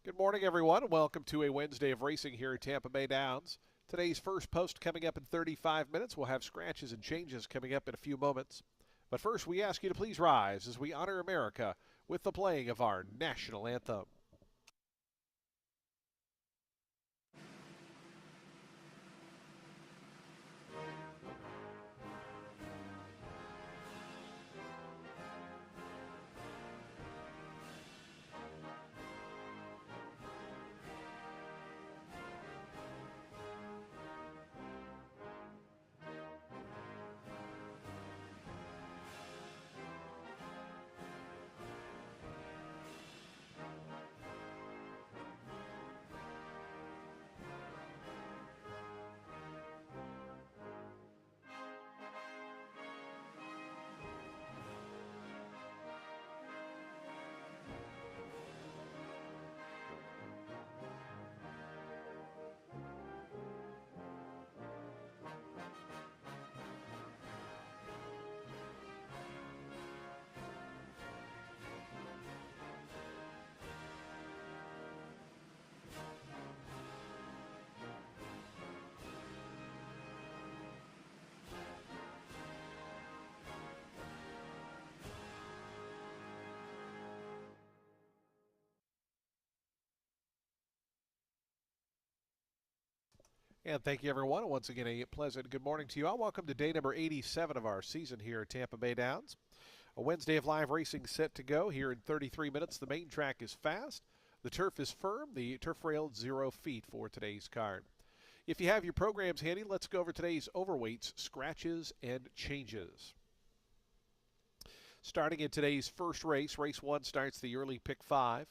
Good morning, everyone. Welcome to a Wednesday of racing here at Tampa Bay Downs. Today's first post coming up in 35 minutes. We'll have scratches and changes coming up in a few moments. But first, we ask you to please rise as we honor America with the playing of our national anthem. And thank you, everyone. Once again, a pleasant good morning to you all. Welcome to day number 87 of our season here at Tampa Bay Downs. A Wednesday of live racing set to go here in 33 minutes. The main track is fast. The turf is firm. The turf rail 0 feet for today's card. If you have your programs handy, let's go over today's overweights, scratches, and changes. Starting in today's first race, race 1 starts the early pick 5.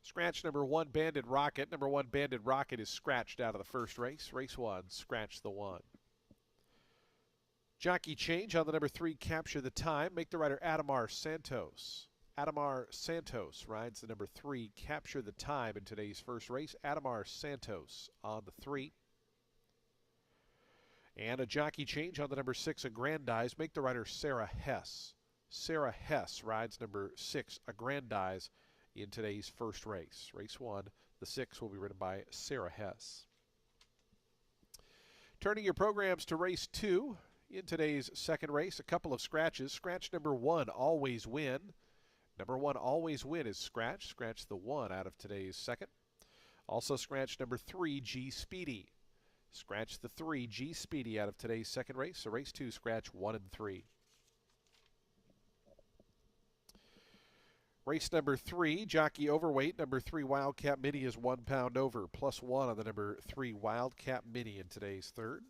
Scratch number 1, Banded Rocket. Number 1, Banded Rocket is scratched out of the first race. Race 1, scratch the 1. Jockey change on the number 3, Capture the Time. Make the rider Adamar Santos. Adamar Santos rides the number 3, Capture the Time in today's first race. Adamar Santos on the 3. And a jockey change on the number 6, Aggrandize. Make the rider Sarah Hess. Sarah Hess rides number 6, Aggrandize, in today's first race. Race 1, the 6 will be ridden by Sarah Hess. Turning your programs to race 2, in today's second race, a couple of scratches. Scratch number 1, Always Win. Number 1, Always Win is scratched. Scratch the 1 out of today's second. Also scratch number 3, G Speedy. Scratch the 3, G Speedy, out of today's second race. So race 2, scratch 1 and 3. Race number 3, Jockey Overweight. Number 3, Wildcat Mini is 1 pound over. +1 on the number 3, Wildcat Mini in today's third.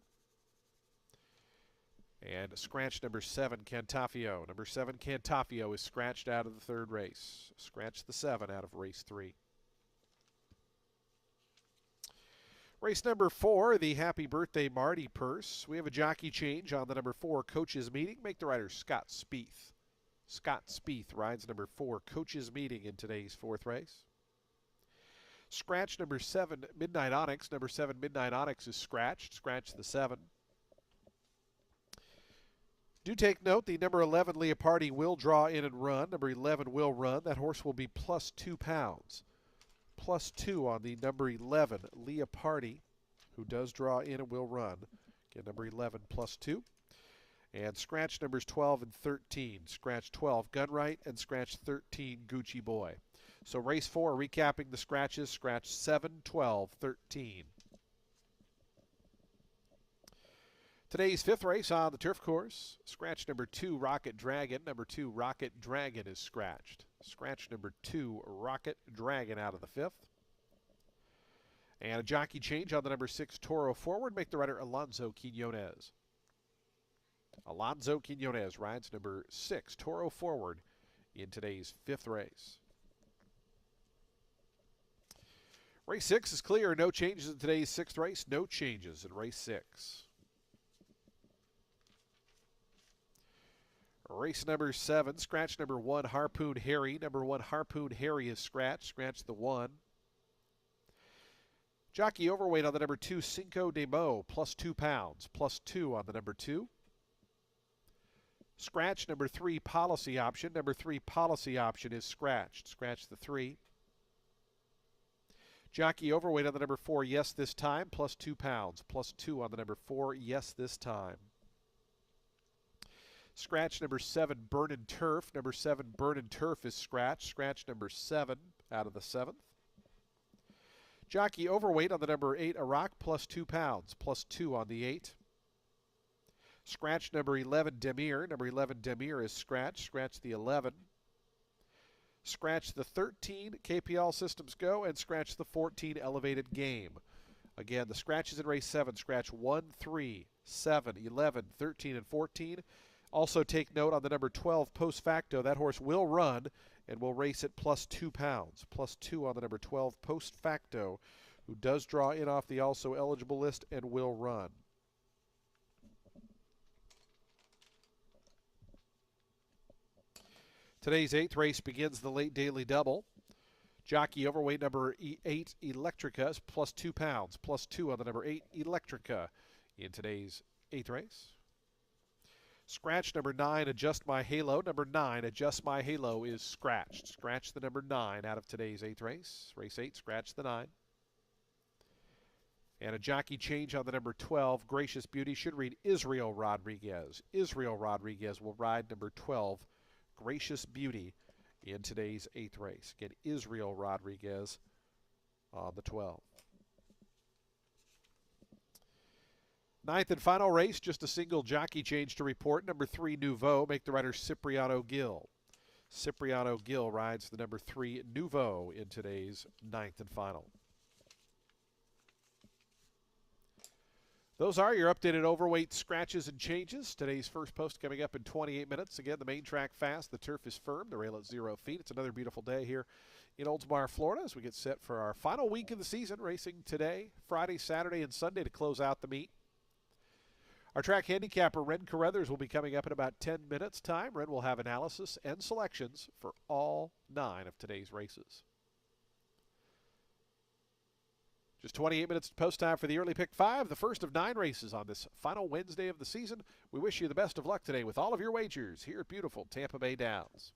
And scratch number 7, Cantafio. Number 7, Cantafio is scratched out of the third race. Scratch the 7 out of race 3. Race number 4, the Happy Birthday Marty purse. We have a jockey change on the number 4, Coaches Meeting. Make the rider Scott Spieth. Scott Spieth rides number 4, Coaches Meeting, in today's fourth race. Scratch number 7, Midnight Onyx. Number 7, Midnight Onyx is scratched. Scratch the 7. Do take note, the number 11, Leopardi, will draw in and run. Number 11 will run. That horse will be +2 pounds. +2 on the number 11, Leopardi, who does draw in and will run. Again, number 11 +2. And scratch numbers 12 and 13. Scratch 12, Gunright, and scratch 13, Gucci Boy. So race 4, recapping the scratches, scratch 7, 12, 13. Today's fifth race on the turf course, scratch number 2, Rocket Dragon. Number 2, Rocket Dragon is scratched. Scratch number 2, Rocket Dragon, out of the fifth. And a jockey change on the number 6, Toro Forward. Make the rider Alonso Quinones. Alonso Quinones rides number 6, Toro Forward, in today's fifth race. Race 6 is clear. No changes in today's sixth race. No changes in race 6. Race number 7, scratch number 1, Harpoon Harry. Number 1, Harpoon Harry is scratched. Scratch the 1. Jockey Overweight on the number 2, Cinco de Mo, +2 pounds. +2 on the number 2. Scratch number 3, Policy Option. Number 3, Policy Option is scratched. Scratch the 3. Jockey overweight on the number 4, Yes This Time, plus 2 pounds. Plus 2 on the number 4, Yes This Time. Scratch number 7, Burn and Turf. Number 7, Burn and Turf is scratched. Scratch number 7 out of the 7th. Jockey overweight on the number 8, Iraq, plus 2 pounds. Plus 2 on the 8. Scratch number 11, Demir. Number 11, Demir is scratched. Scratch the 11. Scratch the 13, KPL Systems Go, and scratch the 14, Elevated Game. Again, the scratches in race 7, scratch 1, 3, 7, 11, 13, and 14. Also take note on the number 12, Post Facto. That horse will run and will race at plus 2 pounds. Plus 2 on the number 12, Post Facto, who does draw in off the also eligible list and will run. Today's 8th race begins the late daily double. Jockey overweight number 8, Electrica, is plus 2 pounds. Plus 2 on the number 8, Electrica, in today's 8th race. Scratch number 9, Adjust My Halo. Number 9, Adjust My Halo, is scratched. Scratch the number 9 out of today's 8th race. Race 8, scratch the 9. And a jockey change on the number 12, Gracious Beauty, should read Israel Rodriguez. Israel Rodriguez will ride number 12, Gracious Beauty, in today's 8th race. Again, Israel Rodriguez on the 12. 9th and final race, just a single jockey change to report. Number 3, Nouveau, make the rider Cipriano Gill. Cipriano Gill rides the number 3, Nouveau, in today's 9th and final. Those are your updated overweight scratches and changes. Today's first post coming up in 28 minutes. Again, the main track fast. The turf is firm. The rail at 0 feet. It's another beautiful day here in Oldsmar, Florida, as we get set for our final week of the season, racing today, Friday, Saturday, and Sunday to close out the meet. Our track handicapper, Ren Carruthers, will be coming up in about 10 minutes' time. Ren will have analysis and selections for all 9 of today's races. Just 28 minutes to post time for the early pick 5, the first of 9 races on this final Wednesday of the season. We wish you the best of luck today with all of your wagers here at beautiful Tampa Bay Downs.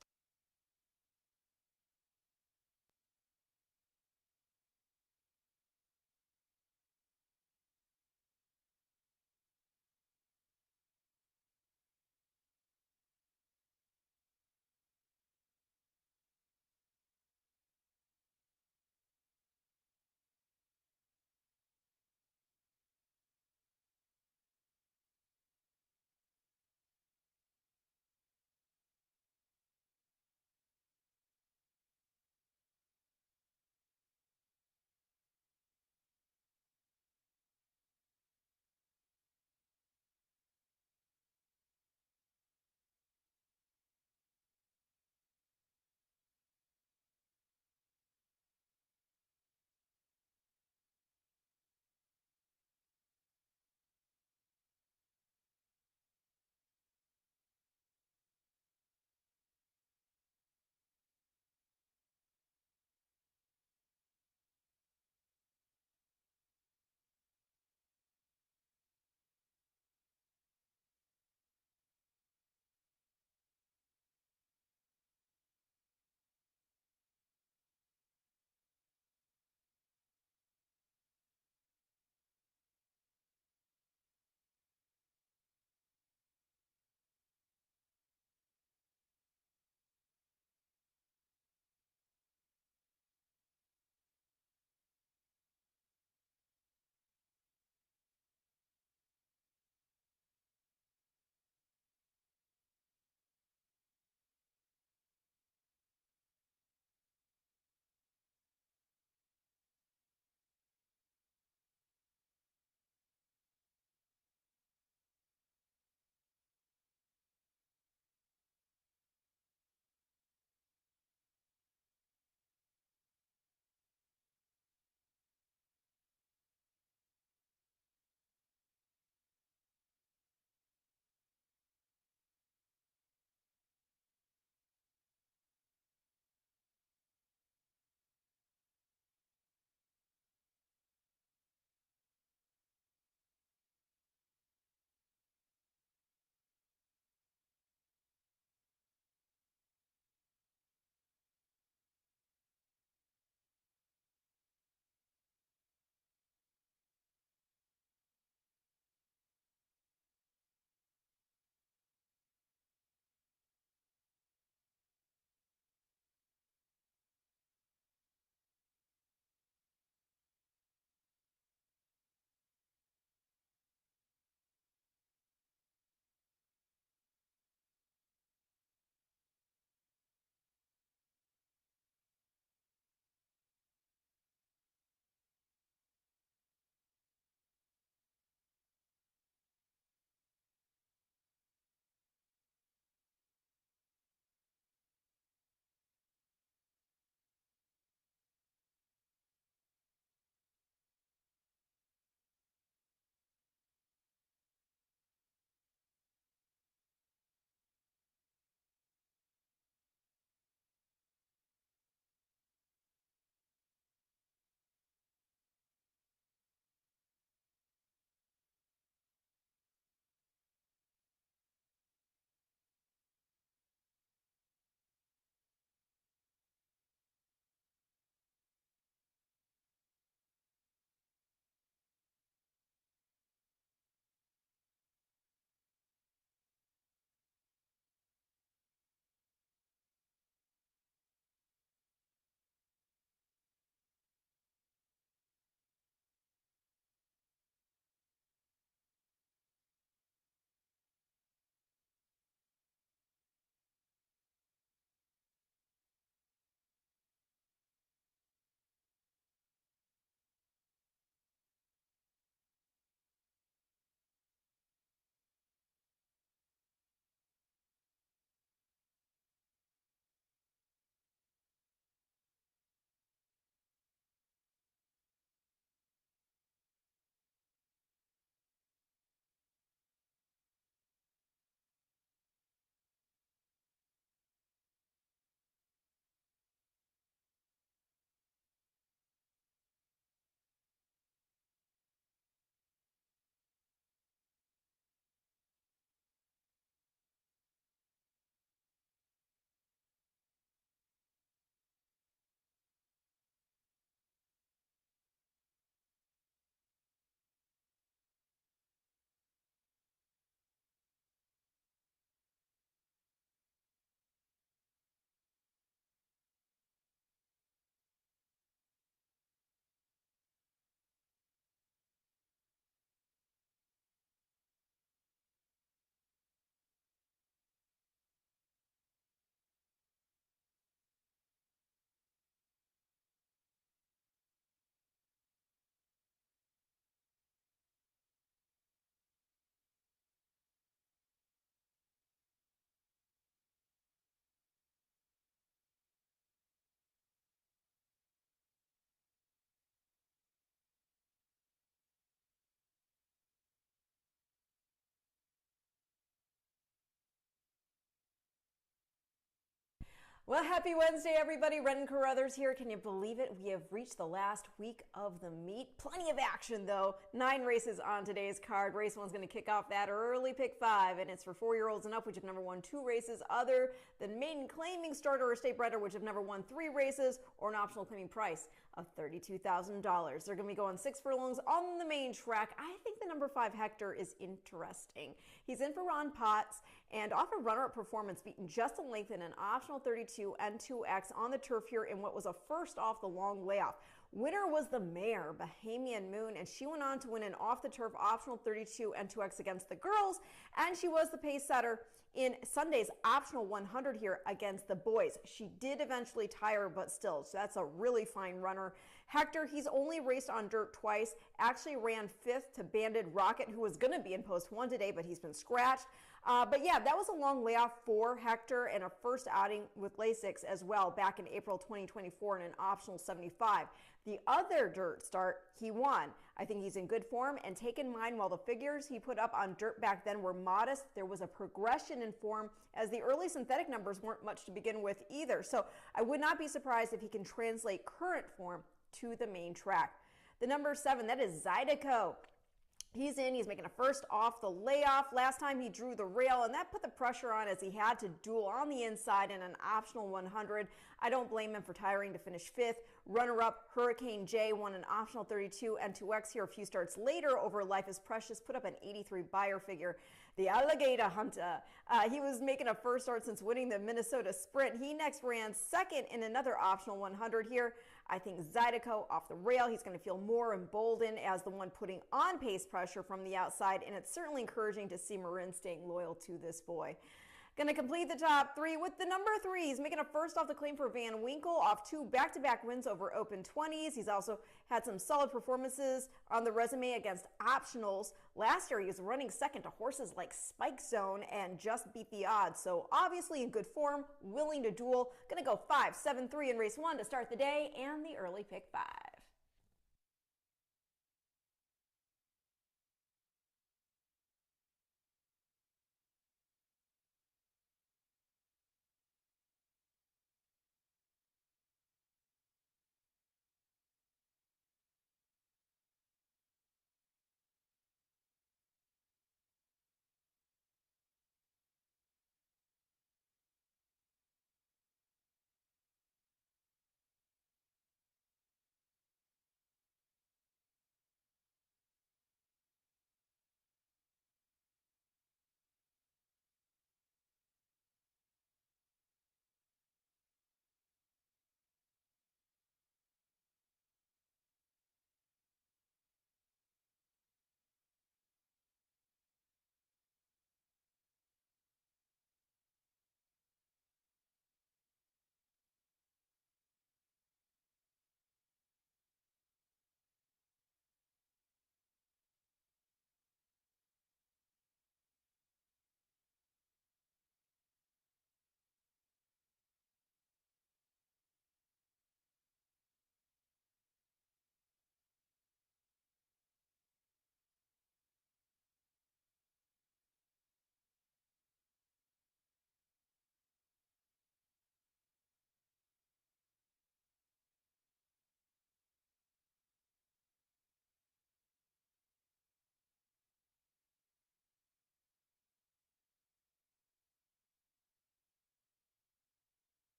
Well, happy Wednesday, everybody. Ren and Carruthers here. Can you believe it? We have reached the last week of the meet. Plenty of action, though. 9 races on today's card. Race 1's going to kick off that early pick 5, and it's for 4-year-olds and up, which have never won 2 races other than maiden claiming starter or state bredder, which have never won 3 races, or an optional claiming price of $32,000. They're going to be going 6 furlongs on the main track. I think the number 5 Hector is interesting. He's in for Ron Potts and off a runner-up performance, beaten just a length in an optional 32 and 2X on the turf here in what was a first off the long layoff. Winner was the mare, Bahamian Moon, and she went on to win an off-the-turf optional 32 and 2X against the girls, and she was the pace setter in Sunday's optional 100 here against the boys. She did eventually tire, but still, so that's a really fine runner. Hector, he's only raced on dirt twice, actually ran 5th to Banded Rocket, who was going to be in post 1 today, but he's been scratched. But yeah, that was a long layoff for Hector and a first outing with Lasix as well back in April 2024 in an optional 75. The other dirt start, he won. I think he's in good form, and take in mind while the figures he put up on dirt back then were modest, there was a progression in form as the early synthetic numbers weren't much to begin with either. So I would not be surprised if he can translate current form to the main track. The number 7, that is Zydeco. He's in, he's making a first off the layoff. Last time he drew the rail, and that put the pressure on as he had to duel on the inside in an optional 100. I don't blame him for tiring to finish 5th. Runner-up Hurricane J won an optional 32 and 2X here a few starts later over Life is Precious, put up an 83 buyer figure. The Alligator Hunter, he was making a first start since winning the Minnesota Sprint. He next ran 2nd in another optional 100 here. I think Zydeco off the rail, he's going to feel more emboldened as the one putting on pace pressure from the outside, and it's certainly encouraging to see Marin staying loyal to this boy. Going to complete the top 3 with the number 3. He's making a first off the claim for Van Winkle off 2 back-to-back wins over open 20s. He's also had some solid performances on the resume against optionals. Last year, he was running second to horses like Spike Zone and just beat the odds. So obviously in good form, willing to duel. Going to go 5, 7, 3 in race 1 to start the day and the early pick 5.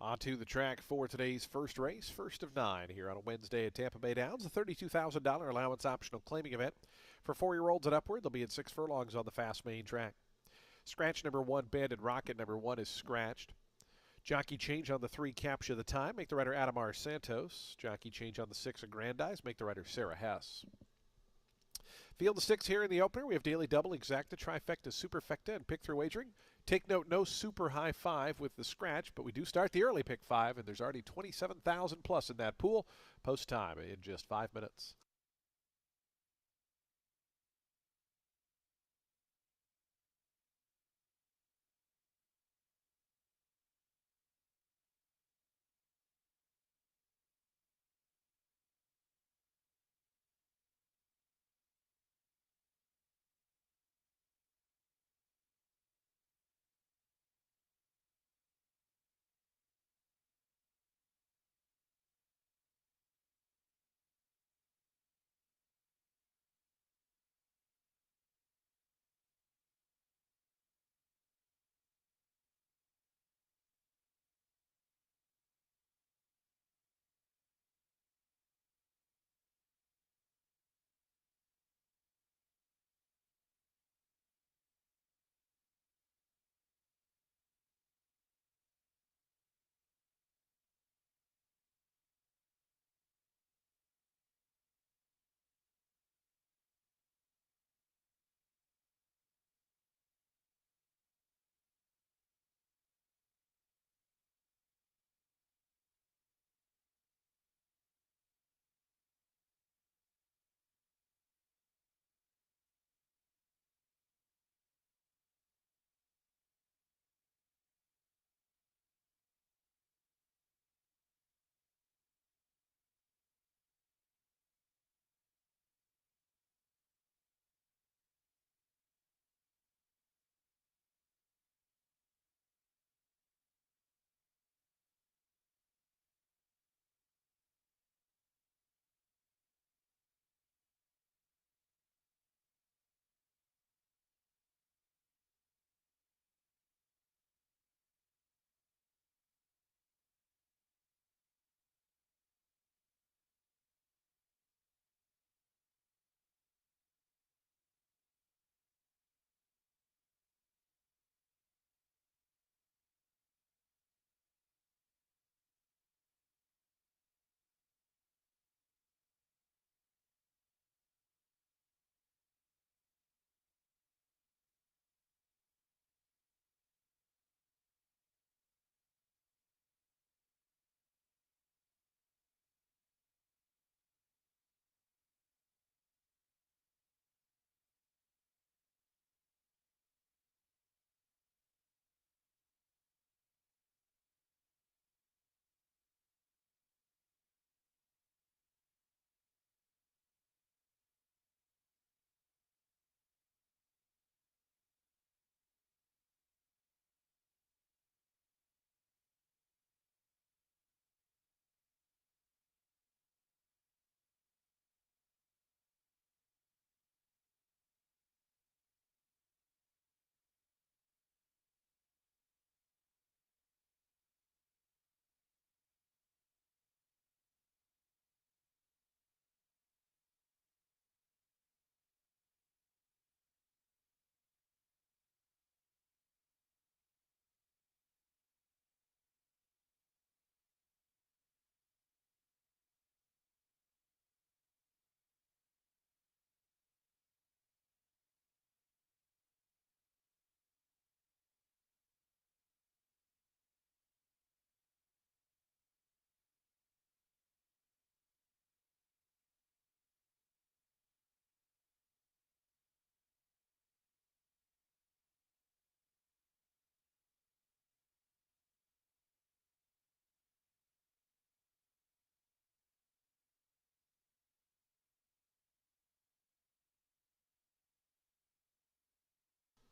Onto the track for today's first race, first of 9 here on a Wednesday at Tampa Bay Downs, a $32,000 allowance optional claiming event. For 4-year-olds and upward, they'll be at 6 furlongs on the fast main track. Scratch number 1, Banded Rocket number 1 is scratched. Jockey change on the 3, Capture the Time, make the rider Adamar Santos. Jockey change on the 6, Aggrandize, make the rider Sarah Hess. Field of 6 here in the opener. We have Daily Double, Exacta, Trifecta, Superfecta, and Pick Through Wagering. Take note, no super high 5 with the scratch, but we do start the early pick 5, and there's already 27,000 plus in that pool. Post time in just 5 minutes.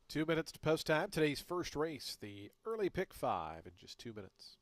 Two minutes to post time. Today's first race, the early pick 5 in just 2 minutes.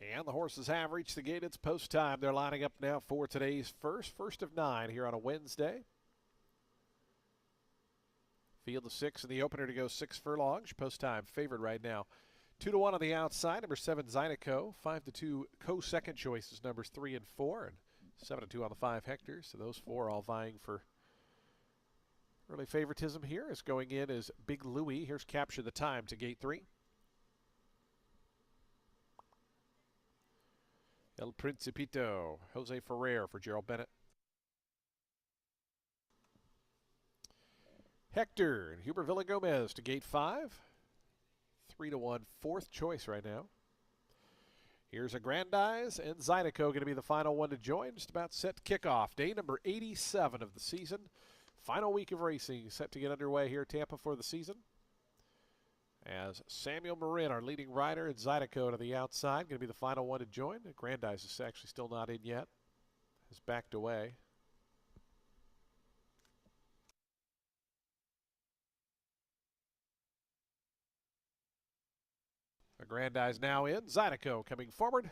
And the horses have reached the gate. It's post time. They're lining up now for today's first of 9 here on a Wednesday. Field of 6 in the opener to go 6 furlongs. Post time favored right now. 2-1 on the outside. Number 7, Zydeco. 5-2 co-second choices, numbers 3 and 4. And 7-2 on the 5 Hectors. So those 4 all vying for early favoritism here. As going in is Big Louie. Here's Capture the Time to gate 3. El Principito. Jose Ferrer for Gerald Bennett. Hector and Huber Villagomez to gate 5. 3-1 fourth choice right now. Here's Agrandize and Zydeco going to be the final one to join. Just about set to kickoff. Day number 87 of the season. Final week of racing set to get underway here at Tampa for the season. As Samuel Marin, our leading rider, and Zydeco to the outside, going to be the final one to join. Agrandize is actually still not in yet. Has backed away. Agrandize now in. Zydeco coming forward.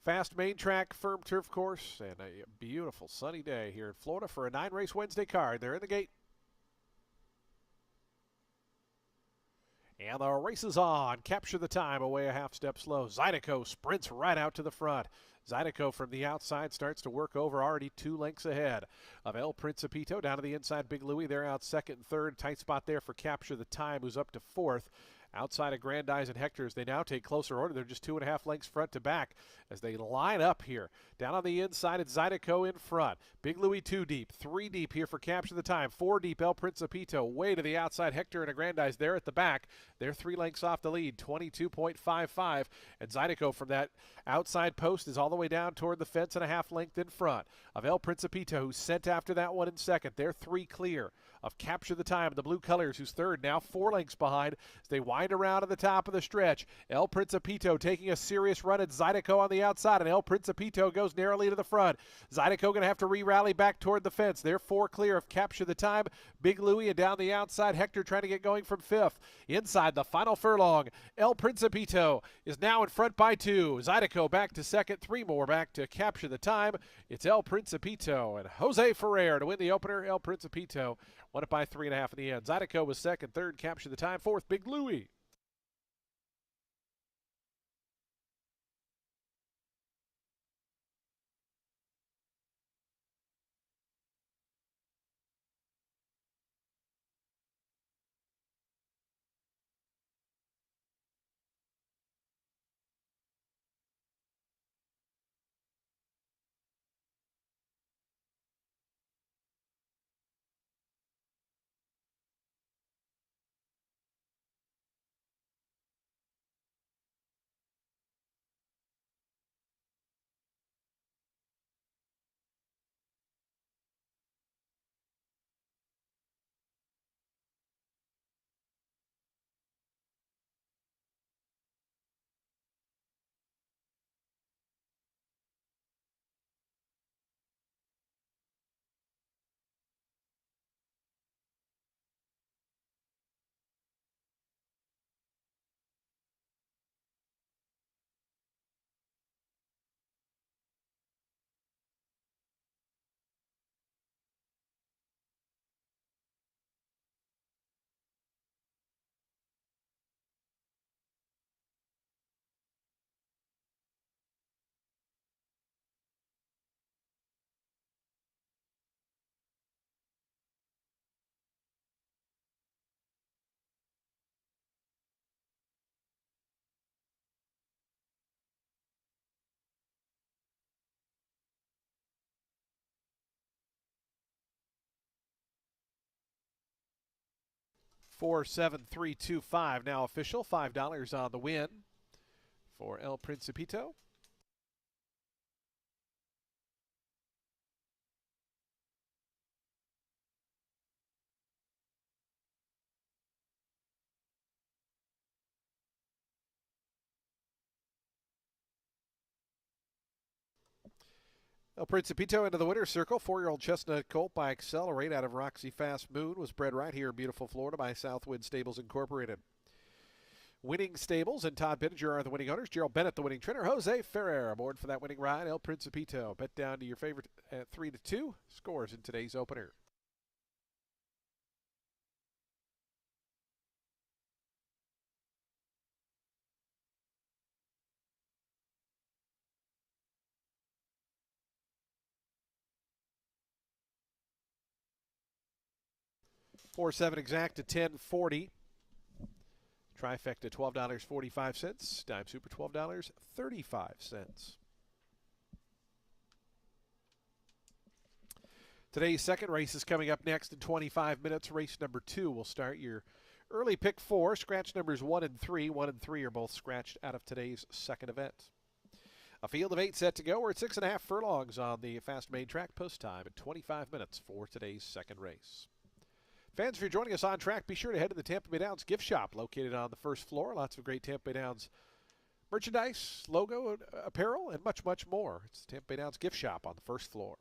Fast main track, firm turf course, and a beautiful sunny day here in Florida for a 9-race Wednesday card. They're in the gate. And the race is on. Capture the Time away a half step slow. Zydeco sprints right out to the front. Zydeco from the outside starts to work over, already 2 lengths ahead of El Principito. Down to the inside, Big Louie. They're out second and third. Tight spot there for Capture the Time, who's up to 4th. Outside of Agrandize and Hector's, they now take closer order. They're just 2.5 lengths front to back as they line up here. Down on the inside, it's Zydeco in front. Big Louie 2 deep, 3 deep here for Capture the Time. 4 deep, El Principito way to the outside. Hector and Agrandize there at the back. They're 3 lengths off the lead, 22.55. And Zydeco from that outside post is all the way down toward the fence and a half length in front of El Principito, who's sent after that one in second. They're 3 clear of Capture the Time. The blue colors, who's third, now 4 lengths behind as they wind around at the top of the stretch. El Principito taking a serious run at Zydeco on the outside, and El Principito goes narrowly to the front. Zydeco going to have to re-rally back toward the fence. They're 4 clear of Capture the Time. Big Louie, and down the outside, Hector trying to get going from 5th. Inside the final furlong, El Principito is now in front by 2. Zydeco back to second, 3 more back to Capture the Time. It's El Principito and Jose Ferrer to win the opener. El Principito won it by 3.5 in the end. Zydeco was second, third, Capture the Time, 4th, Big Louie. Four, 7, 3, 2, 5 now official. $5 on the win for El Principito. El Principito into the winner's circle. 4-year-old chestnut colt by Accelerate out of Roxy Fast Moon was bred right here in beautiful Florida by Southwind Stables Incorporated. Winning Stables and Todd Bittinger are the winning owners. Gerald Bennett, the winning trainer. Jose Ferrer aboard for that winning ride. El Principito. Bet down to your favorite at 3-2. Scores in today's opener. Four seven exact to 1040. Trifecta $12.45. Dime Super $12.35. Today's second race is coming up next in 25 minutes. Race number 2 will start your early pick 4. Scratch numbers 1 and 3. 1 and 3 are both scratched out of today's second event. A field of 8 set to go. We're at 6.5 furlongs on the fast main track. Post time at 25 minutes for today's second race. Fans, if you're joining us on track, be sure to head to the Tampa Bay Downs gift shop located on the first floor. Lots of great Tampa Bay Downs merchandise, logo, apparel, and much, much more. It's the Tampa Bay Downs gift shop on the first floor.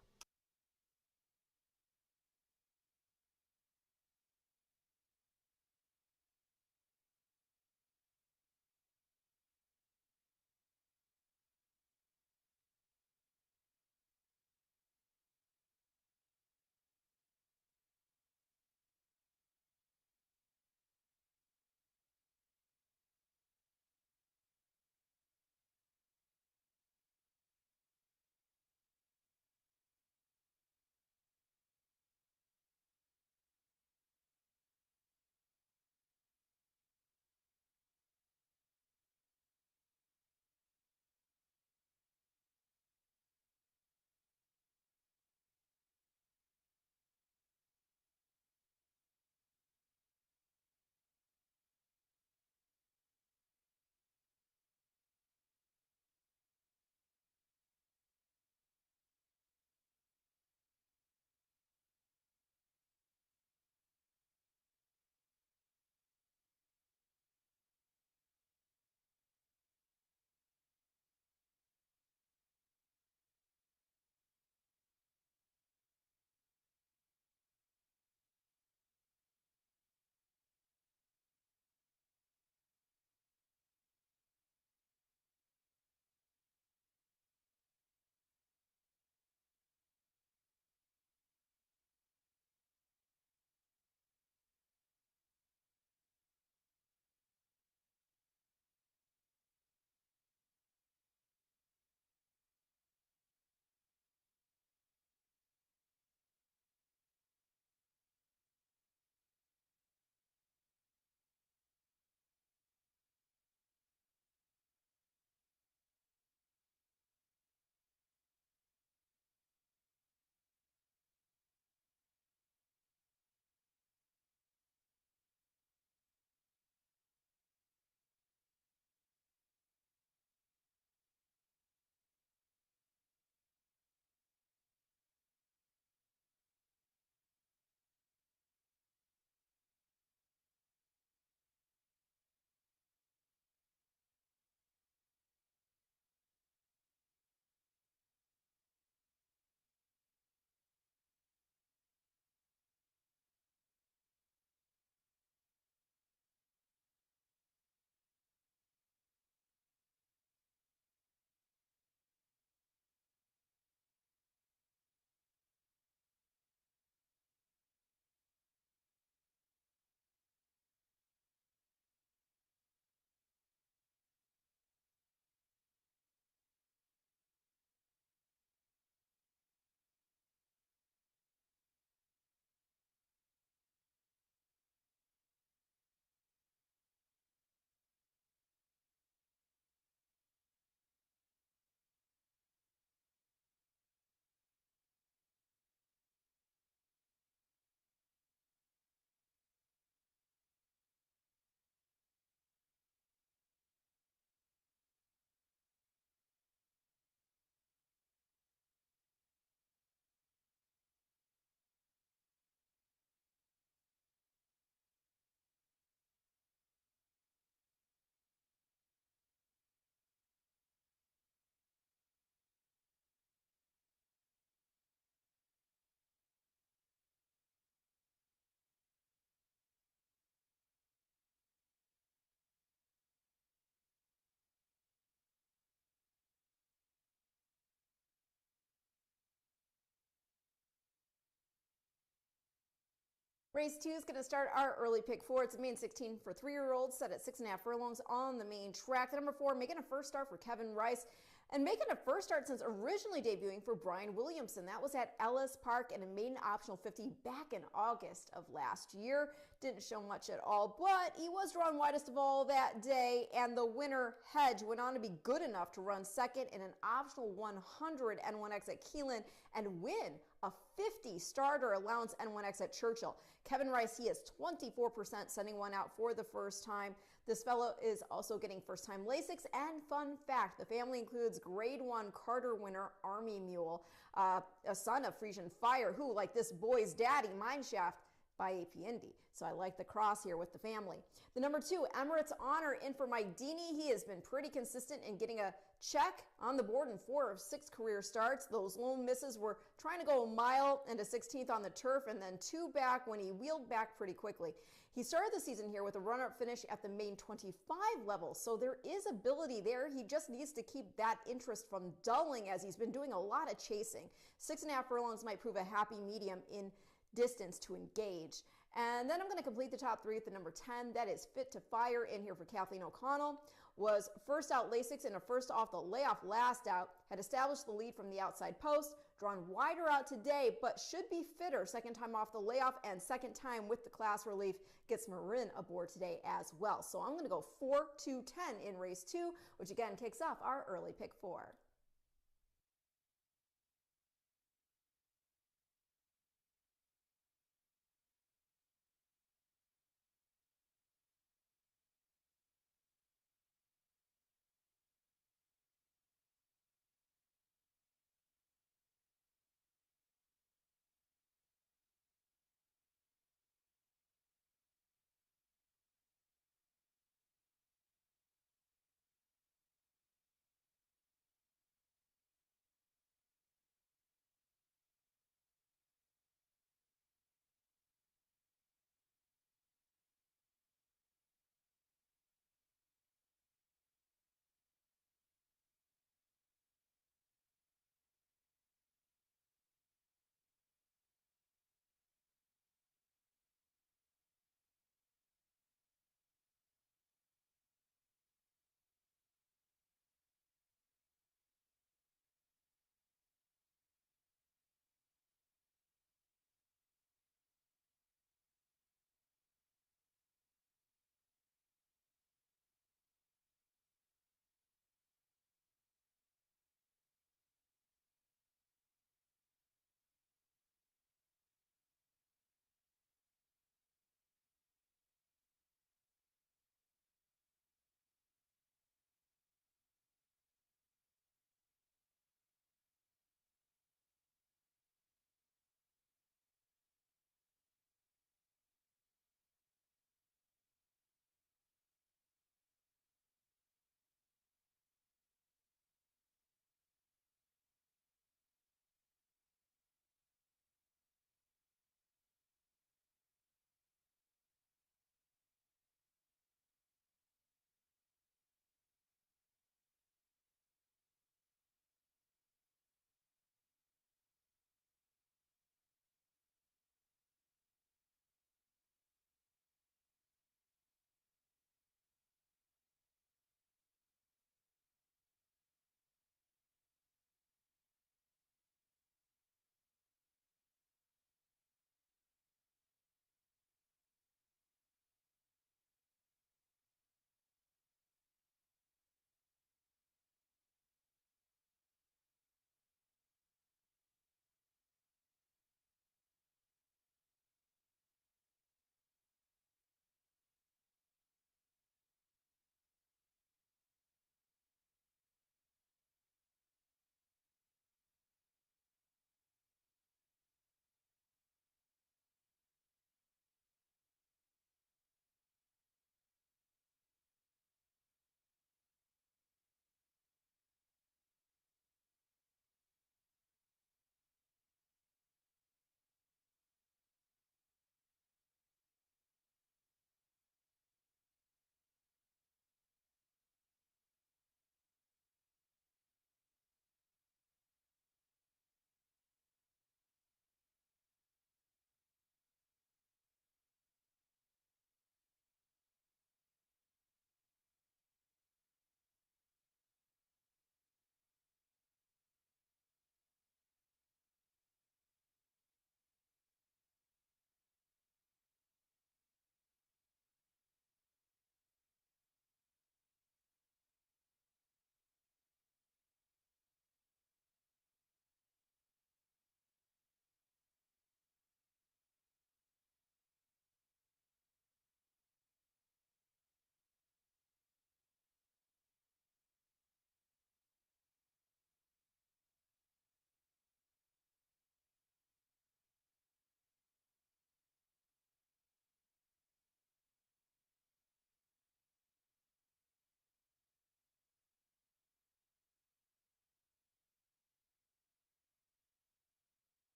Race 2 is going to start our early pick 4. It's a main 16 for 3-year-olds set at 6.5 furlongs on the main track. The number 4 making a first start for Kevin Rice and making a first start since originally debuting for Brian Williamson. That was at Ellis Park in a maiden optional 50 back in August of last year. Didn't show much at all, but he was drawn widest of all that day, and the winner, Hedge, went on to be good enough to run second in an optional 100 N1X at Keelan and win a 50 starter allowance N1X at Churchill. Kevin Rice, he is 24%, sending one out for the first time. This fellow is also getting first-time Lasix, and fun fact, the family includes Grade 1 Carter winner Army Mule, a son of Frisian Fire, who, like this boy's daddy, Mineshaft, by AP Indy. So I like the cross here with the family. The number 2, Emirates Honor in for Mike Deeney. He has been pretty consistent in getting a check on the board in 4 of 6 career starts. Those lone misses were trying to go a mile and a 16th on the turf and then 2 back when he wheeled back pretty quickly. He started the season here with a runner-up finish at the main 25 level, so there is ability there. He just needs to keep that interest from dulling as he's been doing a lot of chasing. 6.5 furlongs might prove a happy medium in distance to engage. And then I'm going to complete the top 3 at the number 10. That is Fit to Fire in here for Kathleen O'Connell. Was first out Lasix and a first off the layoff last out. Had established the lead from the outside post. Drawn wider out today, but should be fitter second time off the layoff and second time with the class relief. Gets Marin aboard today as well. So I'm going to go 4-2-10 in race 2, which again kicks off our early pick 4.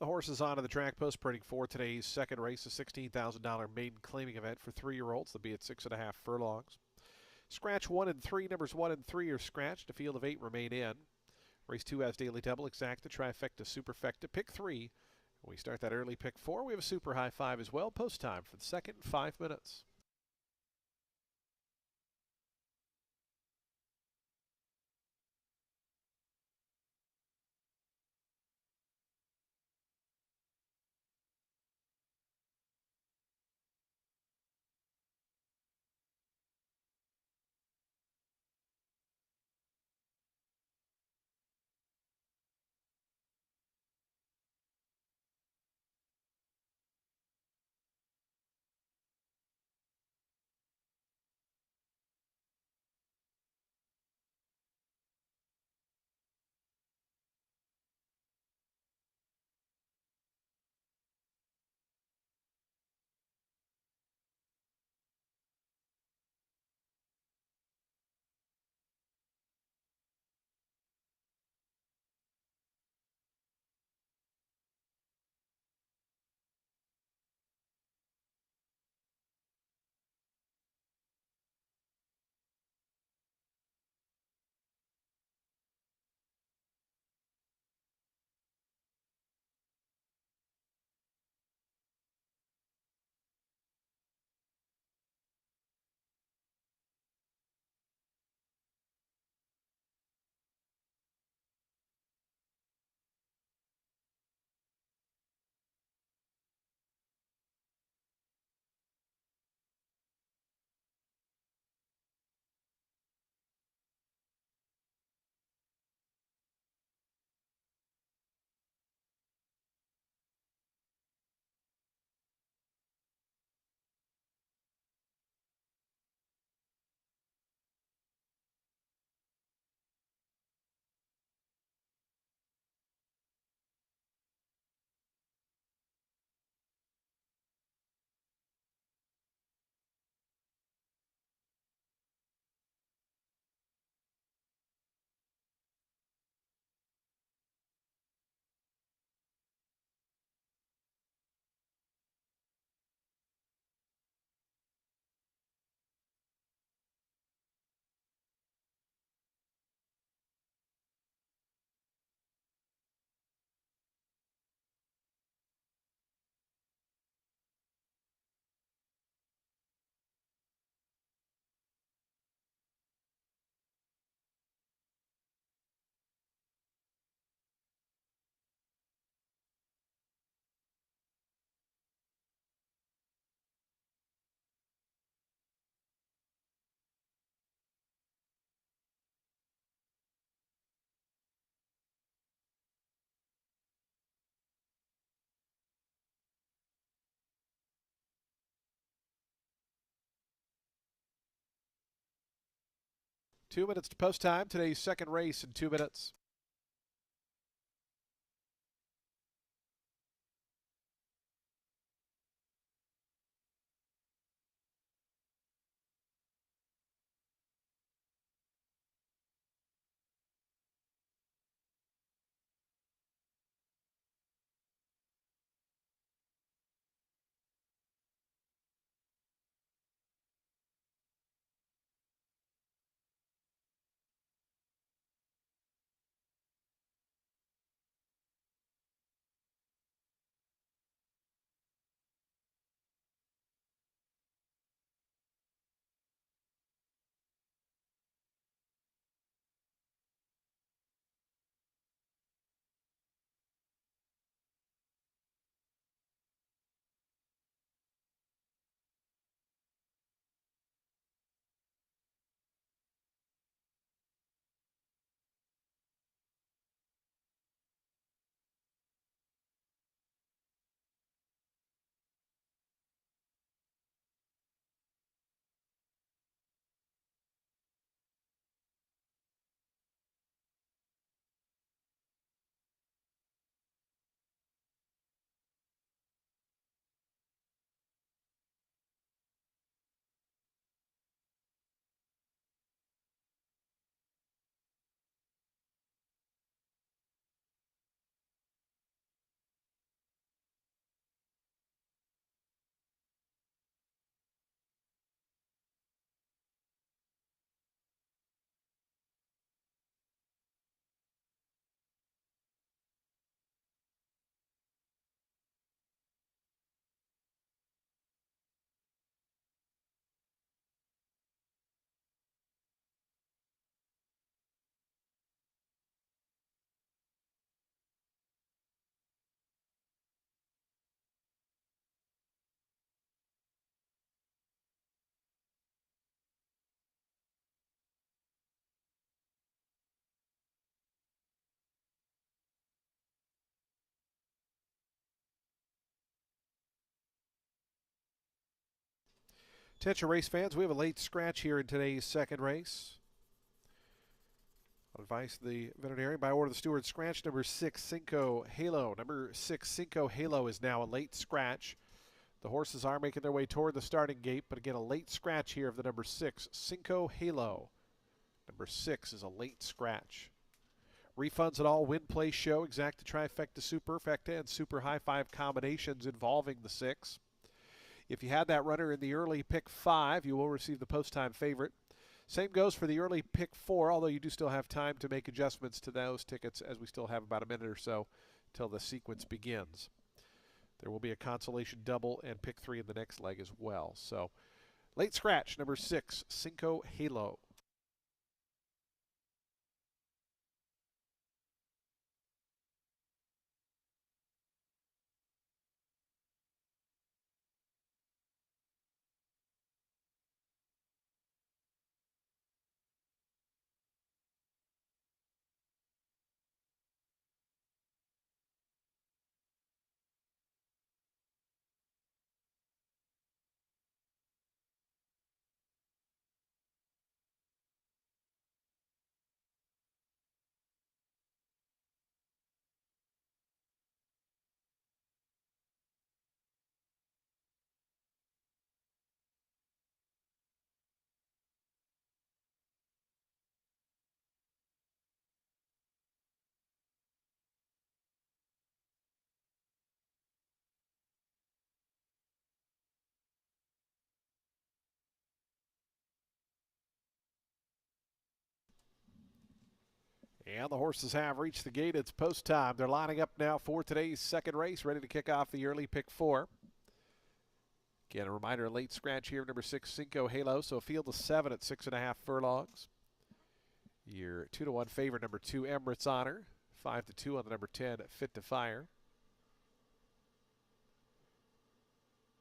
The horses onto the track post printing for today's second race, a $16,000 maiden claiming event for 3-year-olds. They'll be at 6.5 furlongs. Scratch 1 and 3. Numbers 1 and 3 are scratched. A field of 8 remain in. Race 2 has daily double, exacta, trifecta, superfecta. Pick 3. We start that early pick 4. We have a super high 5 as well. Post time for the second, 5 minutes. Two minutes to post time. Today's second race in 2 minutes. Attention race fans, we have a late scratch here in today's second race. On advice of the veterinarian, by order of the steward, scratch number 6, Cinco Halo. Number 6, Cinco Halo is now a late scratch. The horses are making their way toward the starting gate, but again, a late scratch here of the number 6, Cinco Halo. Number 6 is a late scratch. Refunds at all win, play, show, exacta, trifecta, superfecta, and super high five combinations involving the 6. If you had that runner in the early pick 5, you will receive the post-time favorite. Same goes for the early pick 4, although you do still have time to make adjustments to those tickets as we still have about a minute or so till the sequence begins. There will be a consolation double and pick 3 in the next leg as well. So, late scratch, number 6, Cinco Halo. And the horses have reached the gate. It's post time. They're lining up now for today's second race, ready to kick off the early pick 4. Again, a reminder, a late scratch here, number 6, Cinco Halo. So a field of 7 at 6.5 furlongs. Your 2-1 favorite, number 2, Emirates Honor. 5-2 on the number 10, Fit to Fire.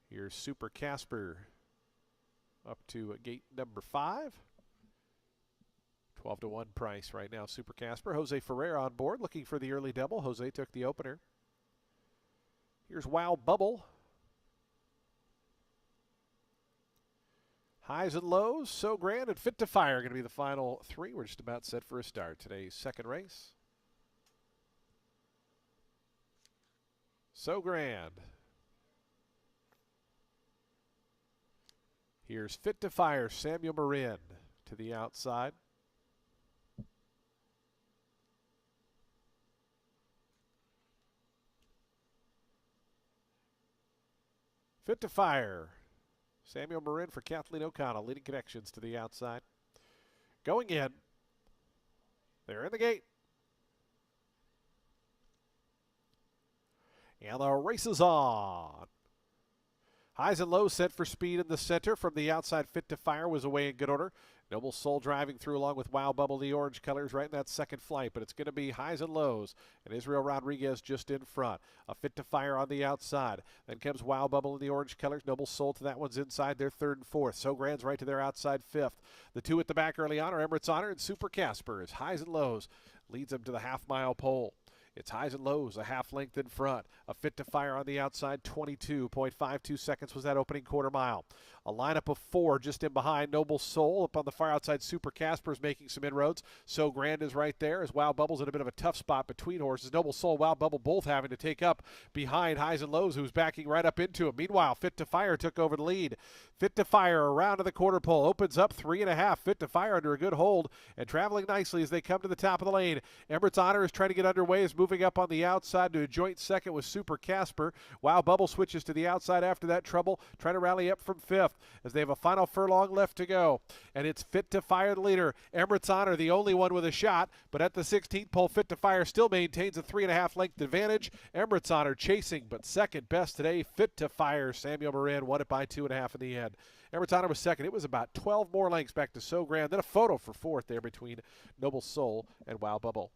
Here's Super Casper up to gate number 5. 12-1 price right now, Super Casper. Jose Ferrer on board, looking for the early double. Jose took the opener. Here's Wow Bubble. Highs and lows, So Grand and Fit to Fire are going to be the final 3. We're just about set for a start. Today's second race. So Grand. Here's Fit to Fire, Samuel Marin to the outside. Fit to Fire. Samuel Marin for Kathleen O'Connell, leading connections to the outside. Going in. They're in the gate. And the race is on. Highs and lows set for speed in the center. From the outside, Fit to Fire was away in good order. Noble Soul driving through along with Wow Bubble, the orange colors, right in that second flight. But it's going to be highs and lows. And Israel Rodriguez just in front. A Fit to Fire on the outside. Then comes Wow Bubble in the orange colors. Noble Soul to that one's inside. They're 3rd and 4th. So Grand's right to their outside 5th. The 2 at the back early on are Emirates Honor and Super Casper. As highs and lows leads them to the half-mile pole. It's highs and lows, a half length in front. A Fit to Fire on the outside, 22.52 seconds was that opening quarter mile. A lineup of 4 just in behind. Noble Soul up on the far outside. Super Casper is making some inroads. So Grand is right there as Wow Bubble's in a bit of a tough spot between horses. Noble Soul, Wow Bubble both having to take up behind highs and lows, who's backing right up into him. Meanwhile, Fit to Fire took over the lead. Fit to Fire around to the quarter pole. Opens up 3.5. Fit to Fire under a good hold and traveling nicely as they come to the top of the lane. Emirates Honor is trying to get underway, is moving up on the outside to a joint second with Super Casper. Wow Bubble switches to the outside after that trouble, trying to rally up from 5th as they have a final furlong left to go. And it's Fit to Fire the leader. Emirates Honor the only one with a shot, but at the 16th pole, Fit to Fire still maintains a 3.5 length advantage. Emirates Honor chasing, but second best today, Fit to Fire. Samuel Moran won it by 2.5 in the end. Emirates Honor was second. It was about 12 more lengths back to So Grand. Then a photo for 4th there between Noble Soul and Wow Bubble.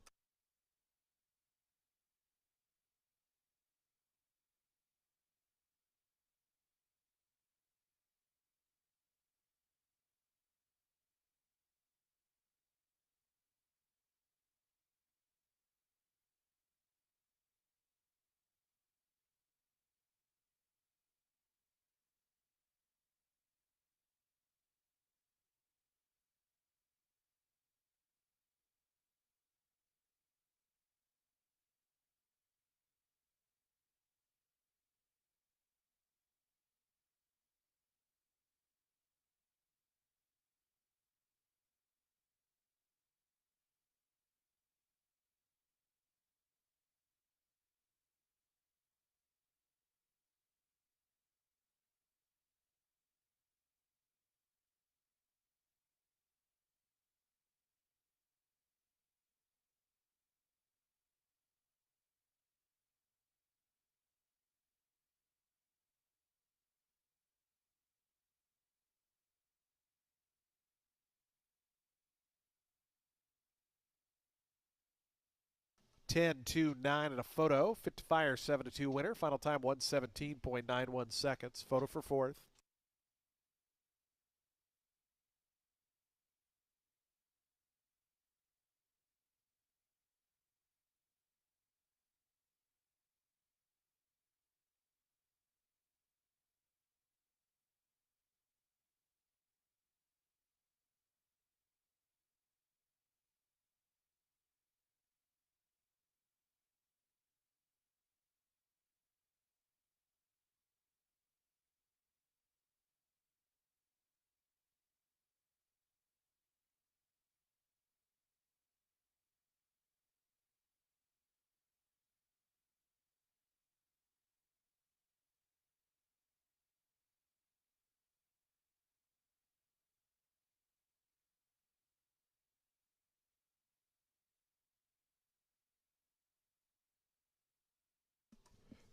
10, 2, 9, and a photo. Fit to Fire 7-2 winner. Final time 117.91 seconds. Photo for fourth.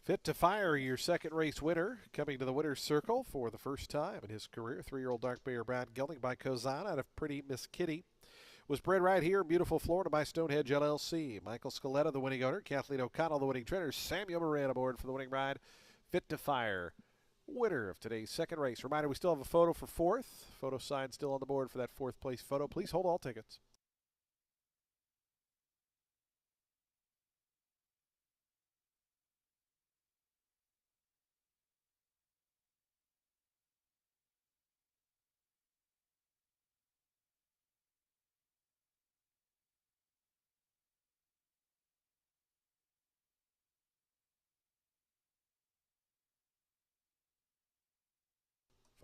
Fit to Fire, your second race winner, coming to the winner's circle for the first time in his career. 3-year-old dark Bear Brad Gelding by Kozan out of Pretty Miss Kitty. Was bred right here in beautiful Florida by Stonehenge LLC. Michael Scaletta, the winning owner. Kathleen O'Connell, the winning trainer. Samuel Moran aboard for the winning ride. Fit to Fire, winner of today's second race. Reminder, we still have a photo for fourth. Photo sign still on the board for that fourth place photo. Please hold all tickets.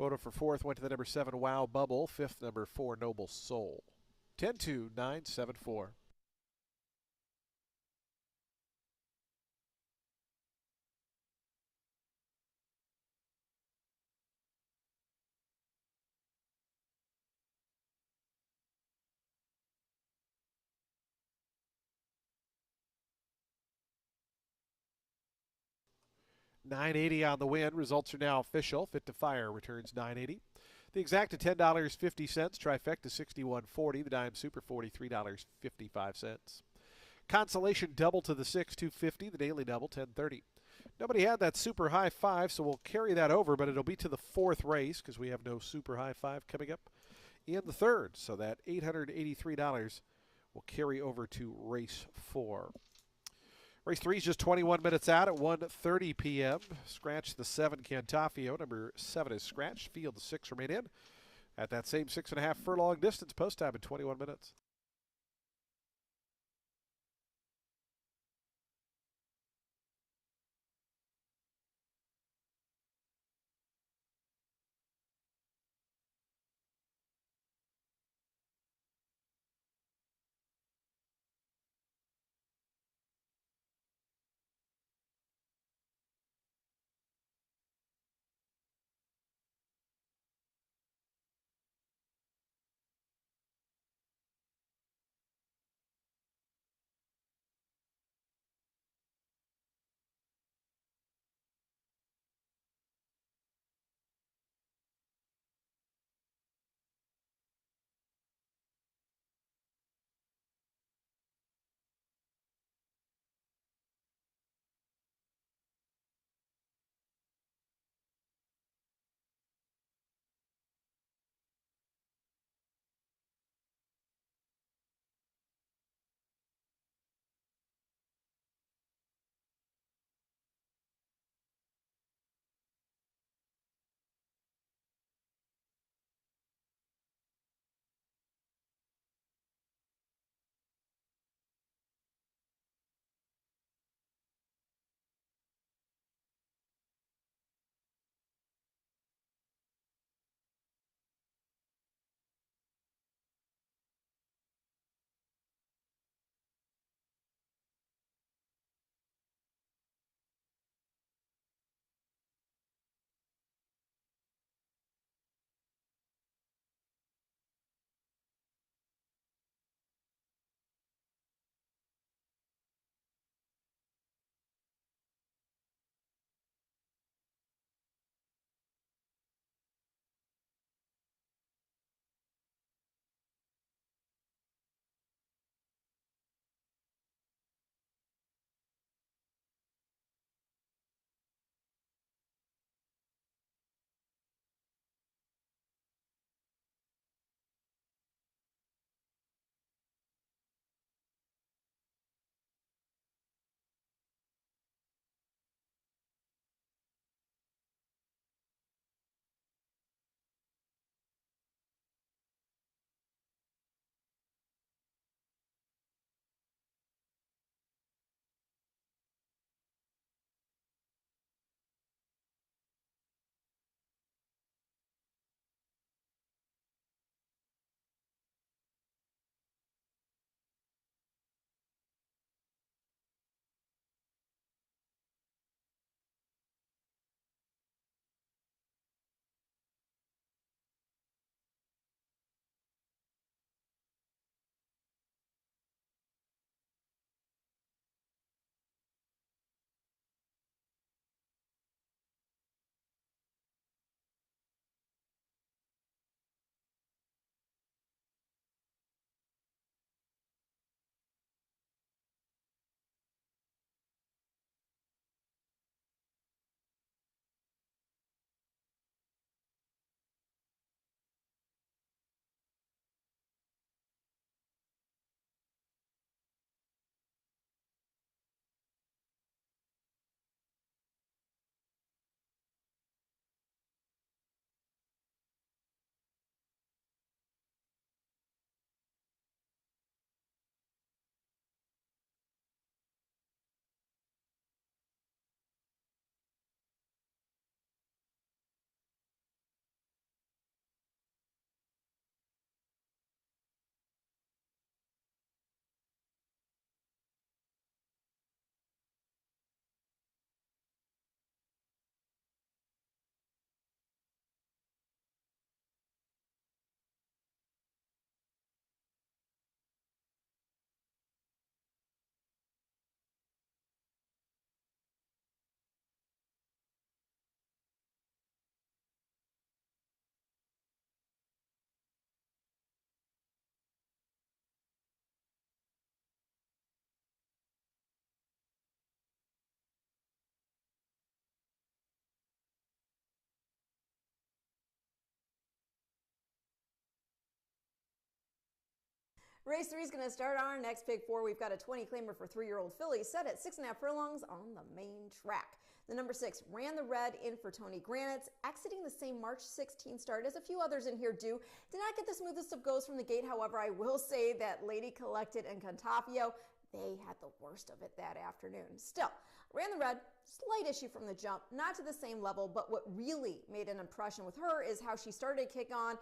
Photo for fourth went to the number 7, Wow Bubble. Fifth, number 4, Noble Soul. 10-2, 9-7-4. 980 on the win. Results are now official. Fit to Fire returns 980. The exact at $10.50. Trifecta 61.40. The dime super $43.55. Consolation double to the 6, $2.50. The daily double 10.30. Nobody had that super high five, so we'll carry that over, but it'll be to the fourth race because we have no super high five coming up in the third. So that $883 will carry over to race 4. Race 3 is just 21 minutes out at 1:30 p.m. Scratch the 7 Cantafio. Number 7 is scratched. Field the 6 remain in. At that same 6.5 furlong distance, post time in 21 minutes. Race 3 is going to start our next pick 4. We've got a 20 claimer for 3-year-old filly set at 6.5 furlongs on the main track. The number 6 ran the red in for Tony Granitz, exiting the same March 16 start as a few others in here do. Did not get the smoothest of goes from the gate. However, I will say that Lady Collected and Contafio, they had the worst of it that afternoon. Still, ran the red, slight issue from the jump, not to the same level, but what really made an impression with her is how she started to kick on,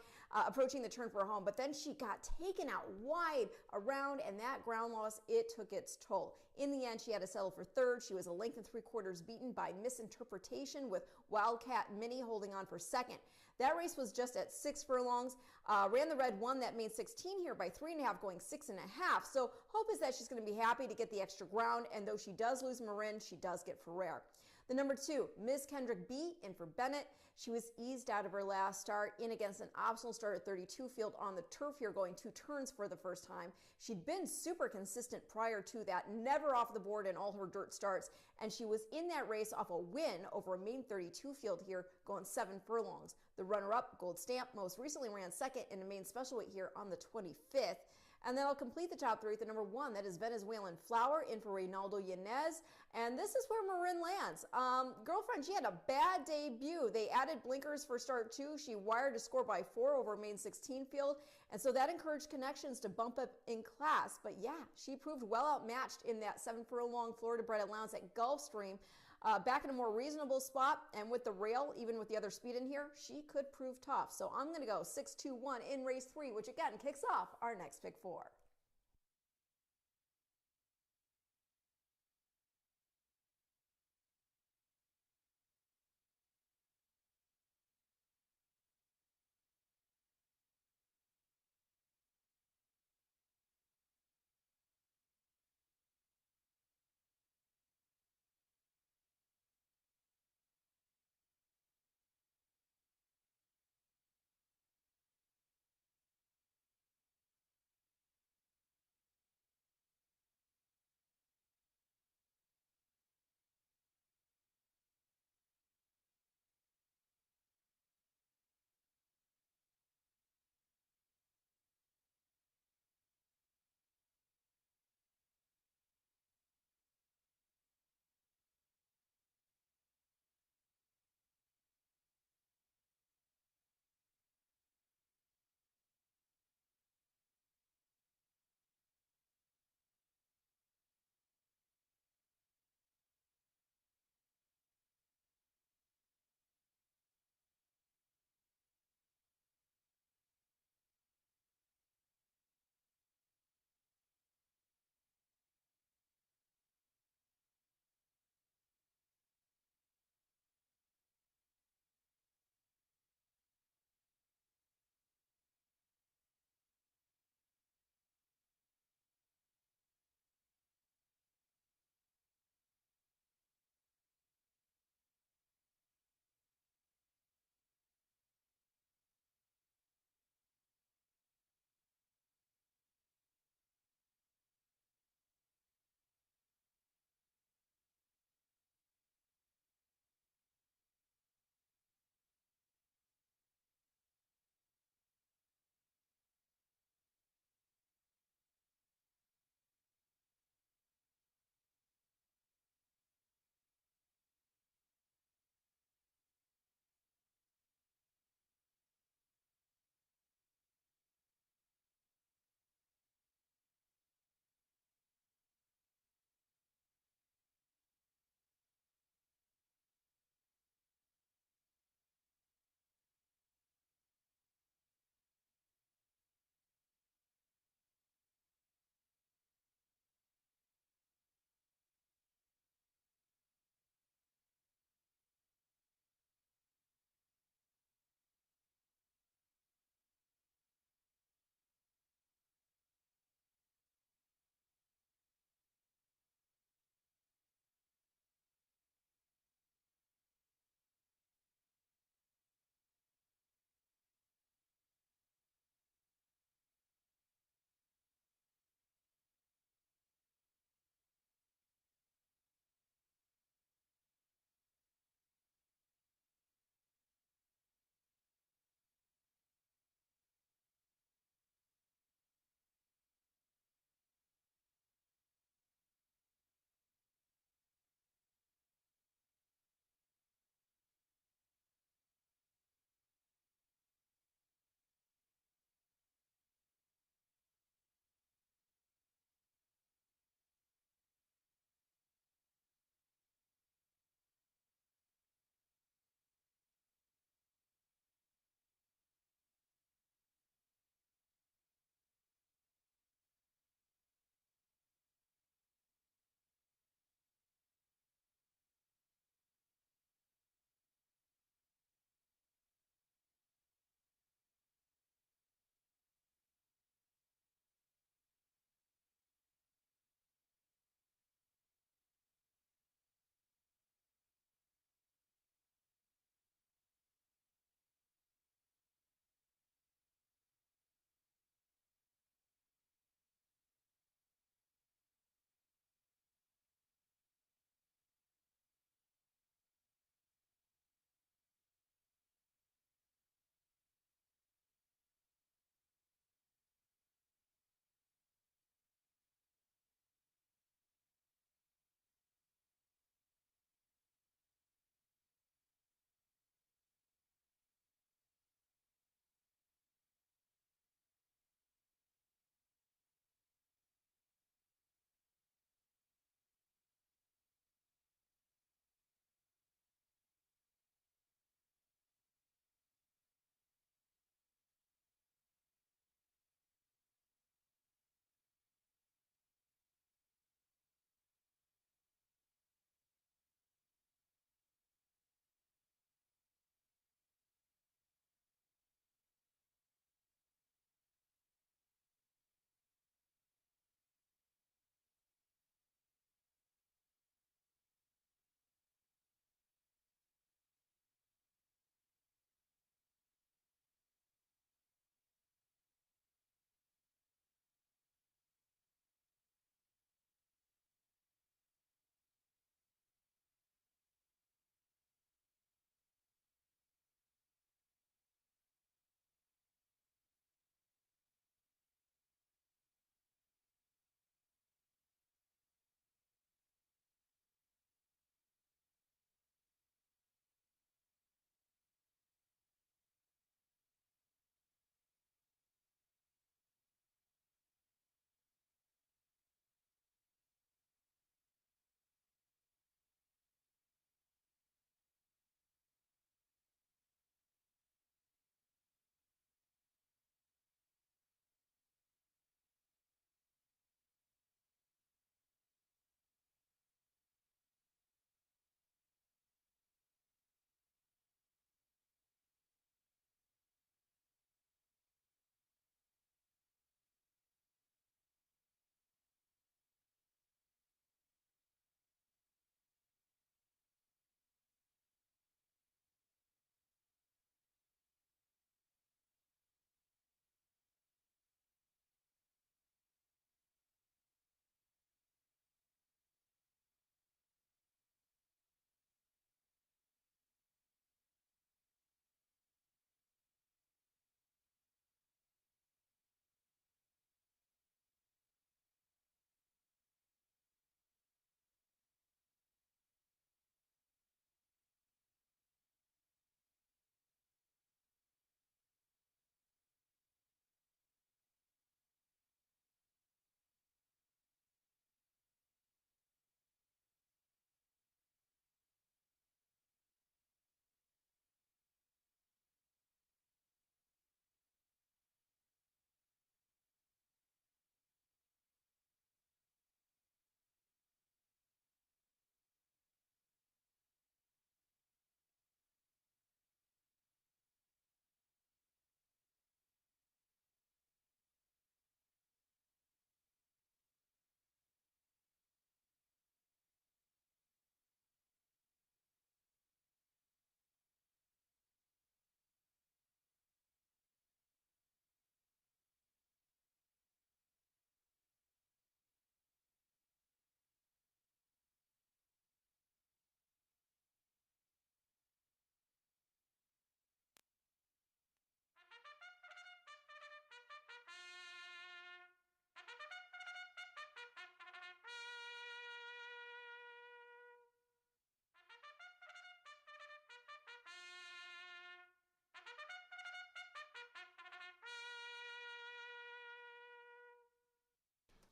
approaching the turn for home, but then she got taken out wide around, and that ground loss, it took its toll. In the end, she had to settle for third. She was a length and 3/4 beaten by Misinterpretation, with Wildcat Mini holding on for second. That race was just at 6 furlongs. Ran the red, won that main 16 here by 3.5, going 6.5. So hope is that she's going to be happy to get the extra ground, and though she does lose Marin, she does get Ferrer. The number 2, Ms. Kendrick B, in for Bennett. She was eased out of her last start, in against an optional start at 32 field on the turf here, going 2 turns for the first time. She'd been super consistent prior to that, never off the board in all her dirt starts, and she was in that race off a win over a main 32 field here, going 7 furlongs. The runner-up, Gold Stamp, most recently ran second in a main special weight here on the 25th. And then I'll complete the top 3 with the number 1. That is Venezuelan Flower, in for Reynaldo Yanez. And this is where Marin lands. Girlfriend, she had a bad debut. They added blinkers for start 2. She wired to score by 4 over main 16 field. And so that encouraged Connections to bump up in class. But yeah, she proved well outmatched in that 7 furlong Florida bred allowance at Gulfstream. Back in a more reasonable spot, and with the rail, even with the other speed in here, she could prove tough. So I'm going to go 6-2-1 in race 3, which again kicks off our next pick 4.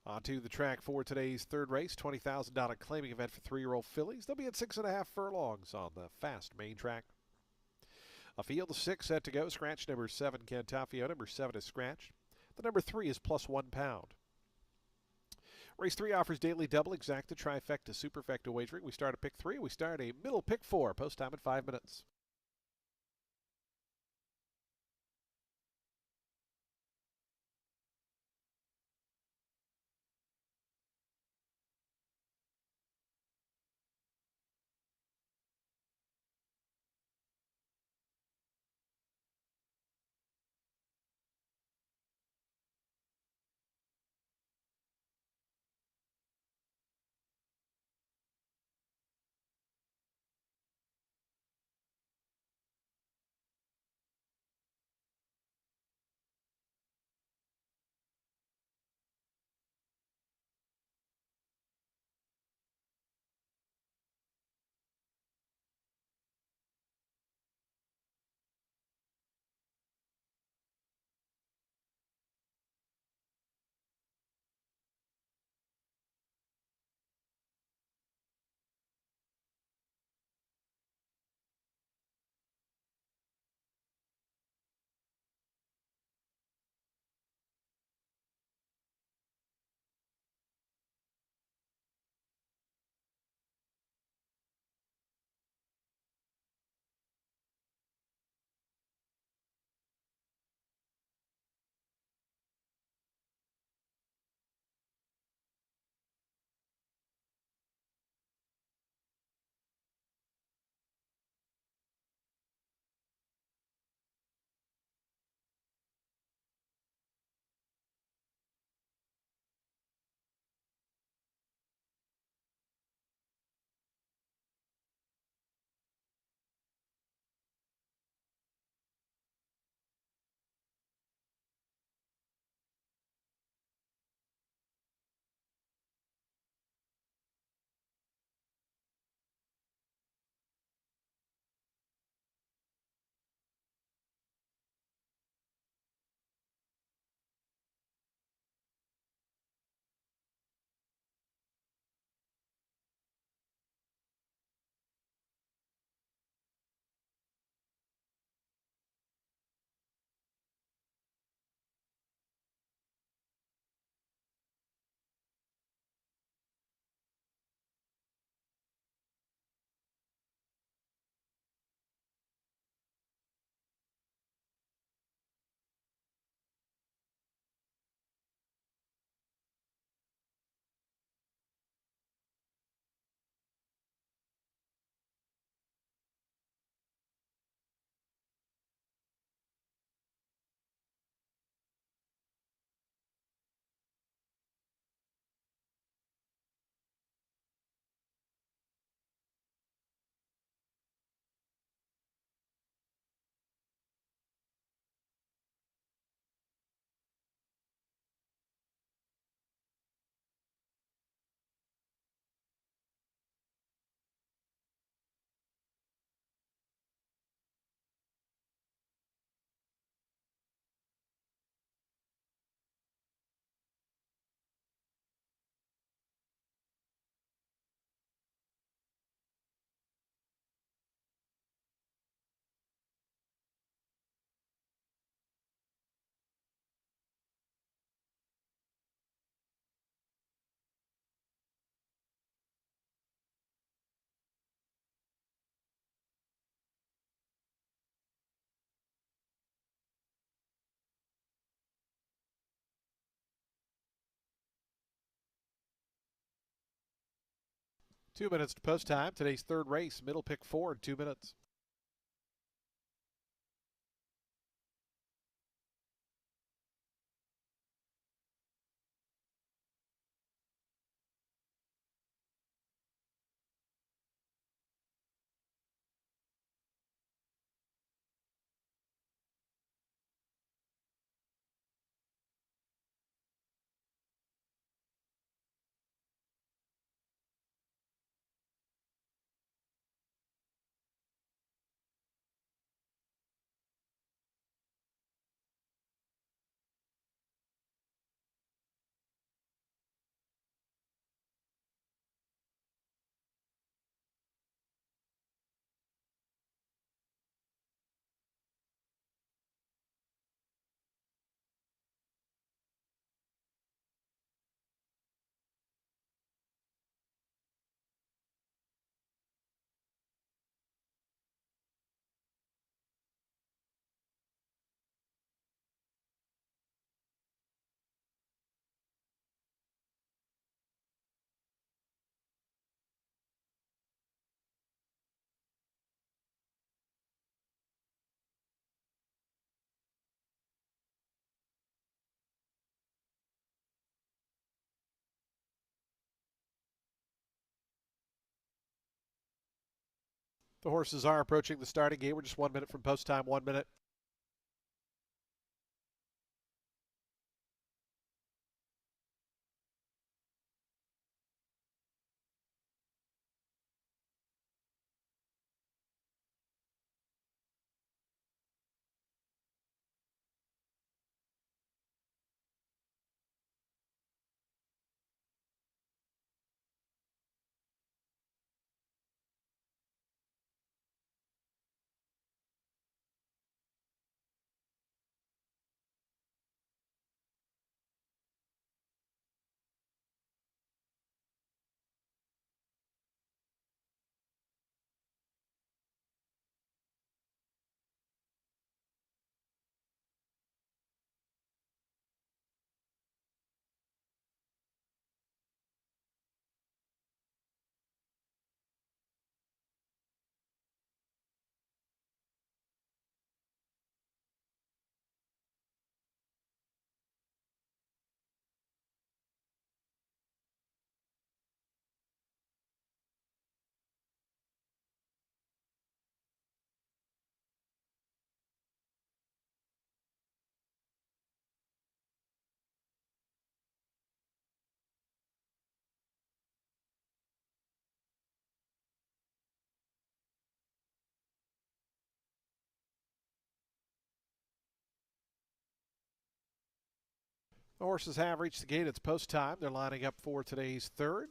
Onto the track for today's third race, $20,000 claiming event for 3-year-old fillies. They'll be at 6.5 furlongs on the fast main track. A field of 6 set to go. Scratch number 7, Cantafio. Number 7 is scratched. The number 3 is plus £1. Race 3 offers daily double, exacta, trifecta, superfecta wagering. We start at pick 3. We start a middle pick 4. Post time at 5 minutes. Two minutes to post time. Today's third race, middle pick 4 in 2 minutes. The horses are approaching the starting gate. We're just 1 minute from post time, 1 minute. The horses have reached the gate. It's post time. They're lining up for today's third.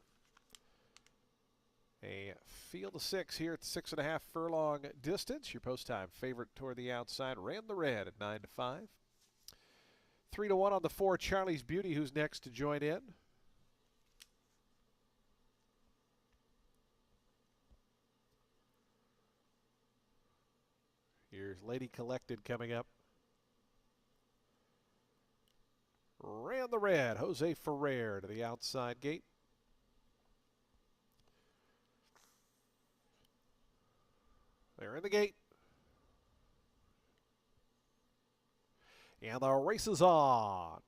A field of 6 here at the 6.5 furlong distance. Your post time favorite toward the outside ran the red at 9-5. 3-1 on the 4, Charlie's Beauty, who's next to join in. Here's Lady Collected coming up. Ran the red, Jose Ferrer to the outside gate. They're in the gate. And the race is on.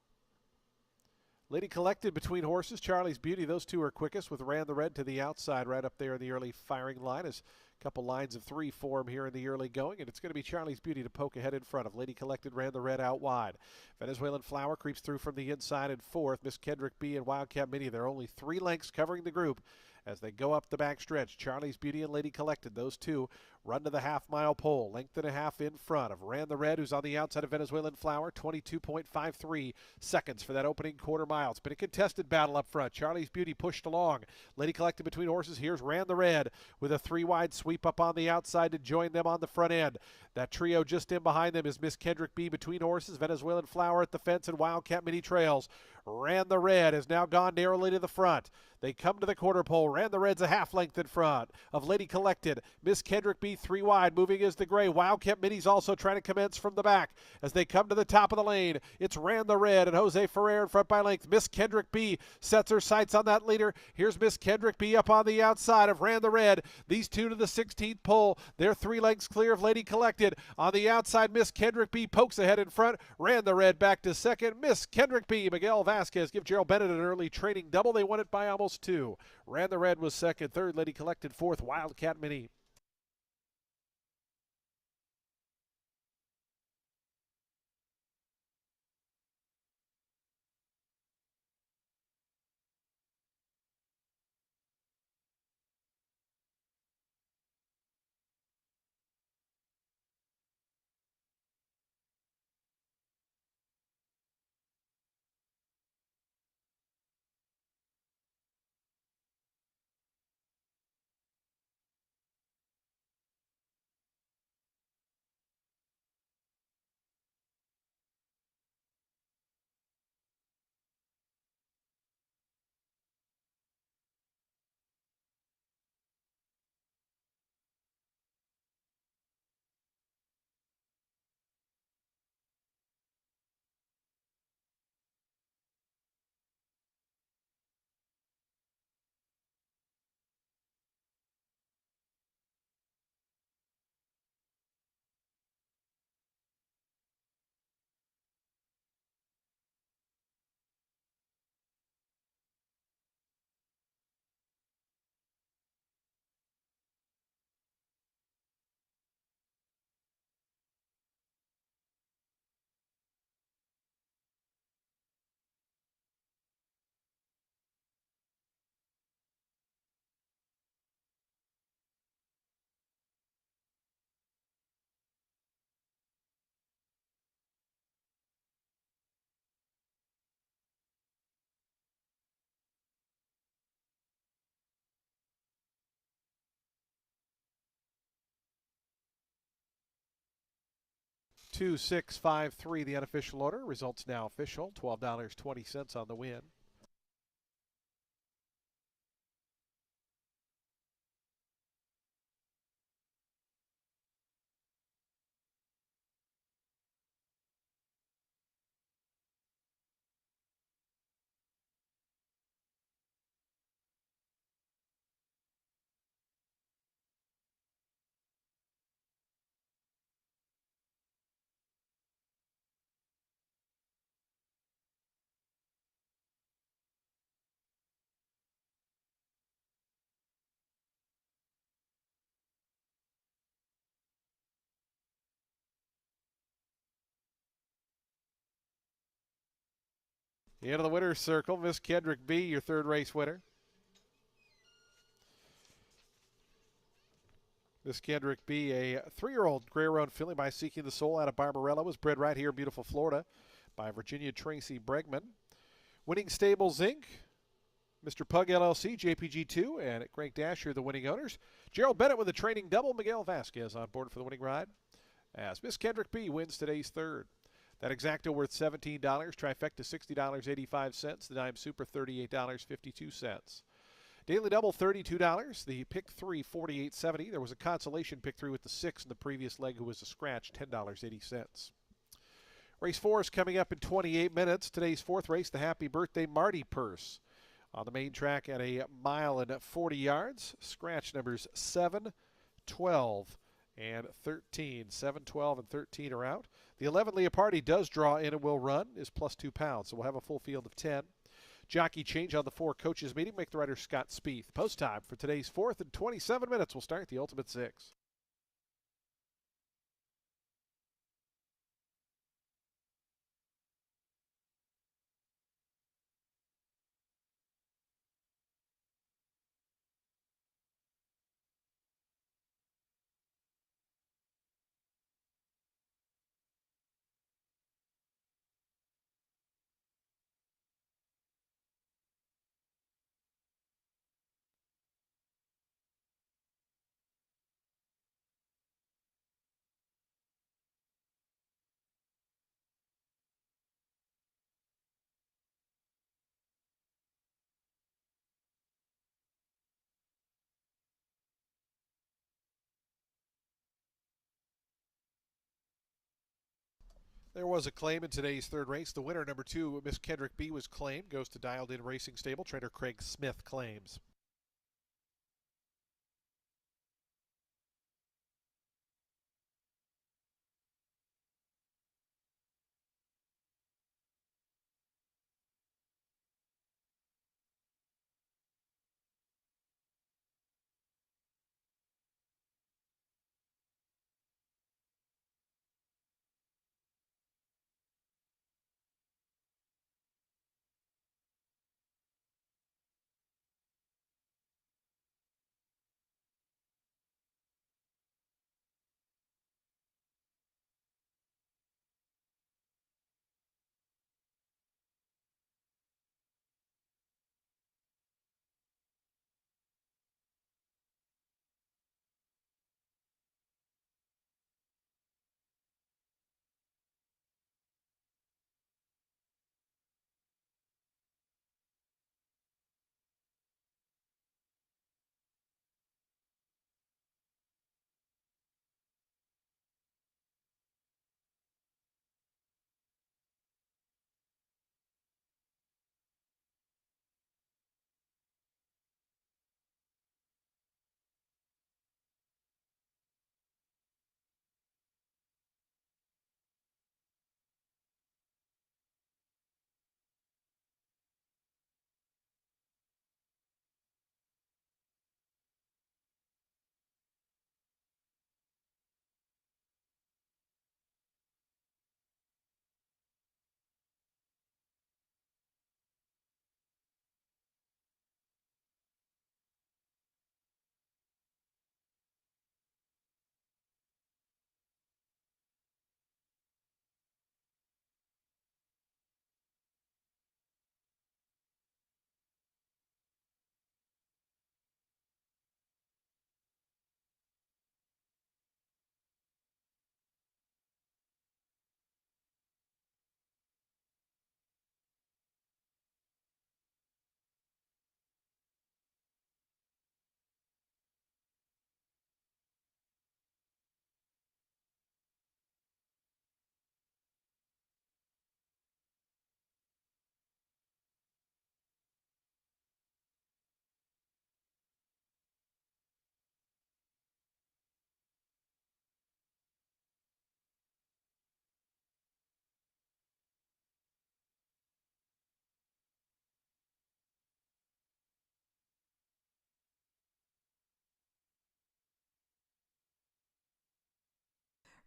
Lady Collected between horses, Charlie's Beauty. Those two are quickest with Ran the Red to the outside right up there in the early firing line. As a couple lines of 3 form here in the early going, and it's going to be Charlie's Beauty to poke ahead in front of. Lady Collected Ran the Red out wide. Venezuelan Flower creeps through from the inside in 4th. Miss Kendrick B and Wildcat Mini, they're only 3 lengths covering the group as they go up the back stretch. Charlie's Beauty and Lady Collected, those two run to the half-mile pole. Length and a half in front of Ran the Red, who's on the outside of Venezuelan Flower. 22.53 seconds for that opening quarter mile. It's been a contested battle up front. Charlie's Beauty pushed along. Lady Collected between horses. Here's Ran the Red with a 3-wide sweep up on the outside to join them on the front end. That trio just in behind them is Miss Kendrick B between horses. Venezuelan Flower at the fence and Wildcat Mini trails. Ran the Red has now gone narrowly to the front. They come to the quarter pole. Ran the Red's a half length in front of Lady Collected. Miss Kendrick B 3 wide, moving is the gray. Wildcat Mini's also trying to commence from the back as they come to the top of the lane. It's Ran the Red and Jose Ferrer in front by length. Miss Kendrick B sets her sights on that leader. Here's Miss Kendrick B up on the outside of Ran the Red. These two to the 16th pole. They're 3 lengths clear of Lady Collected. On the outside, Miss Kendrick B pokes ahead in front. Ran the Red back to second. Miss Kendrick B, Miguel Vasquez give Gerald Bennett an early training double. They won it by almost 2. Ran the Red was second. Third, Lady Collected fourth. Wildcat Mini. 2653, the unofficial order. Results now official. $12.20 on the win. Into the winner's circle, Miss Kendrick B., your third race winner. Miss Kendrick B., a 3-year-old Gray Roan filly by Seeking the Soul out of Barbarella, was bred right here in beautiful Florida by Virginia Tracy Bregman. Winning Stables Inc., Mr. Pug LLC, JPG2, and Greg Dasher, the winning owners. Gerald Bennett with a training double. Miguel Vasquez on board for the winning ride, as Miss Kendrick B. wins today's third. That exacto worth $17, trifecta $60.85, the dime super $38.52. Daily double $32, the pick 3 $48.70. There was a consolation pick 3 with the 6 in the previous leg who was a scratch, $10.80. Race 4 is coming up in 28 minutes. Today's fourth race, the Happy Birthday Marty Purse. On the main track at a mile and 40 yards. Scratch numbers 7, 12, and 13. 7, 12, and 13 are out. The 11 Leopardi does draw in and will run, is plus 2 pounds, so we'll have a full field of 10. Jockey change on the 4 coaches meeting. Make the rider Scott Spieth. Post time for today's fourth in 27 minutes. We'll start the Ultimate 6. There was a claim in today's third race. The winner, number 2, Miss Kendrick B., was claimed. Goes to Dialed In Racing Stable. Trainer Craig Smith claims.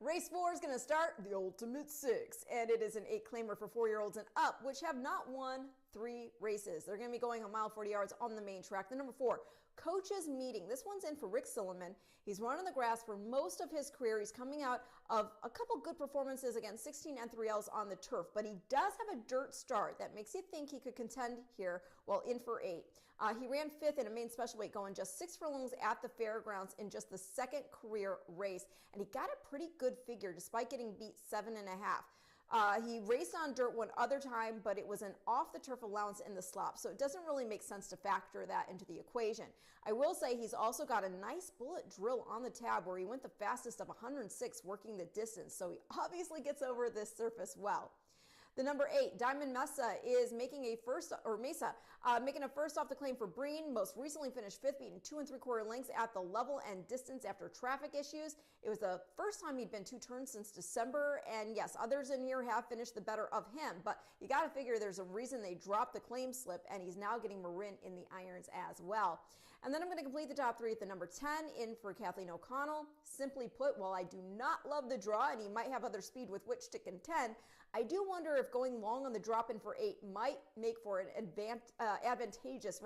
Race 4 is going to start the Ultimate Six, and it is an 8-claimer for 4-year-olds and up, which have not won 3 races. They're going to be going a mile 40 yards on the main track. The number 4, Coaches Meeting. This one's in for Rick Silliman. He's run on the grass for most of his career. He's coming out of a couple good performances against 16 N3Ls on the turf, but he does have a dirt start that makes you think he could contend here while in for 8. He ran 5th in a main special weight, going just 6 furlongs at the fairgrounds in just the 2nd career race, and he got a pretty good figure despite getting beat 7.5. He raced on dirt one other time, but it was an off-the-turf allowance in the slop, so it doesn't really make sense to factor that into the equation. I will say he's also got a nice bullet drill on the tab where he went the fastest of 106 working the distance, so he obviously gets over this surface well. The number 8, Diamond Mesa, is making a first off the claim for Breen. Most recently finished 5th, beating 2 3/4 lengths at the level and distance after traffic issues. It was the first time he'd been 2 turns since December, and yes, others in here have finished the better of him, but you got to figure there's a reason they dropped the claim slip, and he's now getting Marin in the irons as well. And then I'm going to complete the top 3 at the number 10, in for Kathleen O'Connell. Simply put, while I do not love the draw, and he might have other speed with which to contend, I do wonder if going long on the drop in for 8 might make for an advantageous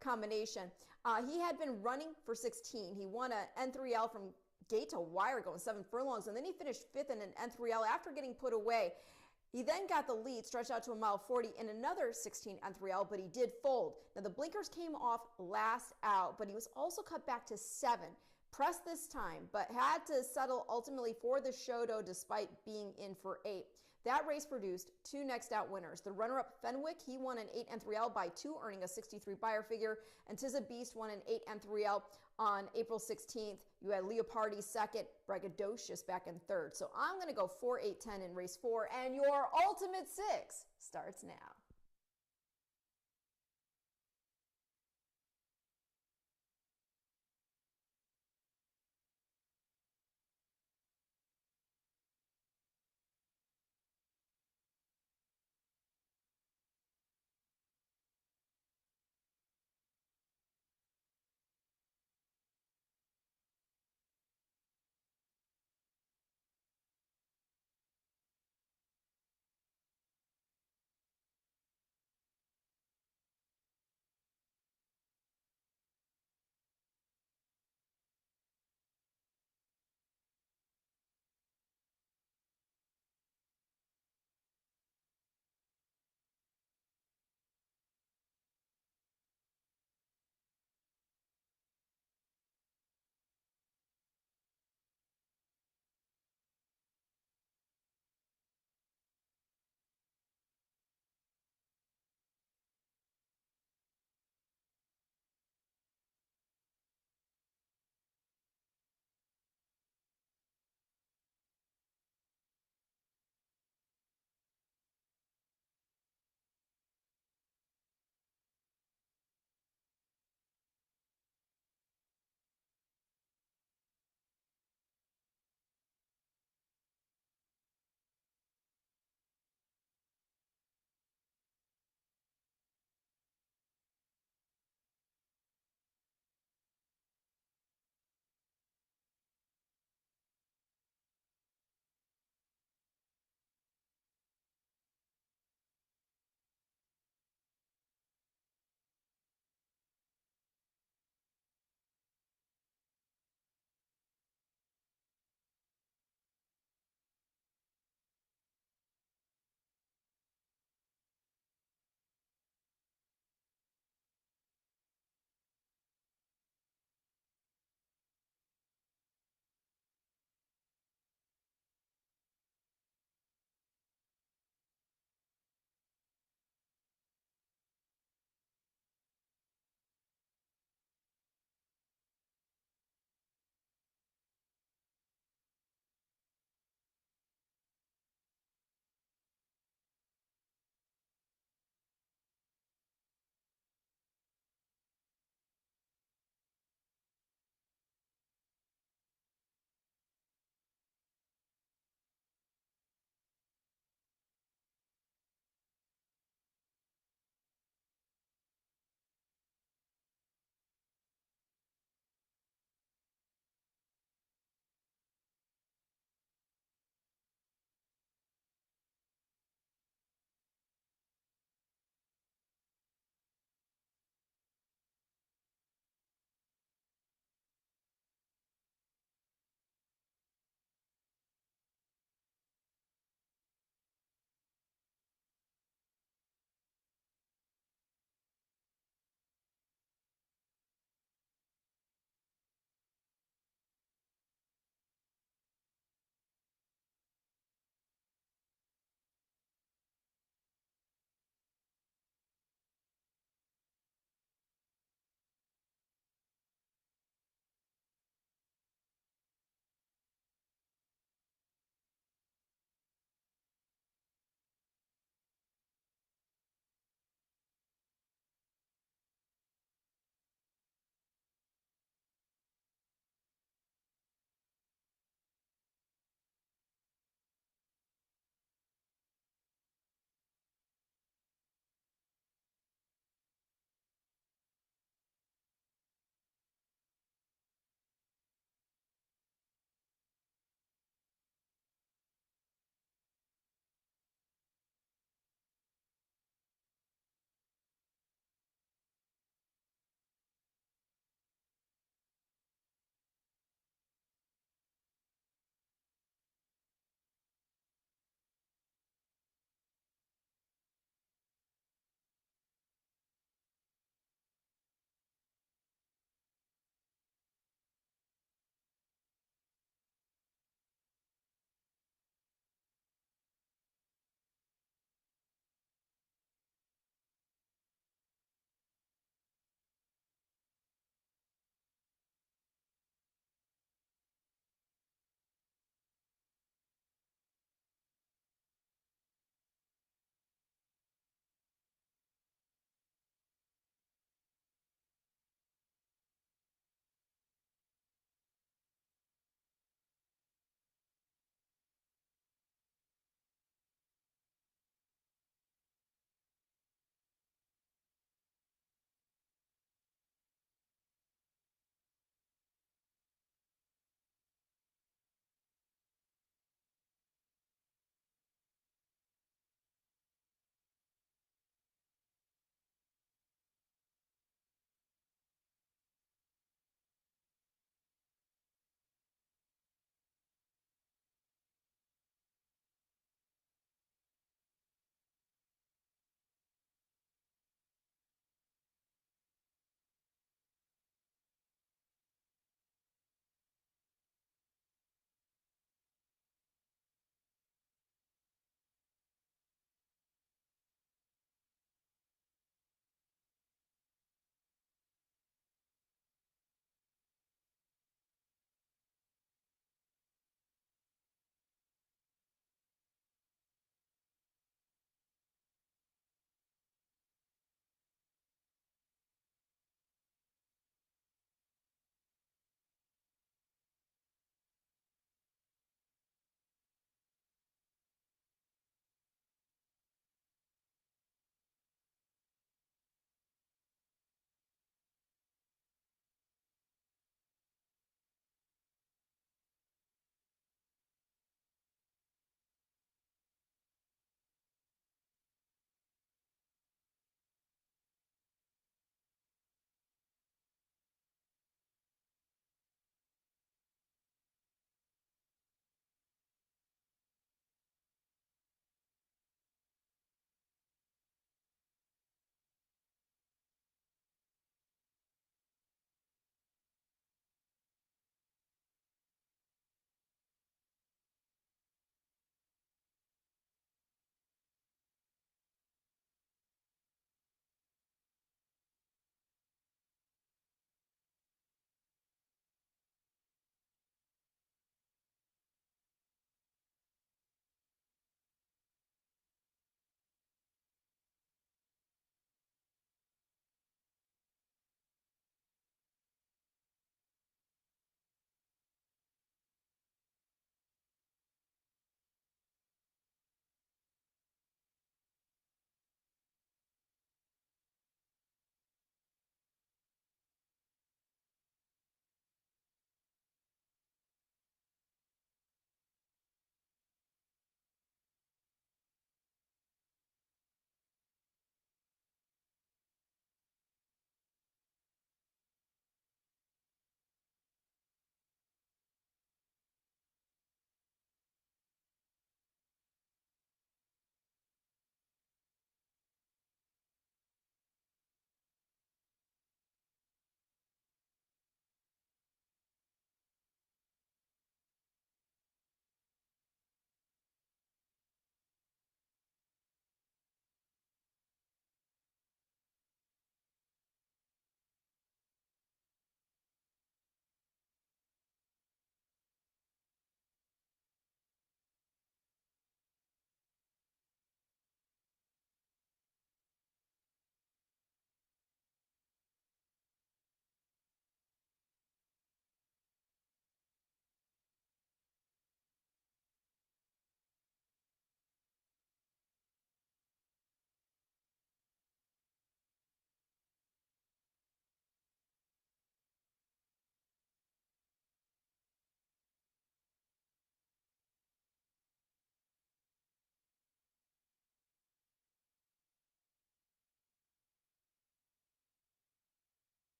combination. He had been running for 16. He won an N3L from gate to wire going 7 furlongs, and then he finished 5th in an N3L after getting put away. He then got the lead, stretched out to a mile 40 in another 16 N3L, but he did fold. Now the blinkers came off last out, but he was also cut back to 7. Pressed this time, but had to settle ultimately for the Shodo despite being in for 8. That race produced 2 next out winners. The runner-up Fenwick, he won an 8 N3L by 2, earning a 63 buyer figure, and Tiza Beast won an 8 N3L on April 16th. You had Leopardi 2nd, Braggadocious back in 3rd. So I'm going to go 4, 8, 10 in race 4, and your Ultimate Six starts now.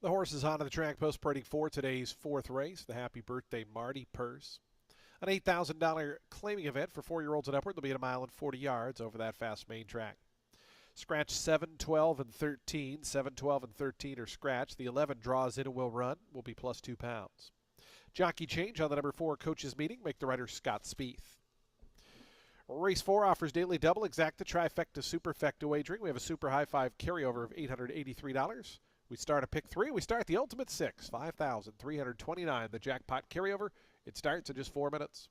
The horses onto the track post parading for today's fourth race, the Happy Birthday Marty Purse. An $8,000 claiming event for 4-year-olds and upward. They'll be at a mile and 40 yards over that fast main track. Scratch 7, 12, and 13. 7, 12, and 13 are scratched. The 11 draws in and will run. Will be plus 2 pounds. Jockey change on the number 4 coaches meeting. Make the rider Scott Spieth. Race 4 offers daily double, exacta, trifecta, superfecta wagering. We have a super high 5 carryover of $883. We start at pick 3. We start the ultimate 6, $5,329. The jackpot carryover. It starts in just 4 minutes.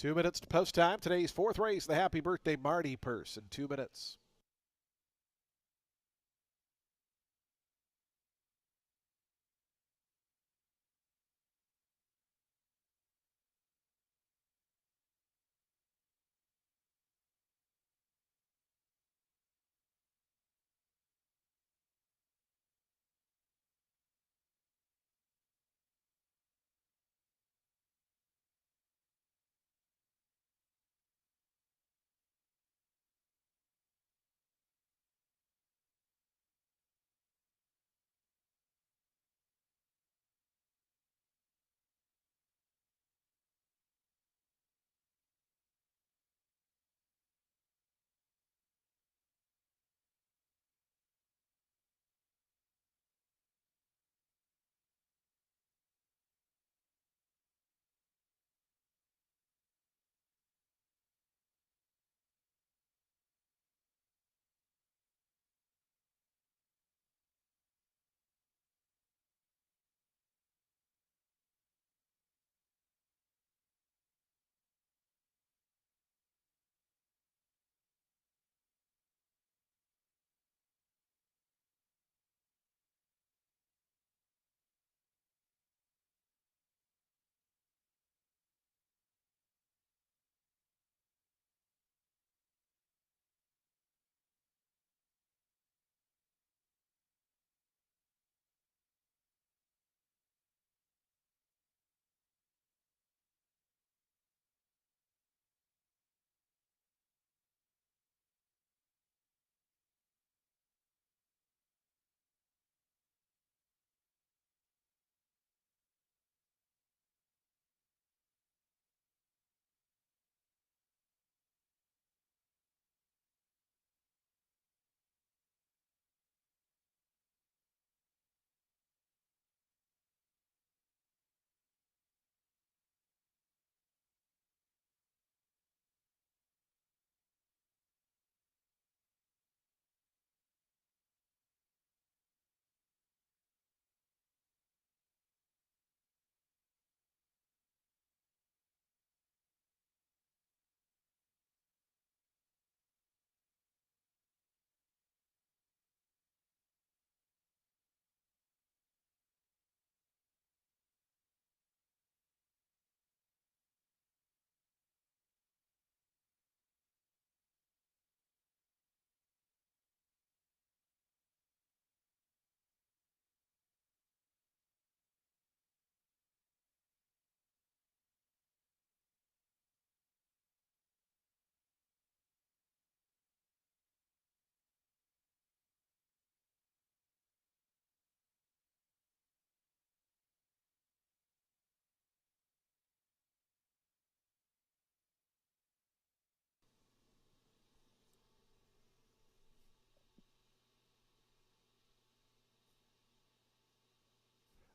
Two minutes to post time. Today's fourth race, the Happy Birthday Marty Purse in 2 minutes.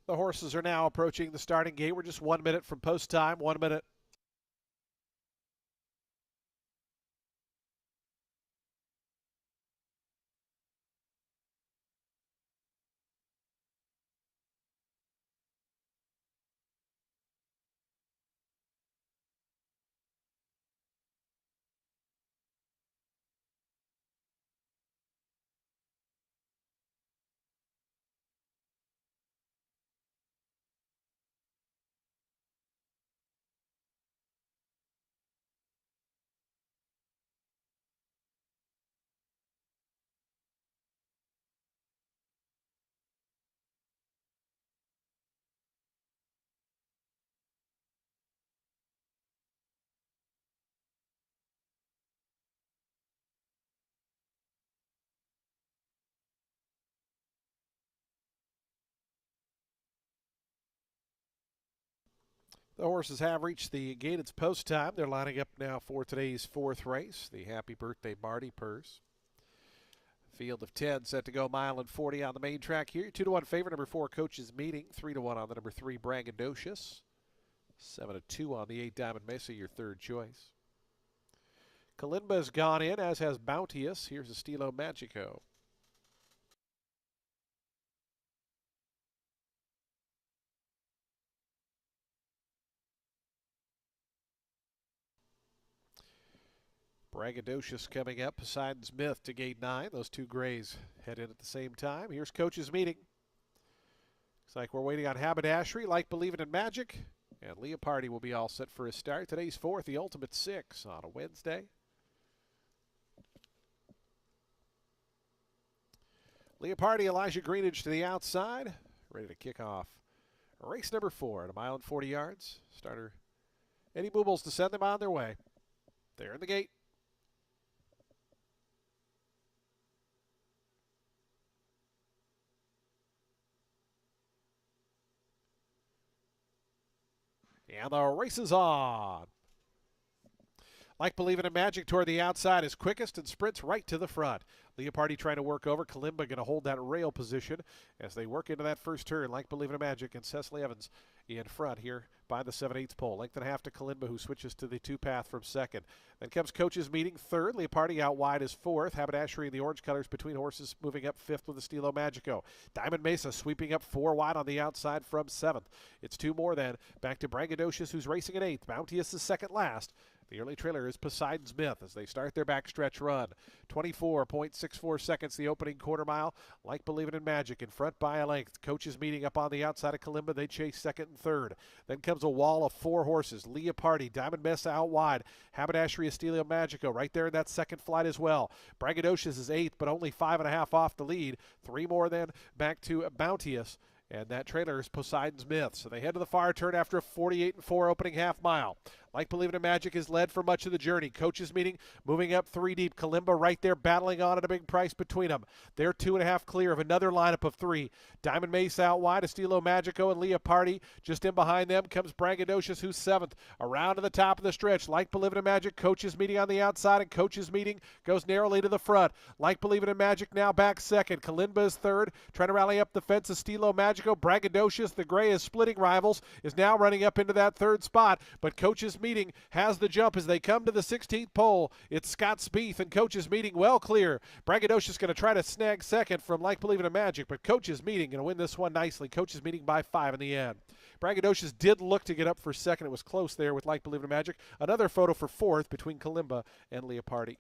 The horses are now approaching the starting gate. We're just 1 minute from post time. 1 minute. The horses have reached the gate. It's post time. They're lining up now for today's fourth race, the Happy Birthday Marty Purse. Field of 10 set to go 1:40 on the main track here. 2-1 favorite, number 4, Coach's Meeting. 3-1 on the number 3, Braggadocious. 7-2 on the 8, Diamond Mesa, your third choice. Kalimba has gone in, as has Bounteous. Here's Estilo Magico. Braggadocious coming up. Poseidon's Myth to gate 9. Those two grays head in at the same time. Here's Coach's Meeting. Looks like we're waiting on Haberdashery, Like Believing in Magic. And Leopardi will be all set for his start. Today's fourth, the Ultimate 6 on a Wednesday. Leopardi, Elijah Greenidge to the outside. Ready to kick off race number 4 at 1:40 yards. Starter Eddie Boobles to send them on their way. They're in the gate. And the race is on. Like Believing in Magic toward the outside is quickest and sprints right to the front. Leopardi trying to work over. Kalimba going to hold that rail position as they work into that first turn. Like Believing in Magic and Cecily Evans in front here by the 7/8 pole. Length and a half to Kalimba, who switches to the 2-path from second. Then comes Coach's Meeting third. Leopardi out wide is fourth. Haberdashery in the orange colors between horses moving up fifth with Estilo Magico. Diamond Mesa sweeping up 4 wide on the outside from seventh. It's 2 more then. Back to Braggadocious, who's racing at eighth. Bounteous is second last. The early trailer is Poseidon's Myth as they start their backstretch run. 24.64 seconds the opening quarter mile. Like Believing in Magic in front by a length. Coaches Meeting up on the outside of Kalimba. They chase second and third. Then comes a wall of 4 horses. Leopardi, Diamond Mesa out wide. Haberdashery, Estilo Magico right there in that second flight as well. Braggadocious is eighth, but only 5.5 off the lead. 3 more then back to Bounteous. And that trailer is Poseidon's Myth. So they head to the far turn after a 48-4 opening half mile. Like Believing in Magic is led for much of the journey. Coaches Meeting moving up 3 deep. Kalimba right there battling on at a big price between them. They're 2.5 clear of another lineup of 3. Diamond Mesa out wide. Estilo Magico and Leopardi. Just in behind them comes Braggadocious, who's 7th. Around to the top of the stretch. Like Believing in Magic. Coaches Meeting on the outside, and Coaches Meeting goes narrowly to the front. Like Believing in Magic now back second. Kalimba is third. Trying to rally up the fence. Estilo Magico. Braggadocious, the gray is splitting rivals, is now running up into that third spot. But Coaches Meeting has the jump as they come to the 16th pole. It's Scott Spieth and Coaches Meeting well clear. Braggadocious going to try to snag second from Like Believing in Magic, but Coaches Meeting going to win this one nicely. Coaches Meeting by 5 in the end. Braggadocious did look to get up for second. It was close there with Like Believing in Magic. Another photo for fourth between Kalimba and Leopardi.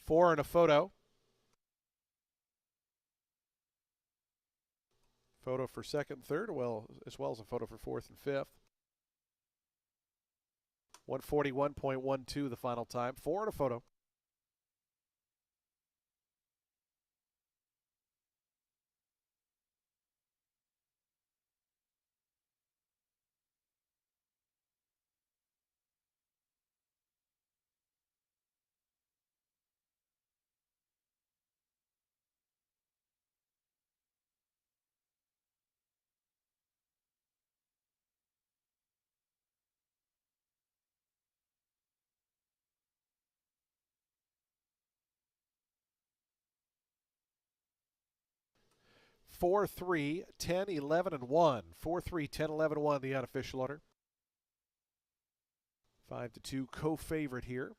Four and a photo. Photo for second and third, as well as a photo for fourth and fifth. 141.12 the final time. 4 and a photo. 4, 3, 10, 11, and 1. 4, 3, 10, 11, 1, the unofficial order. 5-2 co-favorite here.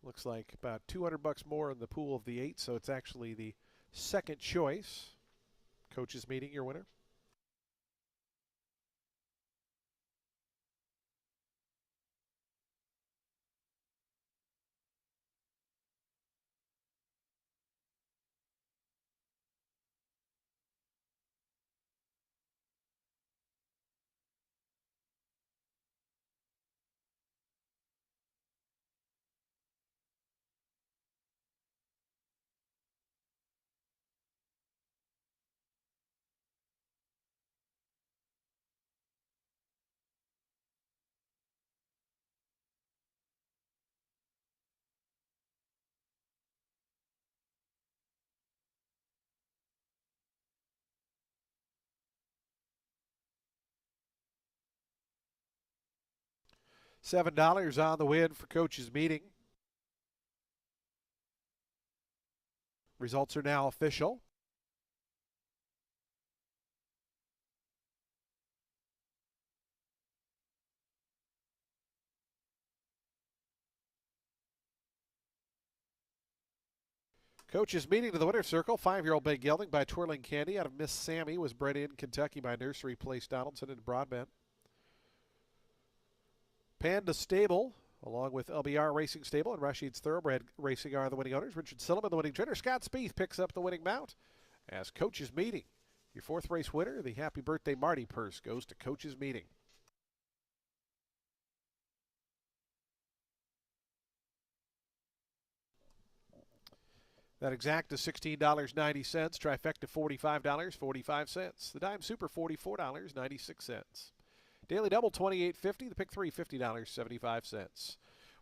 Looks like about $200 more in the pool of the 8, so it's actually the second choice. Coaches meeting, your winner. $7 on the win for coaches meeting. Results are now official. Coaches meeting to the winner's circle. 5-year-old Big Gelding by Twirling Candy out of Miss Sammy was bred in Kentucky by Nursery Place Donaldson in Broadbent. Panda Stable, along with LBR Racing Stable and Rashid's Thoroughbred Racing are the winning owners. Richard Silliman, the winning trainer. Scott Spieth picks up the winning mount as coaches meeting. Your fourth race winner, the Happy Birthday Marty purse, goes to coaches meeting. That exact is $16.90. Trifecta $45.45. The Dime Super $44.96. Daily Double $28.50. The Pick 3 $50.75.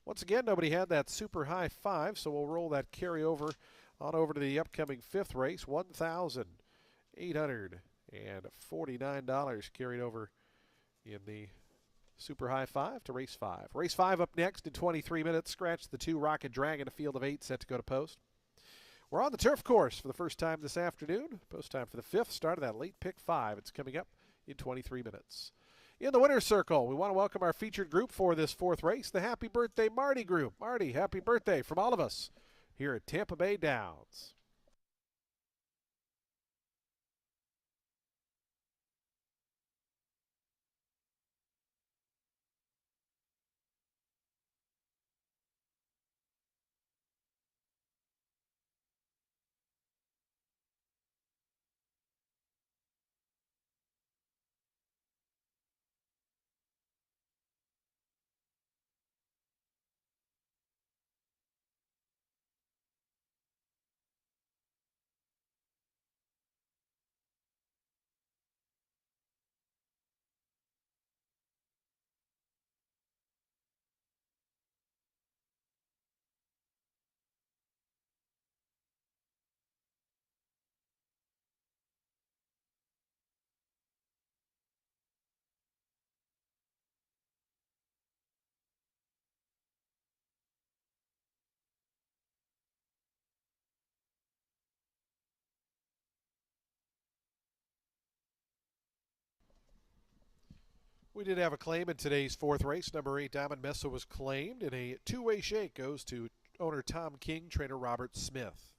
Once again, nobody had that super high 5, so we'll roll that carryover on over to the upcoming fifth race. $1,849 carried over in the super high 5 to race 5. Race 5 up next in 23 minutes. Scratch the 2 Rocket Dragon, a field of 8 set to go to post. We're on the turf course for the first time this afternoon. Post time for the fifth start of that late pick 5. It's coming up in 23 minutes. In the winner's circle, we want to welcome our featured group for this fourth race, the Happy Birthday Marty group. Marty, happy birthday from all of us here at Tampa Bay Downs. We did have a claim in today's fourth race. Number 8, Diamond Mesa was claimed, and a two-way shake goes to owner Tom King, trainer Robert Smith.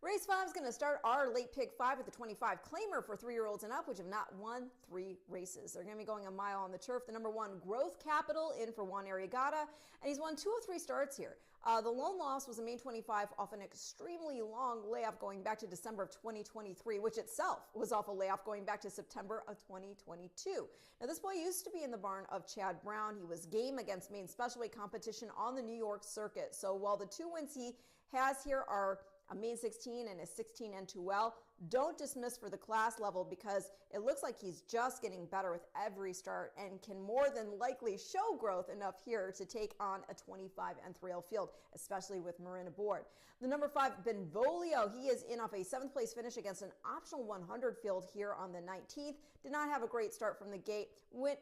Race 5 is going to start our late pick 5 at the 25 claimer for 3-year-olds and up, which have not won 3 races. They're going to be going a mile on the turf. The number 1 Growth Capital in for Juan Arriagada, and he's won 2 of 3 starts here. The lone loss was a main 25 off an extremely long layoff going back to December of 2023, which itself was off a layoff going back to September of 2022. Now, this boy used to be in the barn of Chad Brown. He was game against main specialweight competition on the New York circuit. So while the 2 wins he has here are a main 16 and a 16 N2L, don't dismiss for the class level because it looks like he's just getting better with every start and can more than likely show growth enough here to take on a 25 N3L field, especially with Marin aboard. The number 5 Benvolio, he is in off a 7th place finish against an optional 100 field here on the 19th. Did not have a great start from the gate, went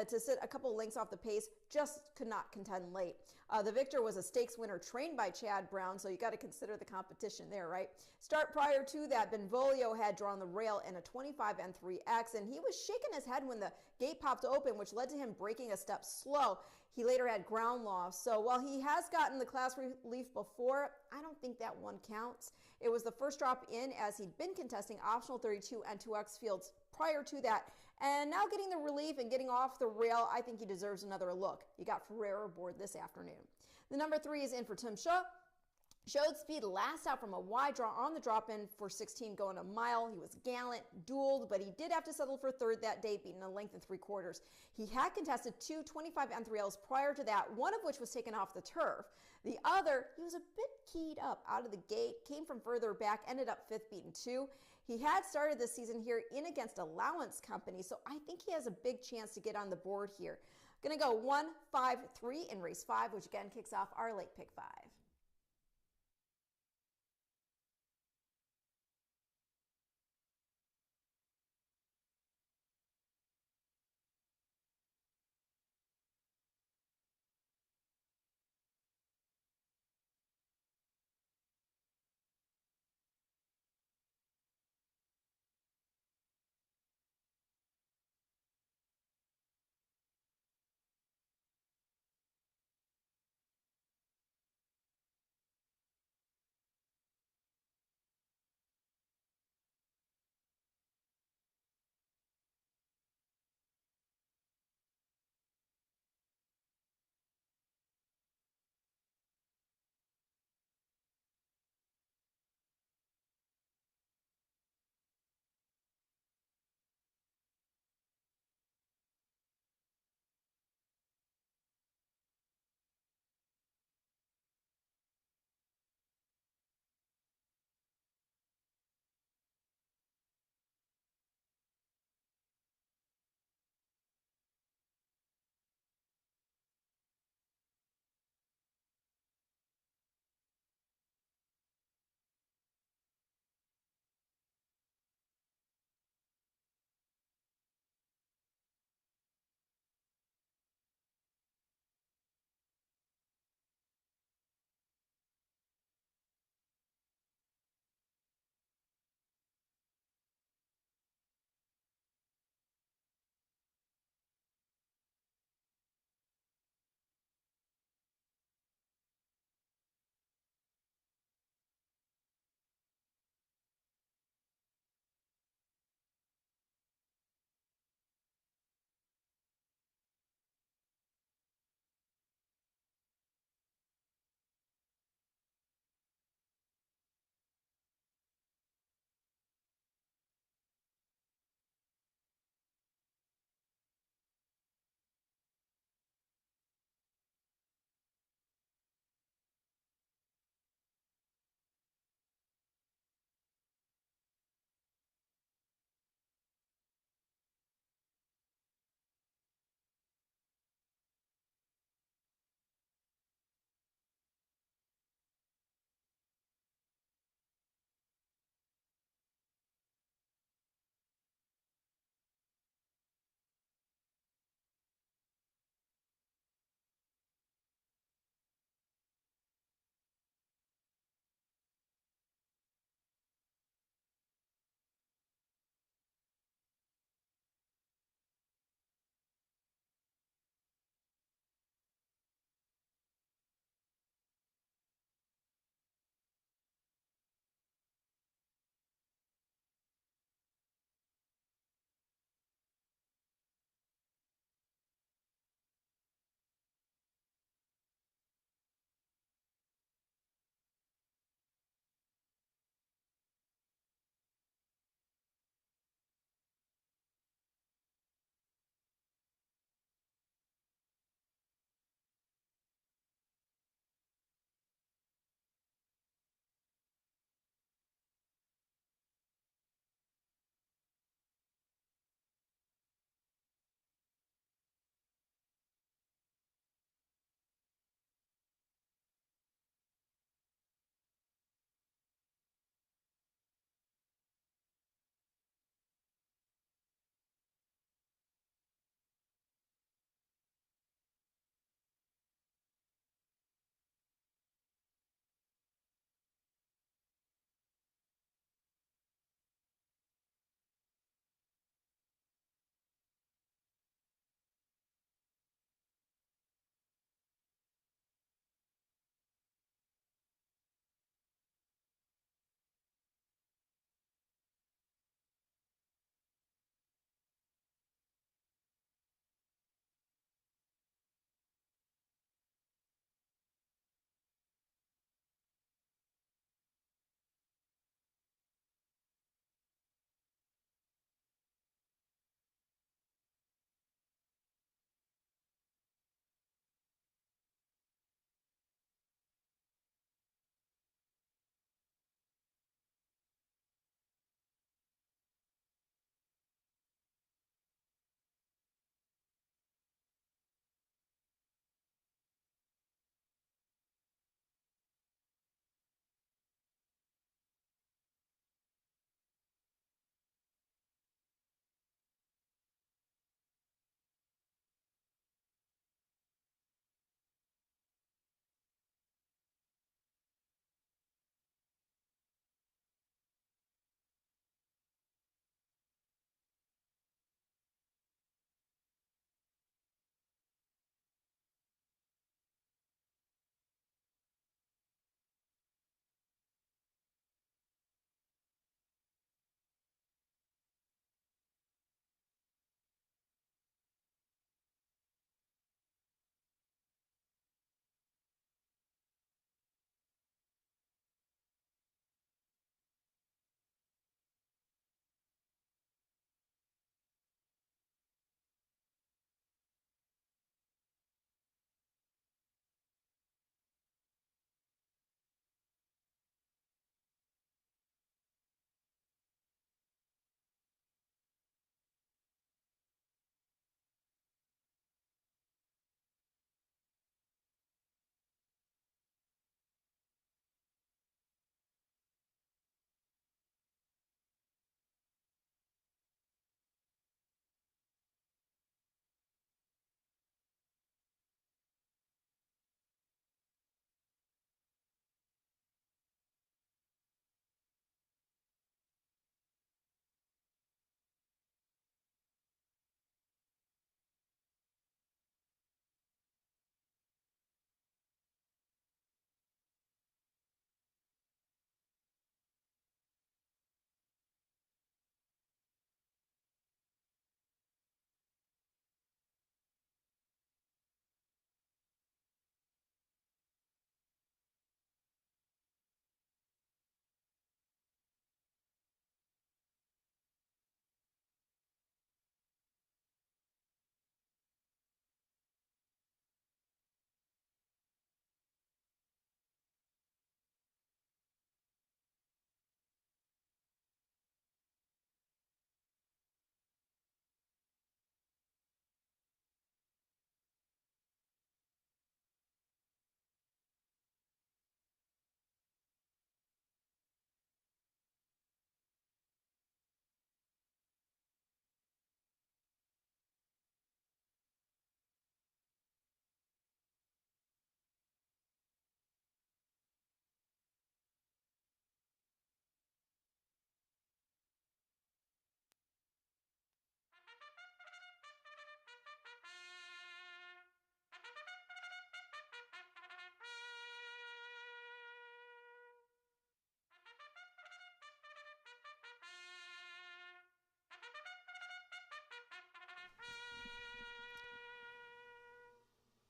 to sit a couple lengths off the pace, just could not contend late. The victor was a stakes winner trained by Chad Brown, so you got to consider the competition there, right? Start prior to that, Benvolio had drawn the rail in a 25 N3X, and he was shaking his head when the gate popped open, which led to him breaking a step slow. He later had ground loss, so while he has gotten the class relief before, I don't think that one counts. It was the first drop in as he'd been contesting optional 32 N2X fields prior to that, and now getting the relief and getting off the rail, I think he deserves another look. You got Ferrer aboard this afternoon. The number 3 is in for Tim Shaw. Showed speed last out from a wide draw on the drop-in for 16 going a mile. He was gallant, dueled, but he did have to settle for 3rd that day, beating a length and 3/4. He had contested 2 25 N3Ls prior to that, one of which was taken off the turf. The other, he was a bit keyed up out of the gate, came from further back, ended up 5th, beaten 2. He had started this season here in against Allowance Company, so I think he has a big chance to get on the board here. Going to go 1, 5, 3 in race 5, which again kicks off our late pick 5.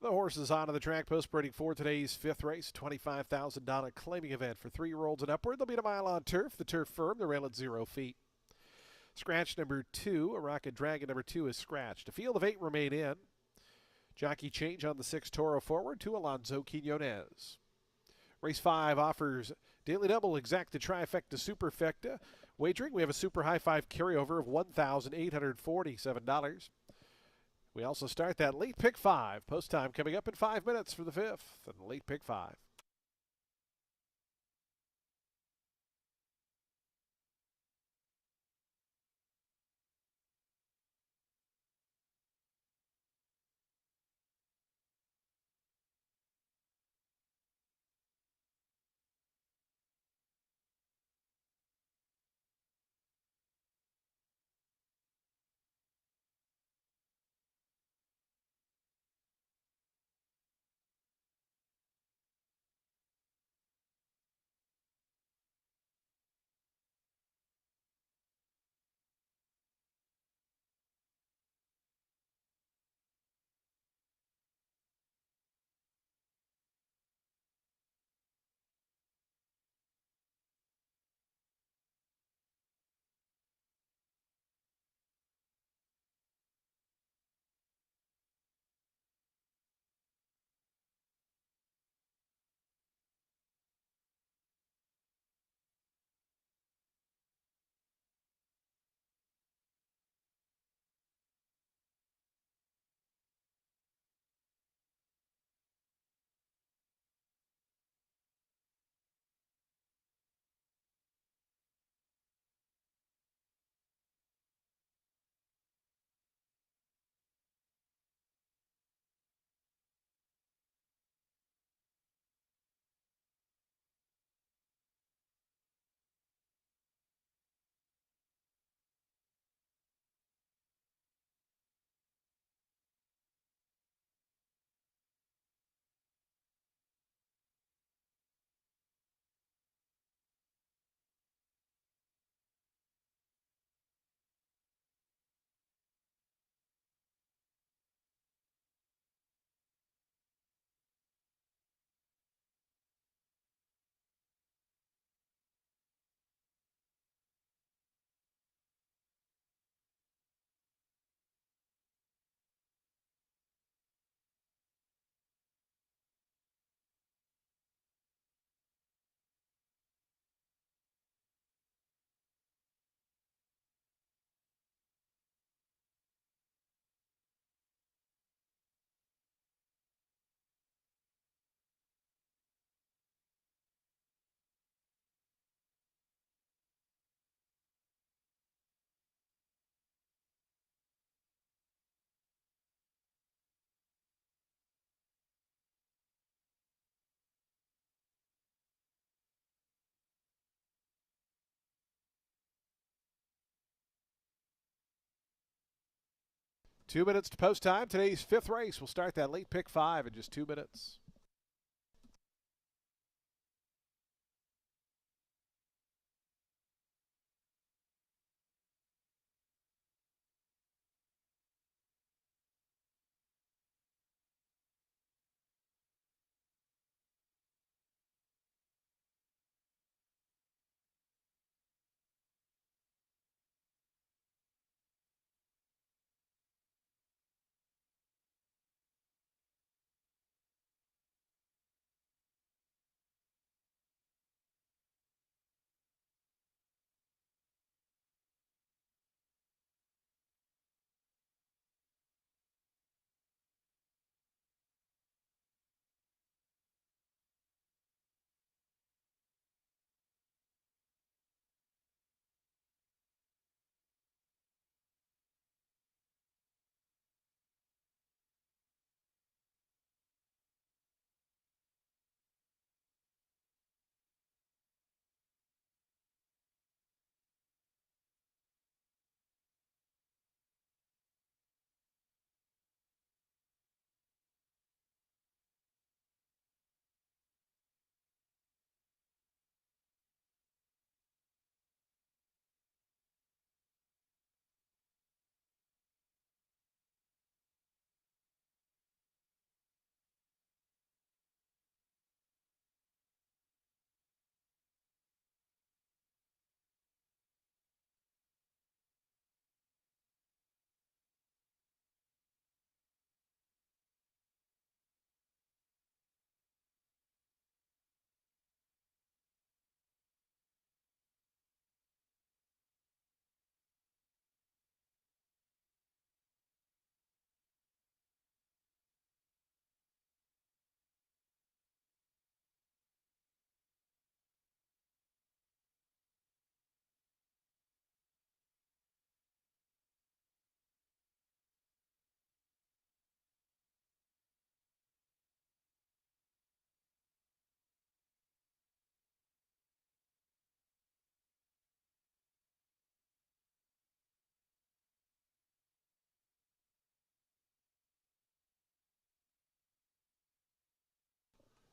The horses onto the track post-breeding for today's fifth race, $25,000 claiming event for 3-year-olds and upward. They'll beat a mile on turf. The turf firm, the rail at 0 feet. Scratch number 2, a Rocket Dragon number 2 is scratched. A field of 8 remain in. Jockey change on the 6 Toro forward to Alonso Quinones. Race 5 offers daily double, exacta, trifecta, superfecta. Wagering, we have a super high 5 carryover of $1,847. We also start that late pick 5. Post time coming up in 5 minutes for the 5th and late pick 5. Two minutes to post time. Today's 5th race. We'll start that late pick 5 in just 2 minutes.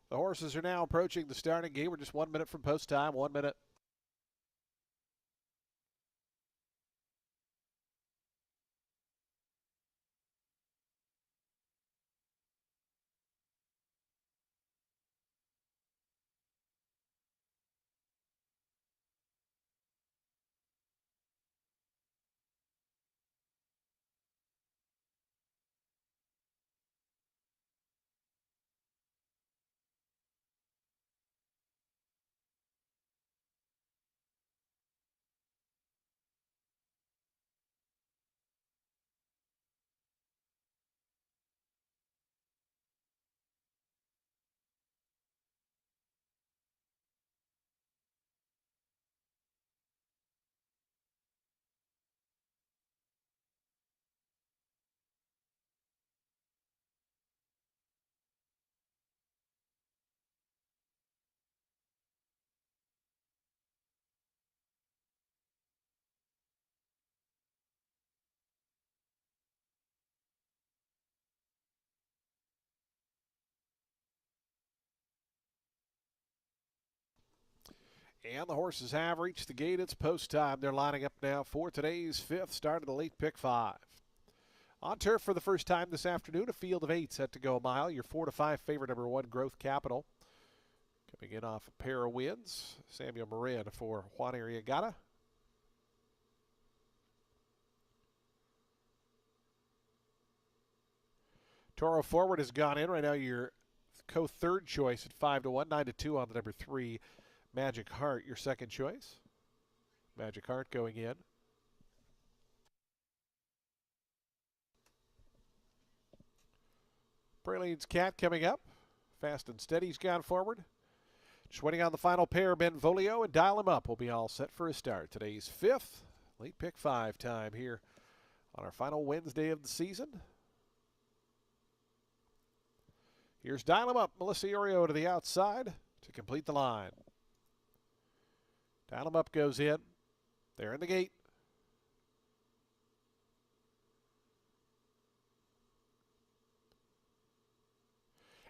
The horses are now approaching the starting gate. We're just 1 minute from post time. 1 minute. And the horses have reached the gate. It's post time. They're lining up now for today's fifth start of the late pick 5. On turf for the first time this afternoon, a field of 8 set to go a mile. Your 4 to 5 favorite, number 1, Growth Capital. Coming in off a pair of wins, Samuel Marin for Juan Arriagada. Toro Forward has gone in. Right now, your co-third choice at 5 to 1, 9 to 2 on the number 3, Magic Heart, your second choice. Magic Heart going in. Praline's Cat coming up. Fast and Steady's gone forward. Just waiting on the final pair, Benvolio and Dial 'em Up will be all set for a start. Today's fifth late pick 5 time here on our final Wednesday of the season. Here's Dial 'em Up, Melissa Iorio to the outside to complete the line. Dial 'em Up goes in. They're in the gate.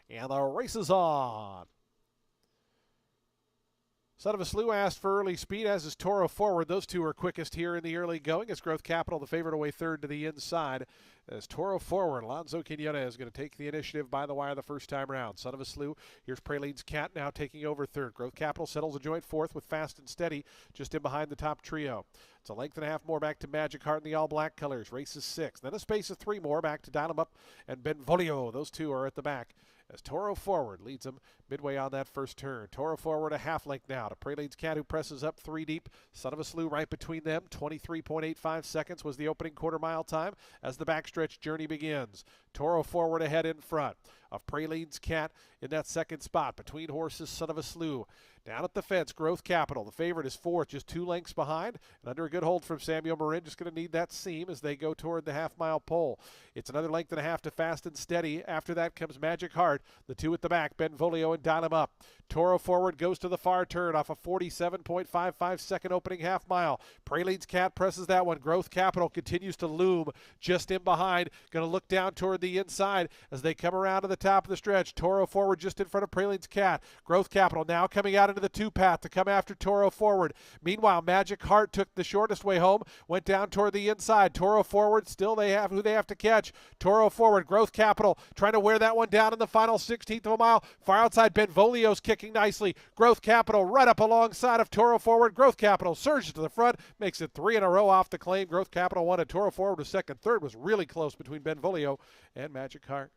And the race is on. Son of a Slew asked for early speed, as is Toro Forward. Those two are quickest here in the early going. It's Growth Capital, the favorite, away third to the inside. As Toro Forward, Alonso Quinona is going to take the initiative by the wire the first time around. Son of a Slew, here's Praline's Cat now taking over third. Growth Capital settles a joint fourth with Fast and Steady just in behind the top trio. It's a length and a half more back to Magic Heart in the all-black colors. Races 6. Then a space of 3 more back to Dial 'em Up and Benvolio. Those two are at the back as Toro Forward leads them midway on that first turn. Toro Forward a half length now to Praline's Cat, who presses up 3 deep. Son of a Slew right between them. 23.85 seconds was the opening quarter mile time as the backstretch journey begins. Toro Forward ahead in front of Praline's Cat in that second spot between horses. Son of a Slew down at the fence. Growth Capital, the favorite, is fourth, just 2 lengths behind, and under a good hold from Samuel Marin. Just going to need that seam as they go toward the half-mile pole. It's another length and a half to Fast and Steady. After that comes Magic Heart. The two at the back, Benvolio and Dial 'em Up. Toro Forward goes to the far turn off a 47.55 second opening half mile. Praline's Cat presses that one. Growth Capital continues to loom just in behind. Going to look down toward the inside as they come around to the top of the stretch. Toro Forward just in front of Praline's Cat. Growth Capital now coming out into the 2-path to come after Toro Forward. Meanwhile, Magic Heart took the shortest way home, went down toward the inside. Toro Forward, still they have who they have to catch. Toro Forward, Growth Capital trying to wear that one down in the final 16th of a mile. Far outside, Benvolio's kicking nicely. Growth Capital right up alongside of Toro Forward. Growth Capital surges to the front, makes it 3 in a row off the claim. Growth Capital won it. Toro Forward was second. Third was really close between Benvolio and Magic Heart.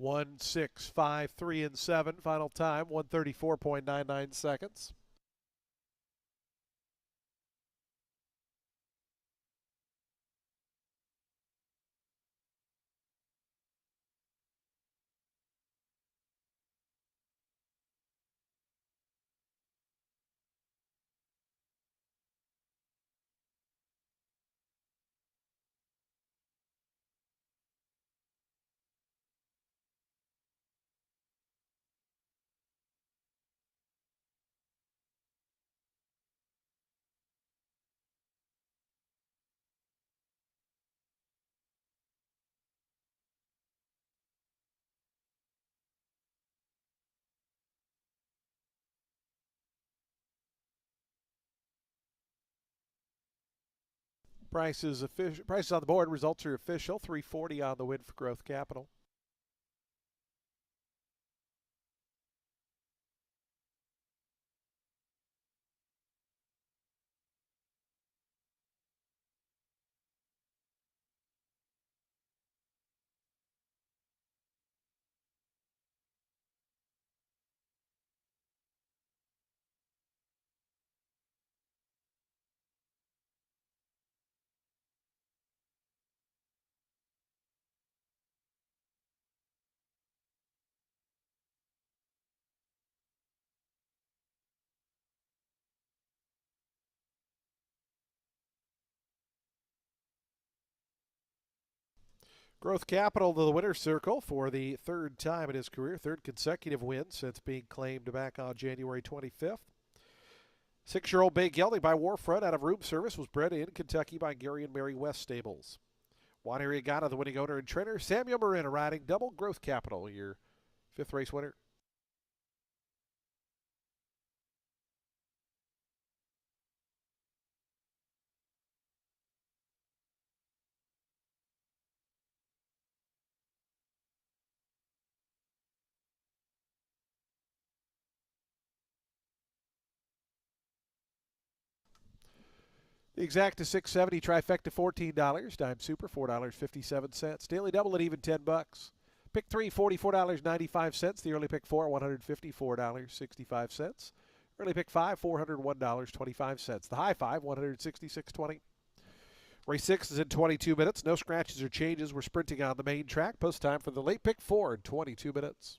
1, 6, 5, 3, and 7. Final time 134.99 seconds. Prices on the board. Results are official. 340 on the win for Growth Capital. Growth Capital to the winner's circle for the third time in his career, third consecutive win since being claimed back on January 25th. 6-year-old bay gelding by Warfront out of room service was bred in Kentucky by Gary and Mary West Stables. Juan Arriagada, the winning owner and trainer. Samuel Marina riding double Growth Capital, your fifth race winner. The exact is $6.70, trifecta $14, dime super $4.57, daily double at even $10. Pick 3 $44.95, the early pick 4 $154.65, early pick 5 $401.25, the high 5 $166.20. Race 6 is in 22 minutes. No scratches or changes. We're sprinting on the main track. Post time for the late pick 4 in 22 minutes.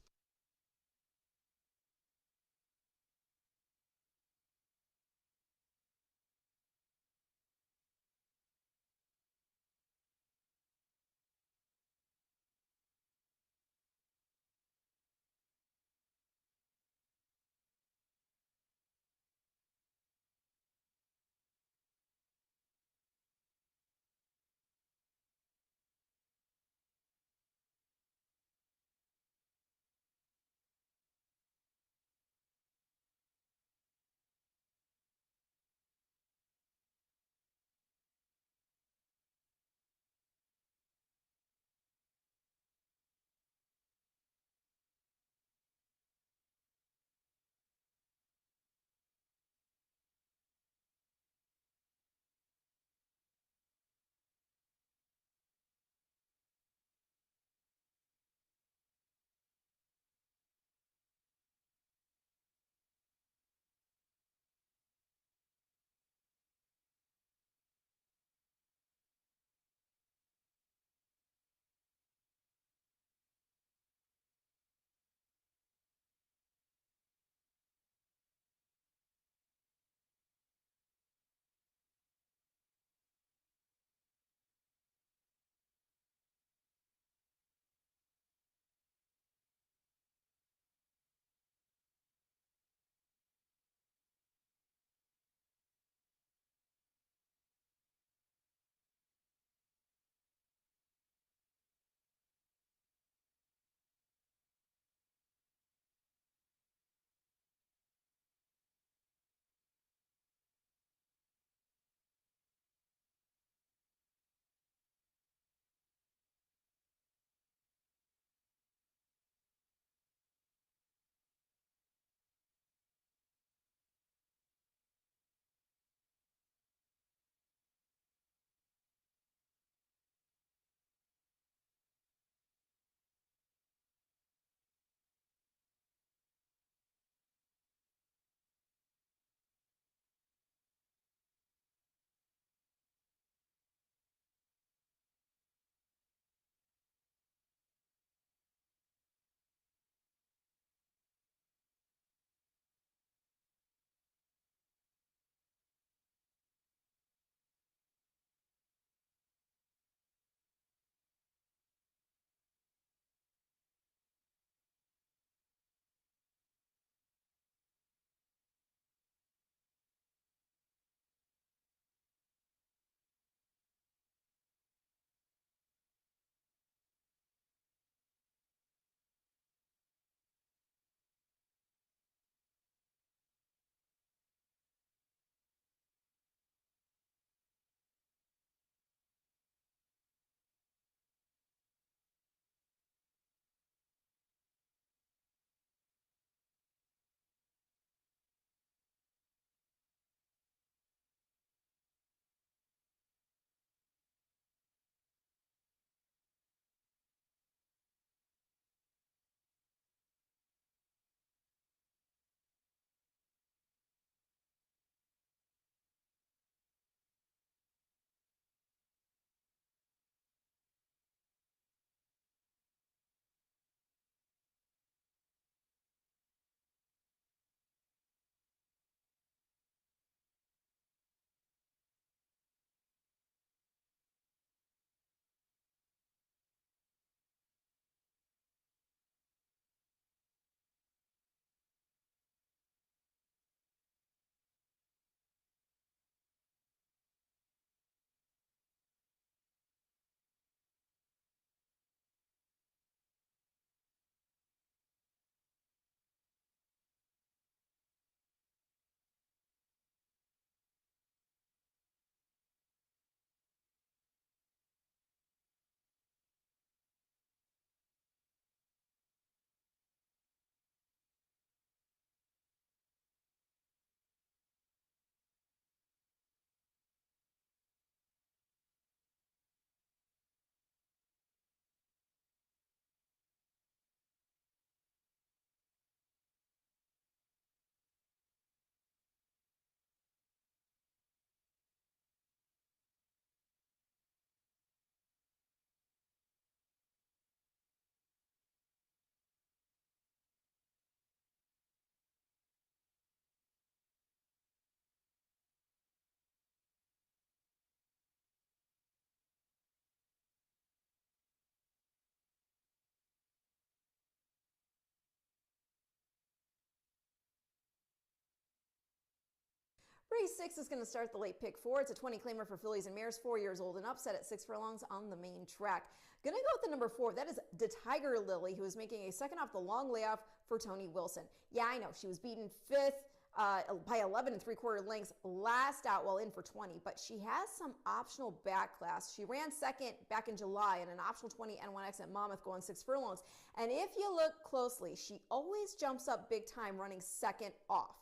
Race 6 is going to start the late pick 4. It's a 20 claimer for fillies and mares 4 years old and up, set at 6 furlongs on the main track. Going to go with the number 4. That is the Tiger Lily, who is making a second off the long layoff for Tony Wilson. Yeah, I know she was beaten 5th by 11 3/4 lengths last out while in for 20, but she has some optional back class. She ran second back in July in an optional 20 N1X at Monmouth going 6 furlongs. And if you look closely, she always jumps up big time running second off.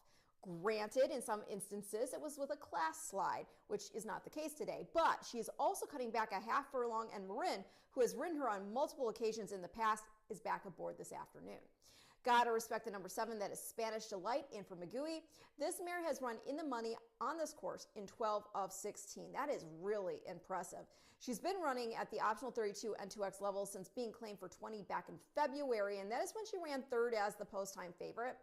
Granted, in some instances, it was with a class slide, which is not the case today, but she is also cutting back a half furlong, and Marin, who has ridden her on multiple occasions in the past, is back aboard this afternoon. Gotta respect the number 7, that is Spanish Delight, in for Magui. This mare has run in the money on this course in 12 of 16. That is really impressive. She's been running at the optional 32 N2X level since being claimed for 20 back in February, and that is when she ran 3rd as the post-time favorite.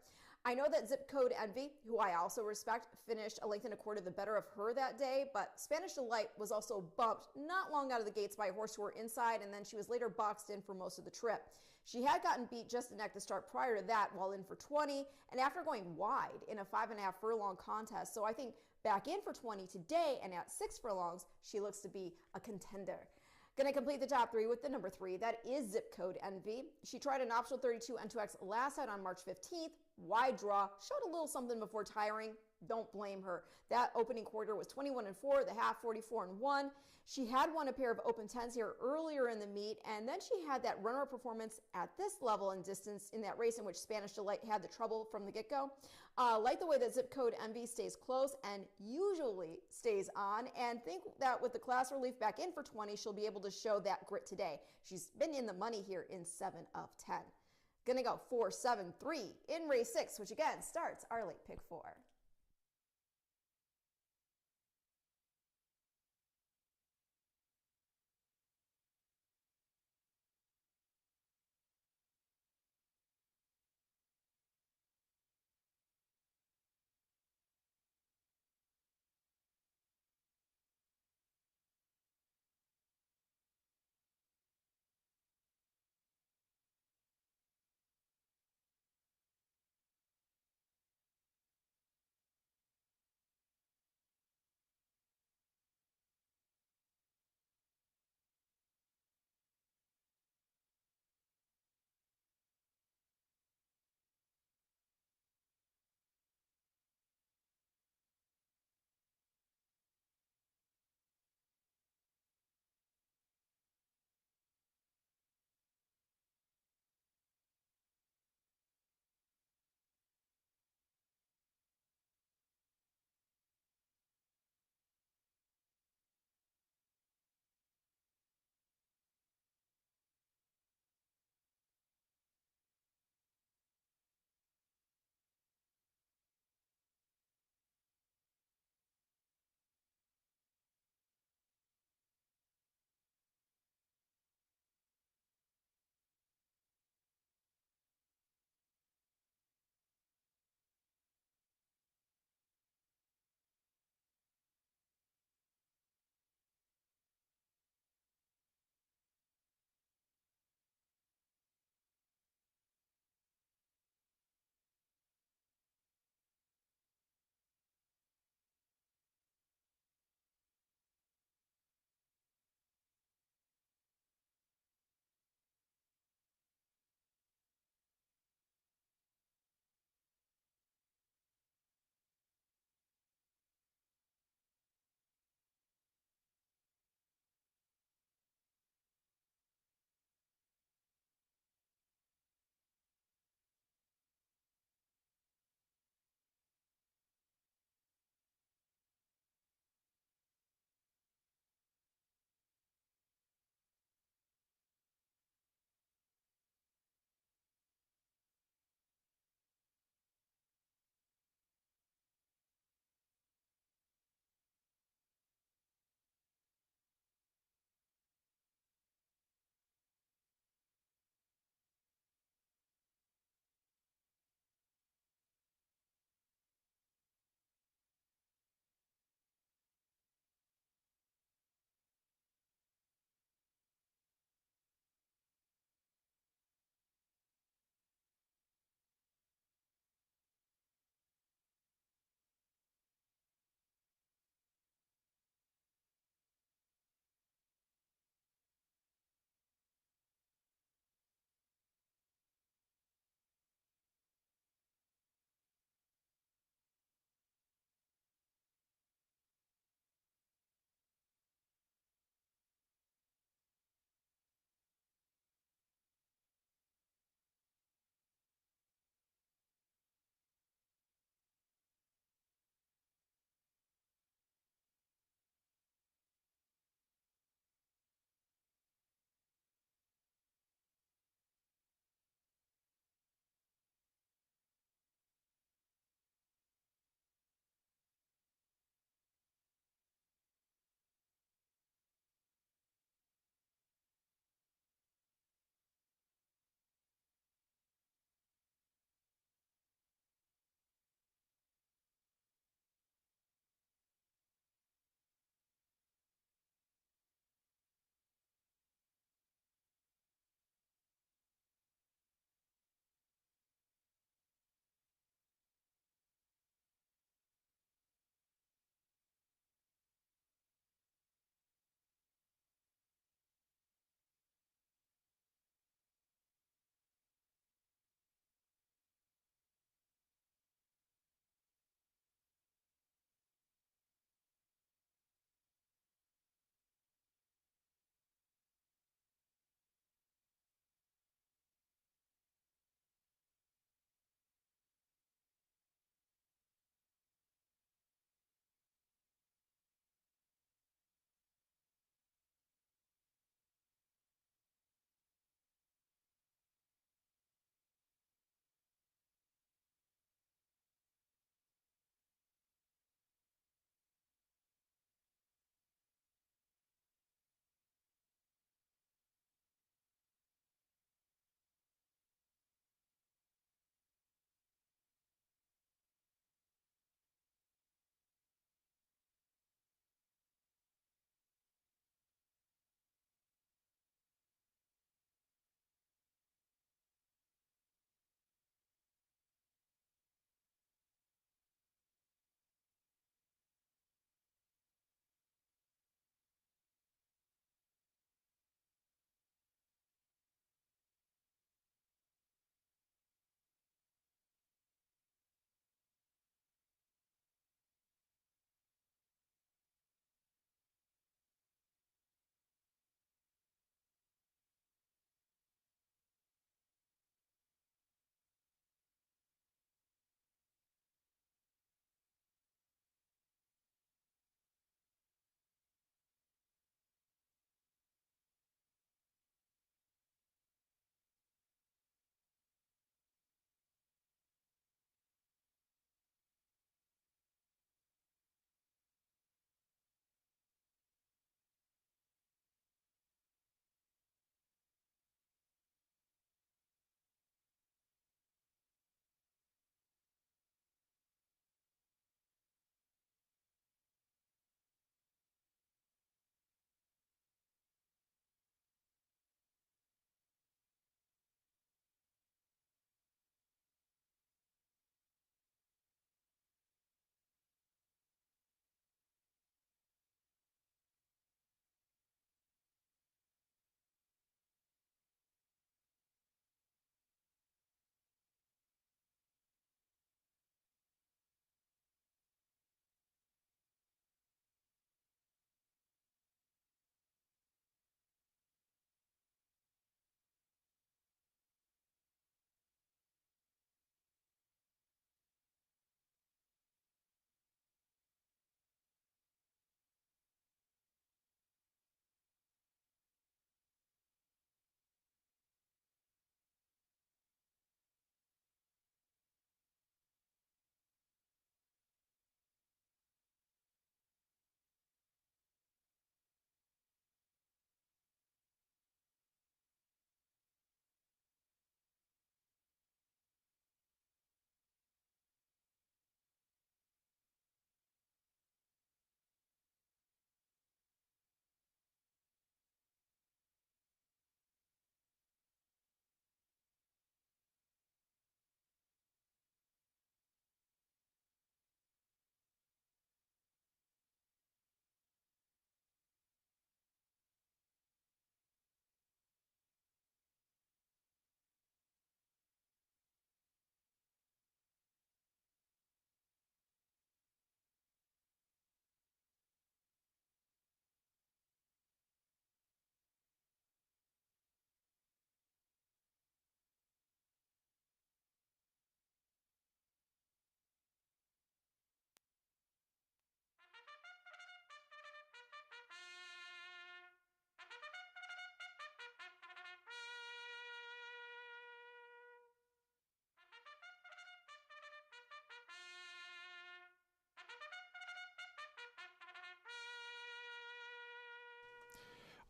I know that Zip Code Envy, who I also respect, finished a length and a quarter the better of her that day, but Spanish Delight was also bumped not long out of the gates by a horse who were inside, and then she was later boxed in for most of the trip. She had gotten beat just a neck to start prior to that while in for 20, and after going wide in a 5.5 furlong contest. So I think back in for 20 today and at 6 furlongs, she looks to be a contender. Going to complete the top 3 with the number 3. That is Zip Code Envy. She tried an optional 32 N2X last out on March 15th. Wide draw, showed a little something before tiring. Don't blame her. That opening quarter was 21-4, the half 44-1. She had won a pair of open 10s here earlier in the meet, and then she had that runner performance at this level and distance in that race in which Spanish Delight had the trouble from the get-go. Like the way that Zip Code Envy stays close and usually stays on, and think that with the class relief back in for 20, she'll be able to show that grit today. She's been in the money here in 7 of 10. Gonna go 4-7-3 in race 6, which again starts our late pick 4.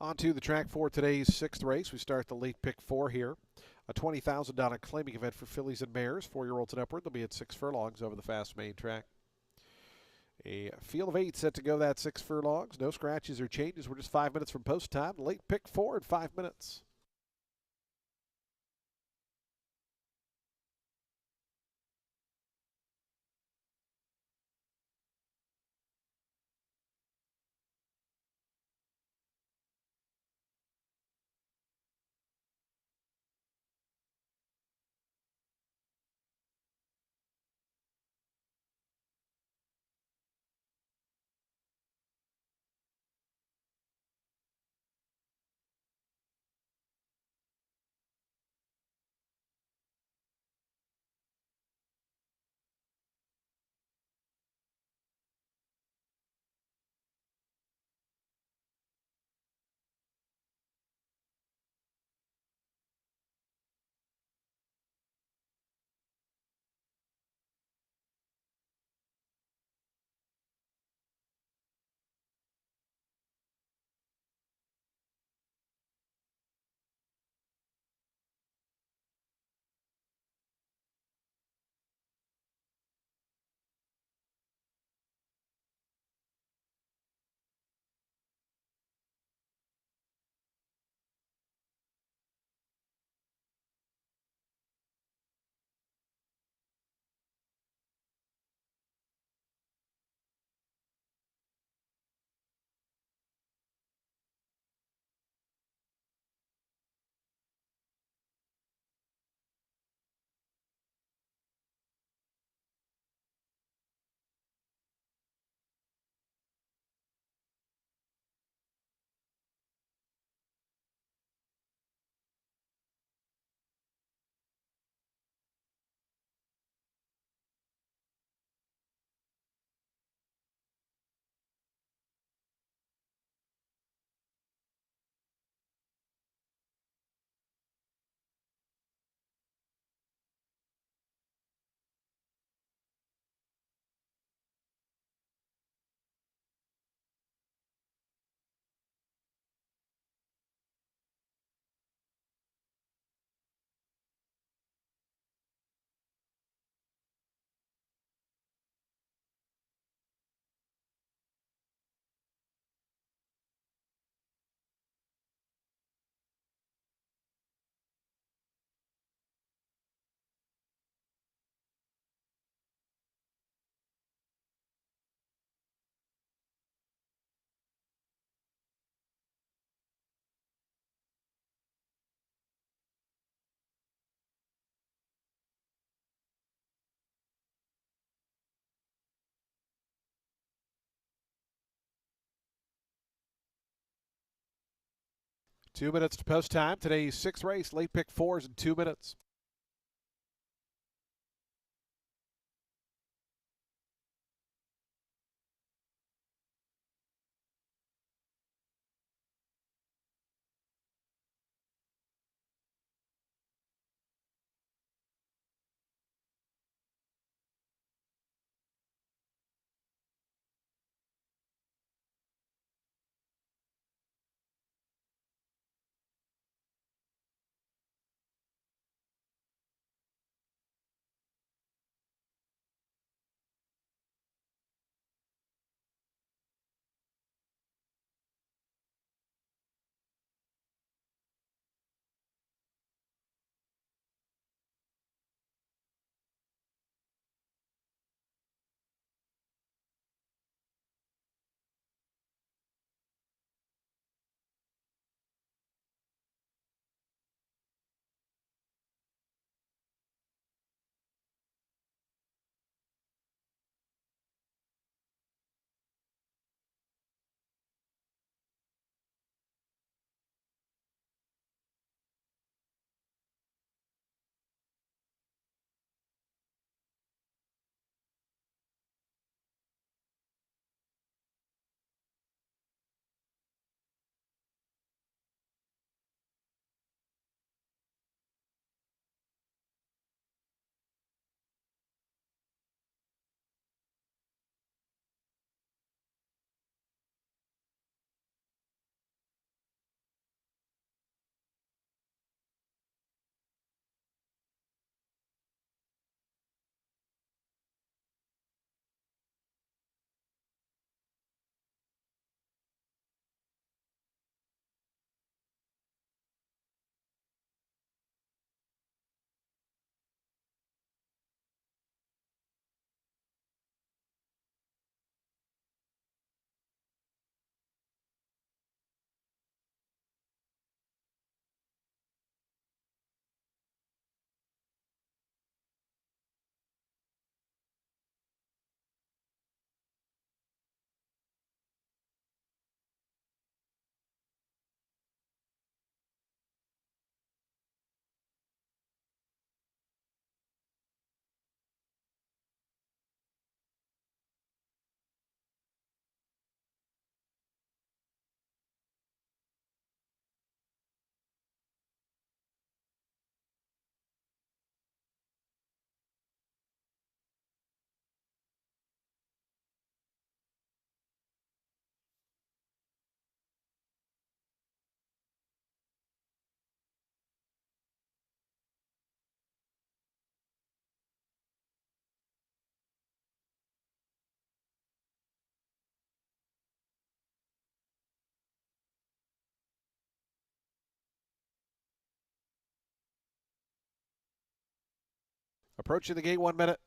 On to the track for today's sixth race. We start the late pick four here. A $20,000 claiming event for fillies and mares, 4-year-olds and upward. They'll be at 6 furlongs over the fast main track. A field of 8 set to go that 6 furlongs. No scratches or changes. We're just 5 minutes from post time. Late pick 4 at 5 minutes. Two minutes to post time. Today's sixth race. Late pick 4 is in 2 minutes. Approaching the gate, 1 minute.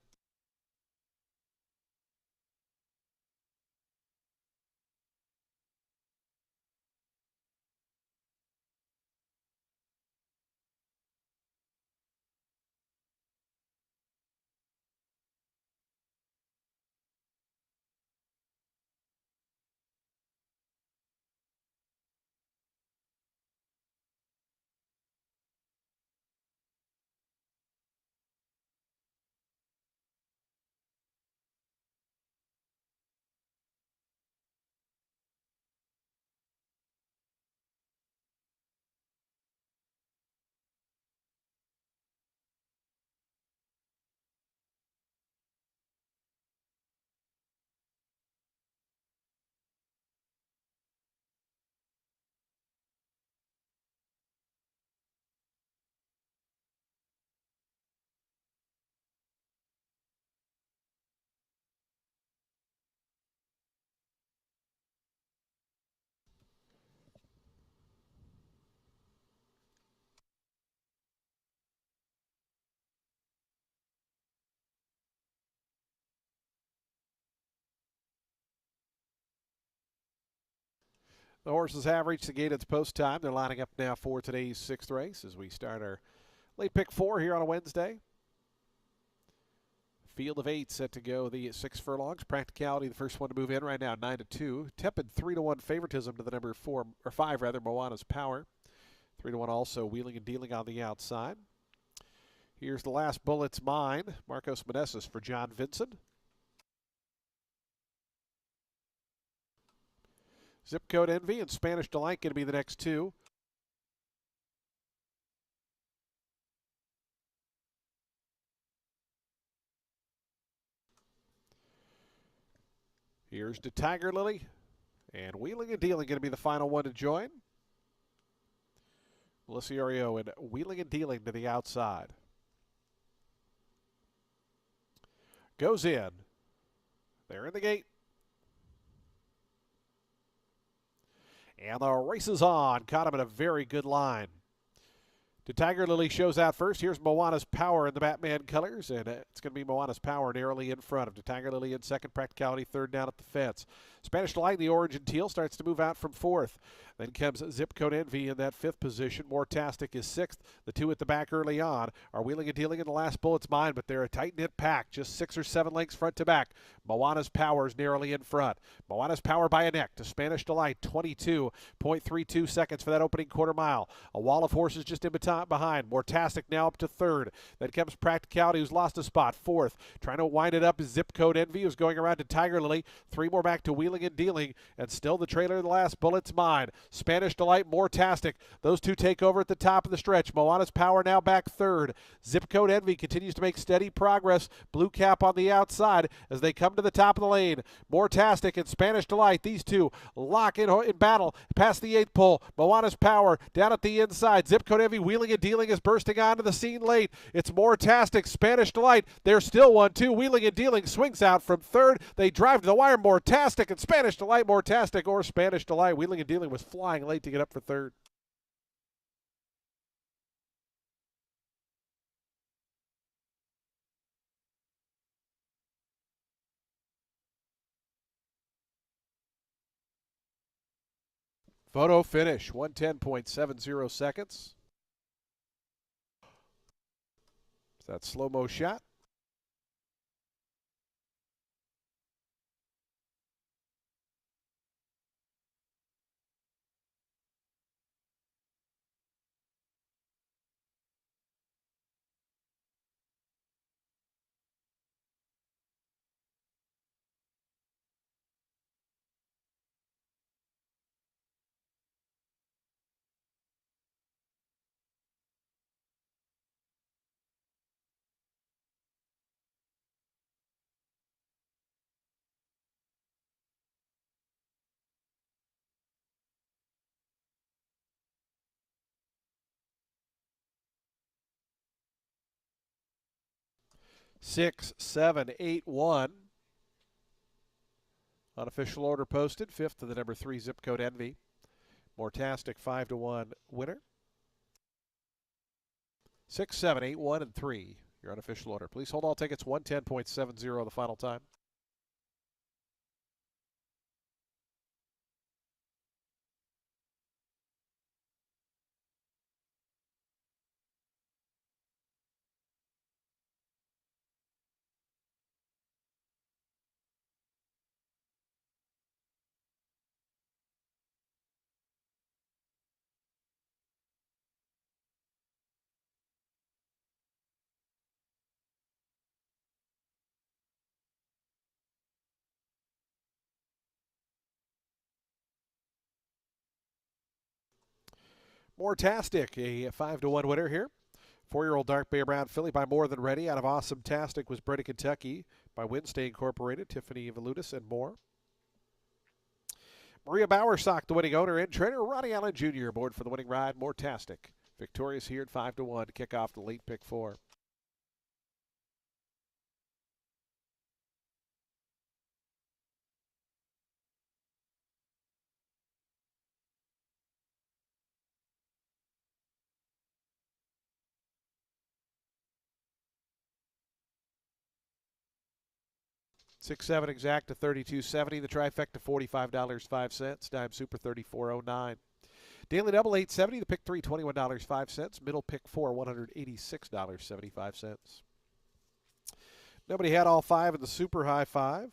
The horses have reached the gate. It's post time. They're lining up now for today's 6th race as we start our late pick 4 here on a Wednesday. Field of 8 set to go the 6 furlongs. Practicality, the first one to move in right now, 9-2. Tepid 3-1 favoritism to the number 4 or 5 rather. Moana's Power, 3-1 also. Wheeling and Dealing on the outside. Here's the last bullet's mine. Marcos Meneses for John Vincent. Zip Code Envy and Spanish Delight going to be the next 2. Here's to Tiger Lily. And Wheeling and Dealing going to be the final one to join. Melissa and Wheeling and Dealing to the outside. Goes in. They're in the gate. And the race is on. Caught him in a very good line. To Tiger Lily shows out first. Here's Moana's Power in the Batman colors, and it's going to be Moana's Power narrowly in front of Tiger Lily in second. Practicality third down at the fence. Spanish Delight in the orange and teal starts to move out from 4th. Then comes Zip Code Envy in that 5th position. Mortastic is 6th. The 2 at the back early on are Wheeling and Dealing in the last bullet's mine, but they're a tight-knit pack, just 6 or 7 lengths front to back. Moana's Power is narrowly in front. Moana's Power by a neck to Spanish Delight, 22.32 seconds for that opening quarter mile. A wall of horses just in behind. Mortastic now up to 3rd. Then comes Practicality, who's lost a spot, 4th. Trying to wind it up is Zip Code Envy, who's going around to Tiger Lily. 3 more back to Wheeling and Dealing, and still the trailer of the last bullet's mine. Spanish Delight, Mortastic. Those 2 take over at the top of the stretch. Moana's Power now back 3rd. Zip Code Envy continues to make steady progress. Blue Cap on the outside as they come to the top of the lane. Mortastic and Spanish Delight, these 2 lock in battle past the 8th pole. Moana's Power down at the inside. Zip Code Envy, Wheeling and Dealing is bursting onto the scene late. It's Mortastic, Spanish Delight. There's still 1-2. Wheeling and Dealing swings out from 3rd. They drive to the wire. Mortastic and Spanish Delight. Mortastic or Spanish Delight. Wheeling and Dealing was flying late to get up for 3rd. Photo finish, 110.70 seconds. That slow-mo shot. Six, seven, 8, 1. Unofficial order posted. 5th to the number 3 Zip Code Envy. Mortastic 5-1 winner. 6, 7, 8, 1, and 3. Your unofficial order. Please hold all tickets. 110.70 the final time. Moretastic, a 5-1 winner here. 4-year-old Dark Bay Brown filly by More Than Ready out of Awesome Tastic was bred in Kentucky by Wednesday Incorporated, Tiffany Valutis, and more. Maria Bowersock, the winning owner and trainer. Ronnie Allen Jr. aboard for the winning ride. Moretastic. Victorious here at 5-1 to kick off the late pick 4. Six seven exact to 32.70. The trifecta $45.05. Dime Super 34.09. Daily double 870. The pick 3 $21.05. Middle pick 4 $186.75. Nobody had all 5 in the super high 5.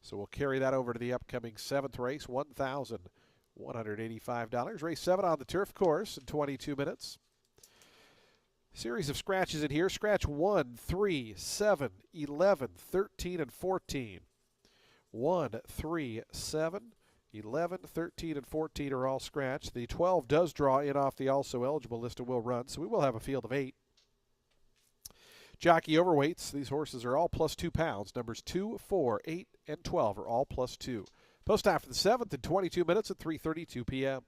So we'll carry that over to the upcoming 7th race, $1,185. Race 7 on the turf course in 22 minutes. Series of scratches in here. Scratch 1, 3, 7, 11, 13, and 14. 1, 3, 7, 11, 13, and 14 are all scratched. The 12 does draw in off the also eligible list and will run, so we will have a field of 8. Jockey overweights. These horses are all plus 2 pounds. Numbers 2, 4, 8, and 12 are all plus 2. Post time for the 7th in 22 minutes at 3:32 p.m.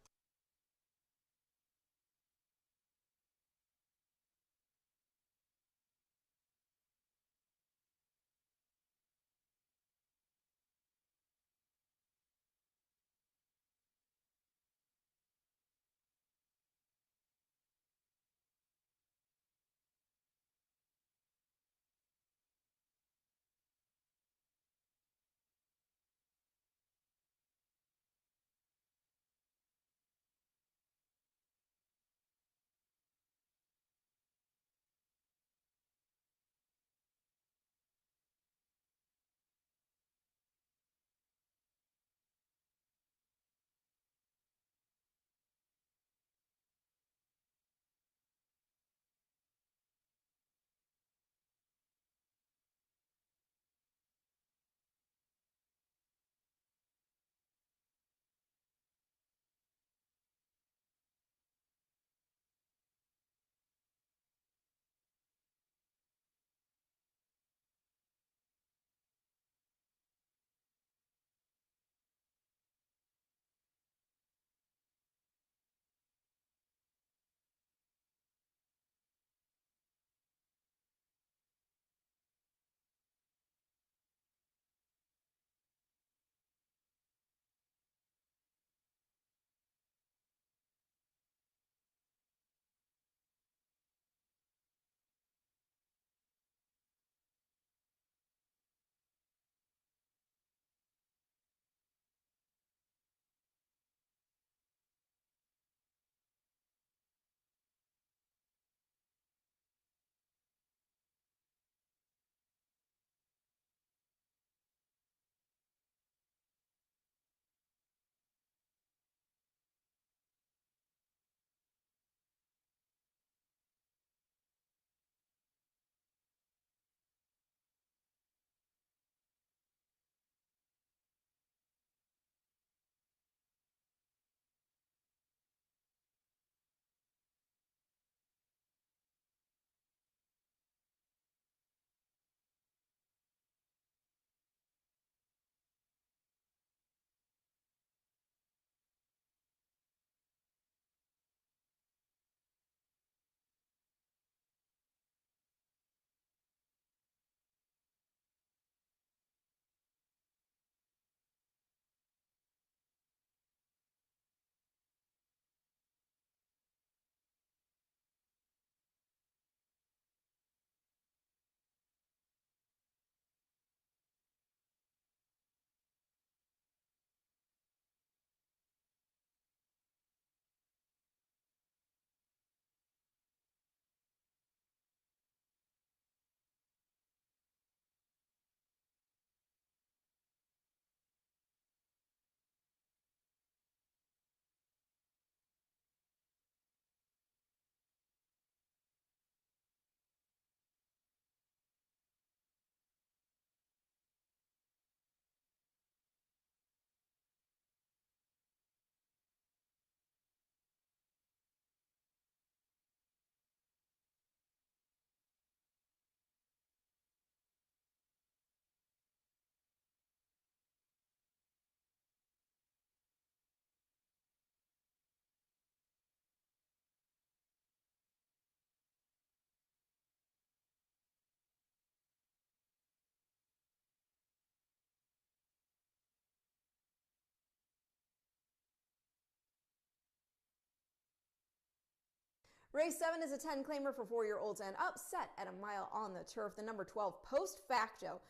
Race 7 is a 10 claimer for 4-year-olds and up, set at a mile on the turf. The number 12 Post Facto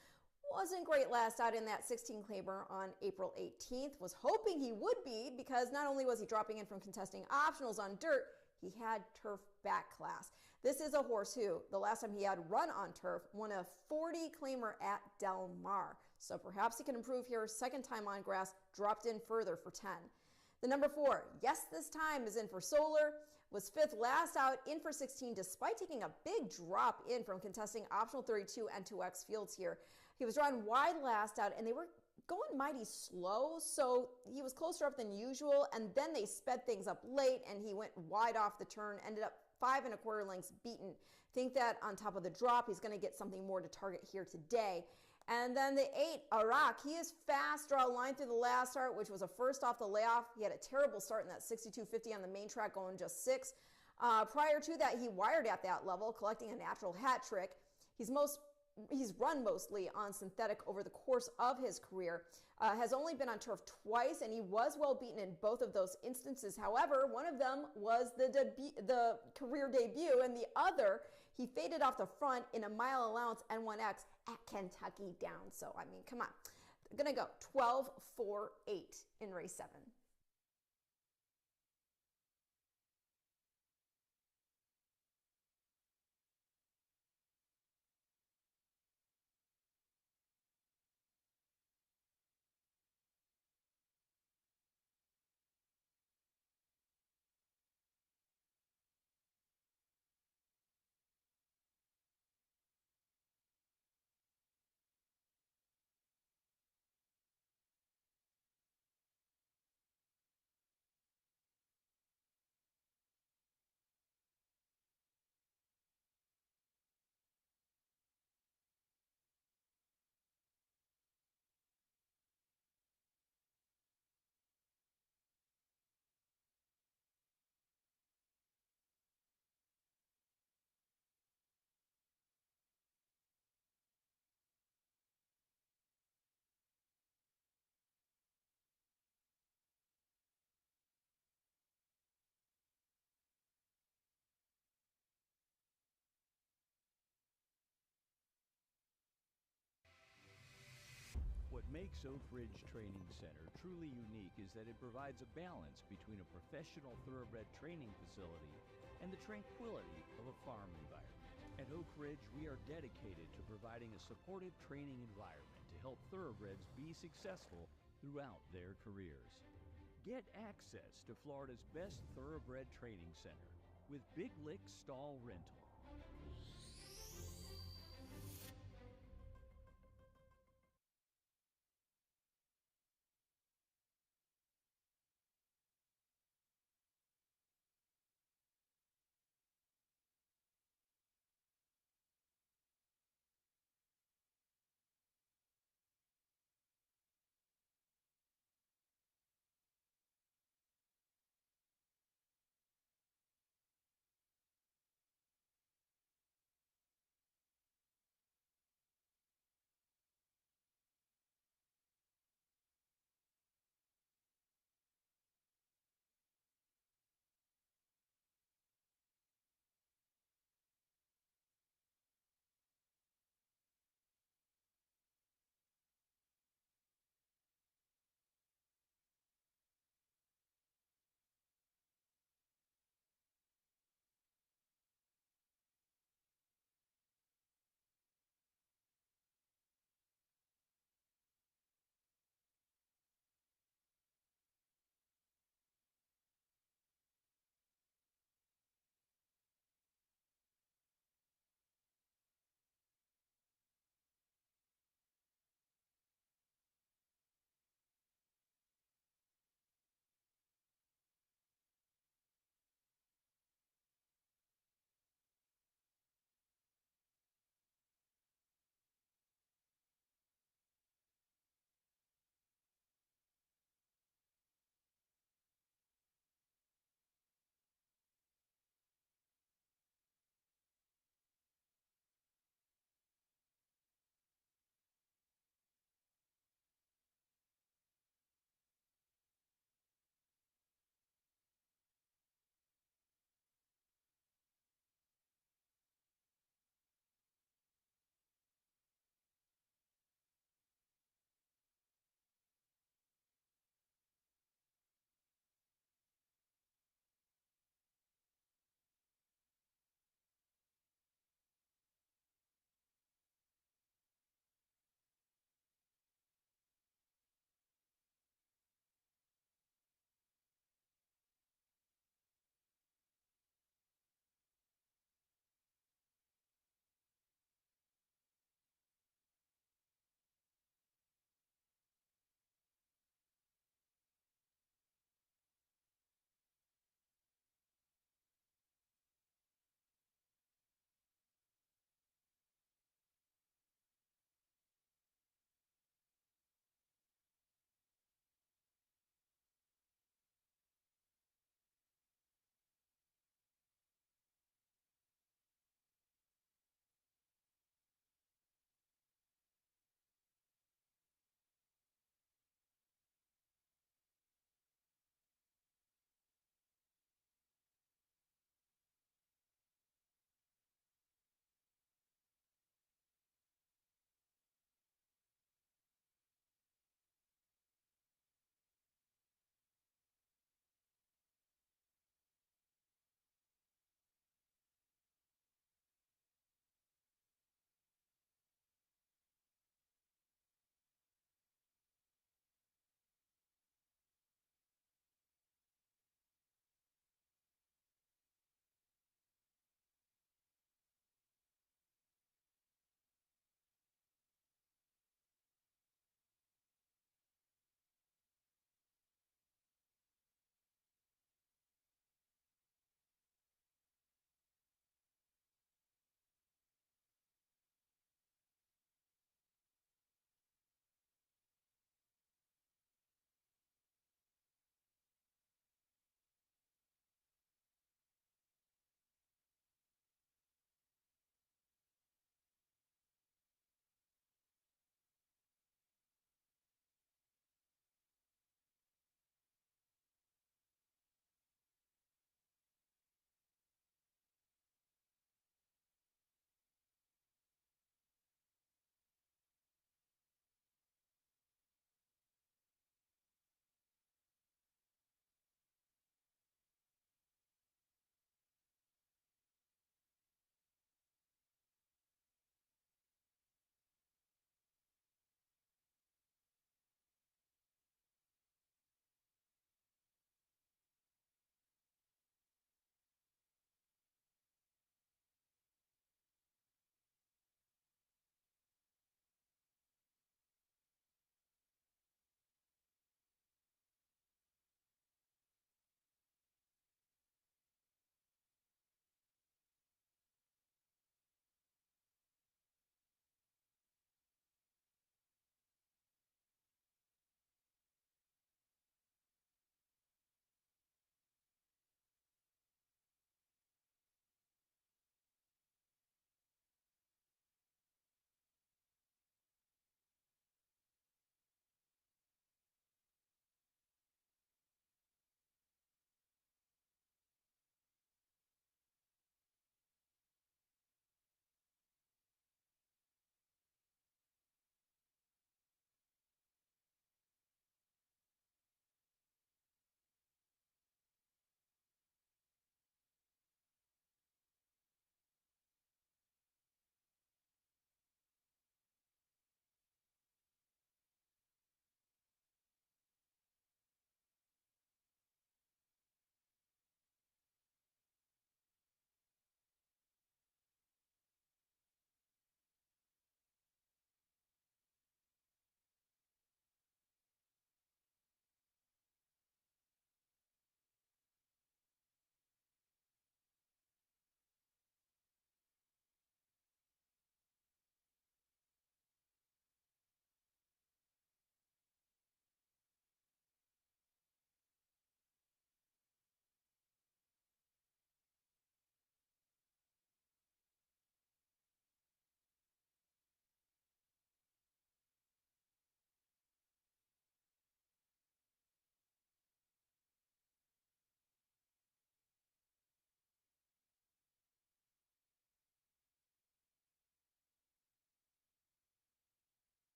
wasn't great last out in that 16 claimer on April 18th. Was hoping he would be, because not only was he dropping in from contesting optionals on dirt, he had turf back class. This is a horse who, the last time he had run on turf, won a 40 claimer at Del Mar. So perhaps he can improve here. Second time on grass, dropped in further for 10. The number 4, Yes This Time, is in for Solar. Was 5th last out, in for 16, despite taking a big drop in from contesting optional 32 and 2X fields here. He was drawn wide last out, and they were going mighty slow, so he was closer up than usual, and then they sped things up late, and he went wide off the turn, ended up 5 1/4 lengths beaten. Think that on top of the drop, he's going to get something more to target here today. And then the 8, Iraq, he is fast, draw a line through the last start, which was a first off the layoff. He had a terrible start in that 62.50 on the main track, going just 6. Prior to that, he wired at that level, collecting a natural hat trick. He's run mostly on synthetic over the course of his career, has only been on turf twice, and he was well beaten in both of those instances. However, one of them was the career debut, and the other, he faded off the front in a mile allowance N1X at Kentucky down. So, I mean, come on. I'm going to go 12-4-8 in race 7. What makes Oak Ridge Training Center truly unique is that it provides a balance between a professional thoroughbred training facility and the tranquility of a farm environment. At Oak Ridge, we are dedicated to providing a supportive training environment to help thoroughbreds be successful throughout their careers. Get access to Florida's best thoroughbred training center with Big Lick Stall Rental.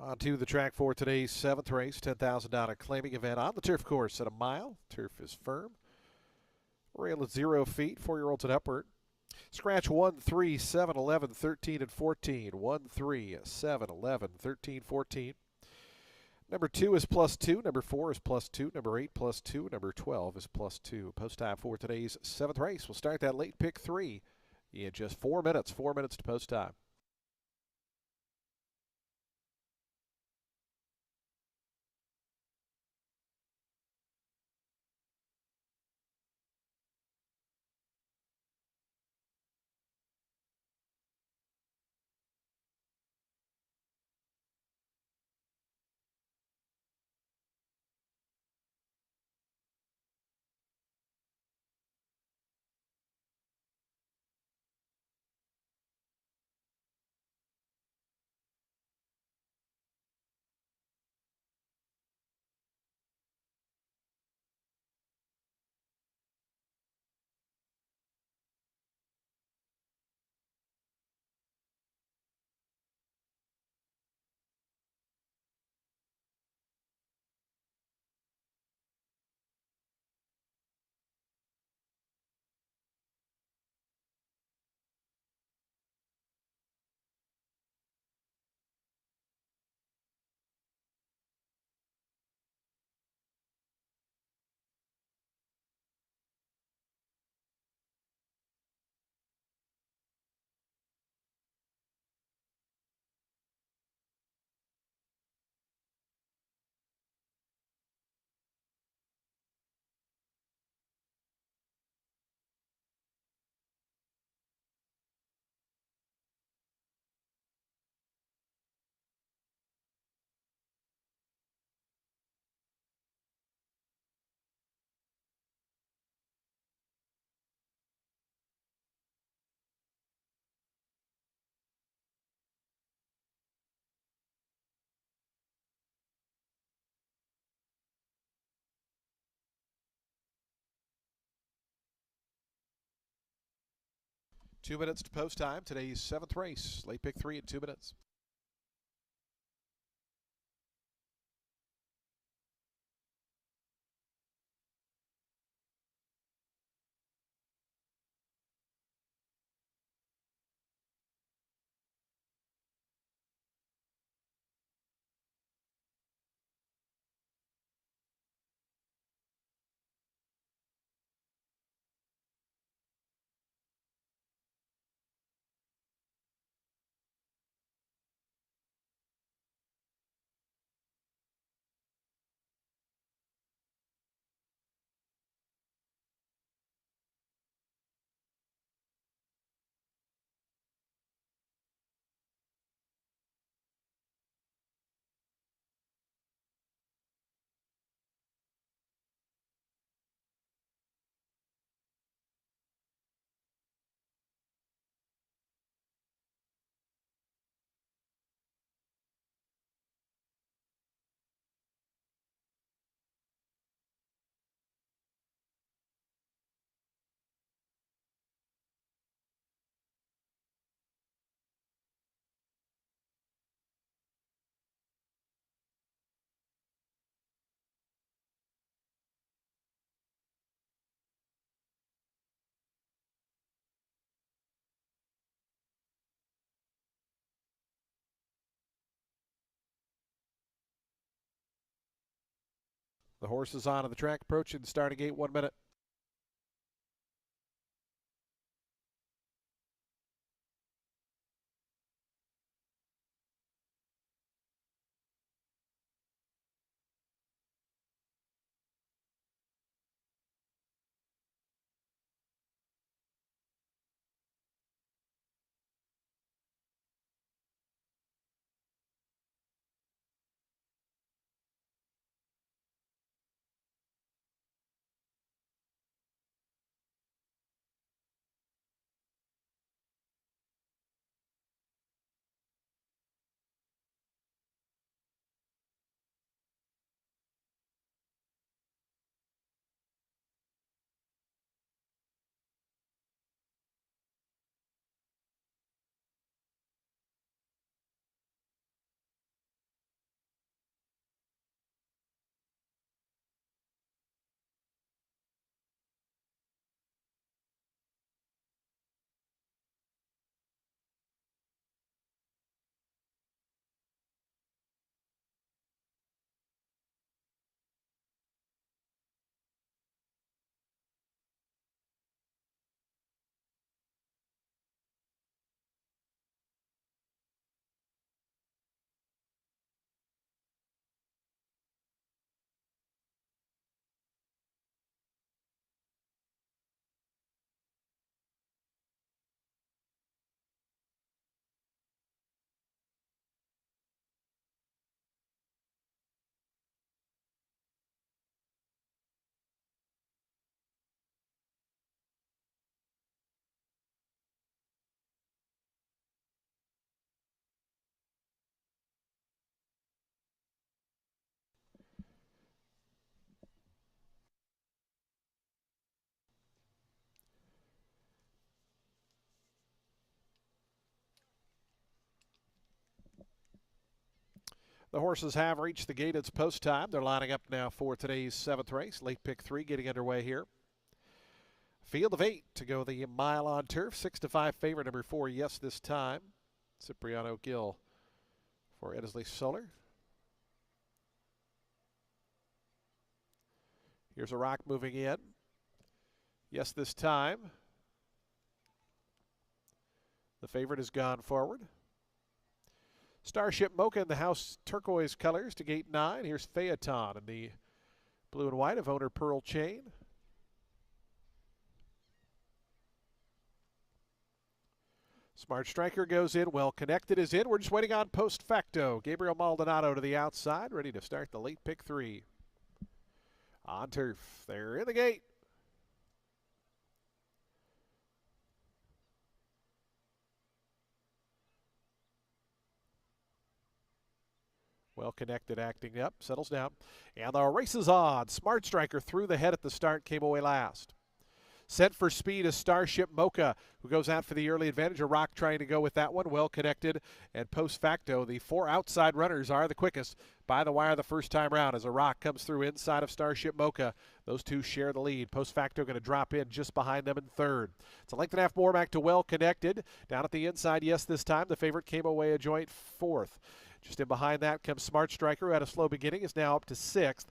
On to the track for today's 7th race, $10,000 claiming event on the turf course at a mile. Turf is firm. Rail at 0 feet, 4-year-olds and upward. Scratch 1, 3, 7, 11, 13, and 14. 1, 3, 7, 11, 13, 14. Number 2 is +2. Number 4 is +2. Number 8 +2. Number 12 is +2. Post time for today's 7th race. We'll start that late pick 3 in just 4 minutes. 4 minutes to post time. Two minutes to post time. Today's 7th race. Late pick 3 in 2 minutes. The horse is on the track, approaching the starting gate. 1 minute. The horses have reached the gate. It's post time. They're lining up now for today's 7th race. Late pick 3 getting underway here. Field of 8 to go the mile on turf. 6-5 favorite, number 4, Yes This Time. Cipriano Gill for Eddisley Solar. Here's a rock moving in. Yes This Time. The favorite has gone forward. Starship Mocha in the house turquoise colors to gate 9. Here's Phaeton in the blue and white of owner Pearl Chain. Smart Striker goes in. Well Connected is in. We're just waiting on post facto. Gabriel Maldonado to the outside, ready to start the late pick 3. On turf. They're in the gate. Well Connected acting up, settles down. And the race is on. Smart Striker through the head at the start, came away last. Sent for speed is Starship Mocha, who goes out for the early advantage. A rock trying to go with that one. Well Connected and post facto. The 4 outside runners are the quickest by the wire the first time round as a rock comes through inside of Starship Mocha. Those two share the lead. Post facto going to drop in just behind them in third. It's a length and a half more back to Well Connected. Down at the inside, Yes This Time. The favorite came away a joint 4th. Just in behind that comes Smart Striker, who had a slow beginning, is now up to 6th.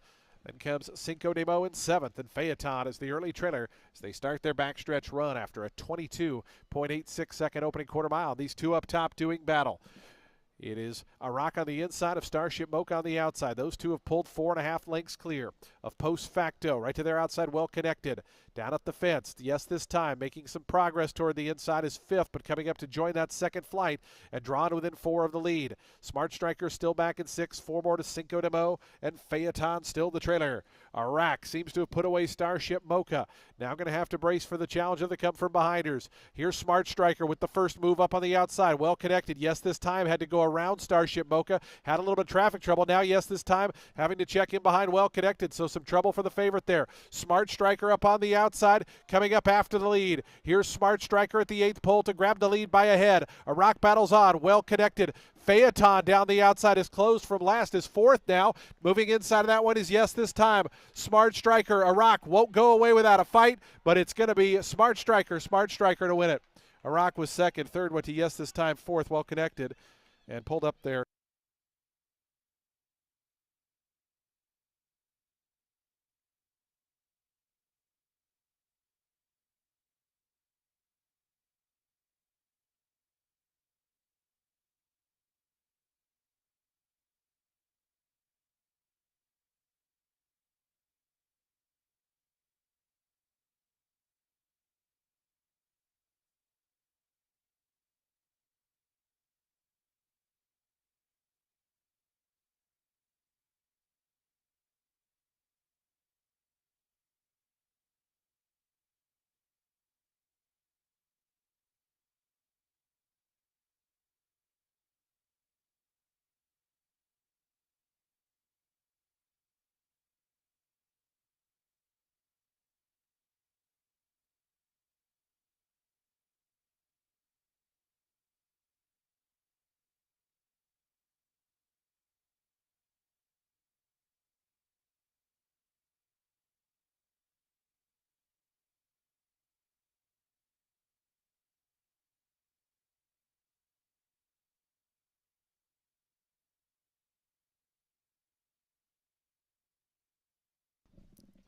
Then comes Cinco de Mo in 7th, and Phaeton is the early trailer as they start their backstretch run after a 22.86 second opening quarter mile. These two up top doing battle. It is a rock on the inside of Starship Mocha on the outside. Those two have pulled 4.5 lengths clear of post facto. Right to their outside, Well Connected. Down at the fence. Yes This Time making some progress toward the inside is 5th, but coming up to join that second flight and drawn within 4 of the lead. Smart Striker still back in 6th. 4 more to Cinco de Mo, and Phaeton still the trailer. Iraq seems to have put away Starship Mocha. Now going to have to brace for the challenge of the come from behinders. Here's Smart Striker with the first move up on the outside. Well Connected. Yes This Time had to go around Starship Mocha. Had a little bit of traffic trouble. Now Yes This Time having to check in behind Well Connected. So some trouble for the favorite there. Smart Striker up on the outside, coming up after the lead. Here's Smart Striker at the 8th pole to grab the lead by a head. A rock battle's on. Well Connected. Phaeton down the outside is closed from last, is 4th now. Moving inside of that one is Yes This Time. Smart Striker, Iraq won't go away without a fight, but it's going to be Smart Striker to win it. Iraq was 2nd, 3rd went to Yes This Time, 4th, Well Connected, and pulled up there.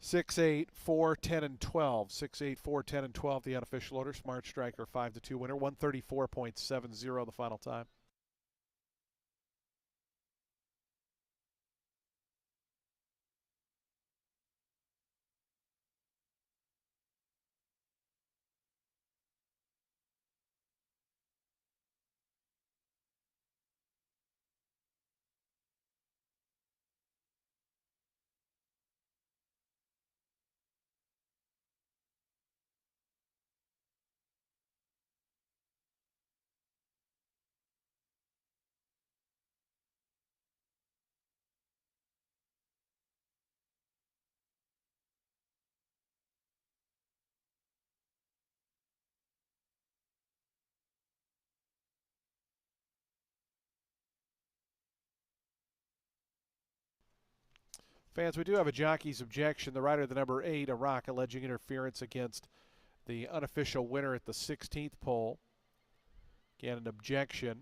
Six, 8, 4, 10, and 12. 6, 8, 4, 10, and 12, the unofficial order. Smart Striker, 5-2 winner. 134.70 the final time. Fans, we do have a jockey's objection. The rider, the number 8, Iraq, alleging interference against the unofficial winner at the 16th pole. Again, an objection.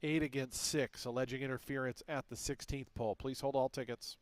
Eight against 6, alleging interference at the 16th pole. Please hold all tickets.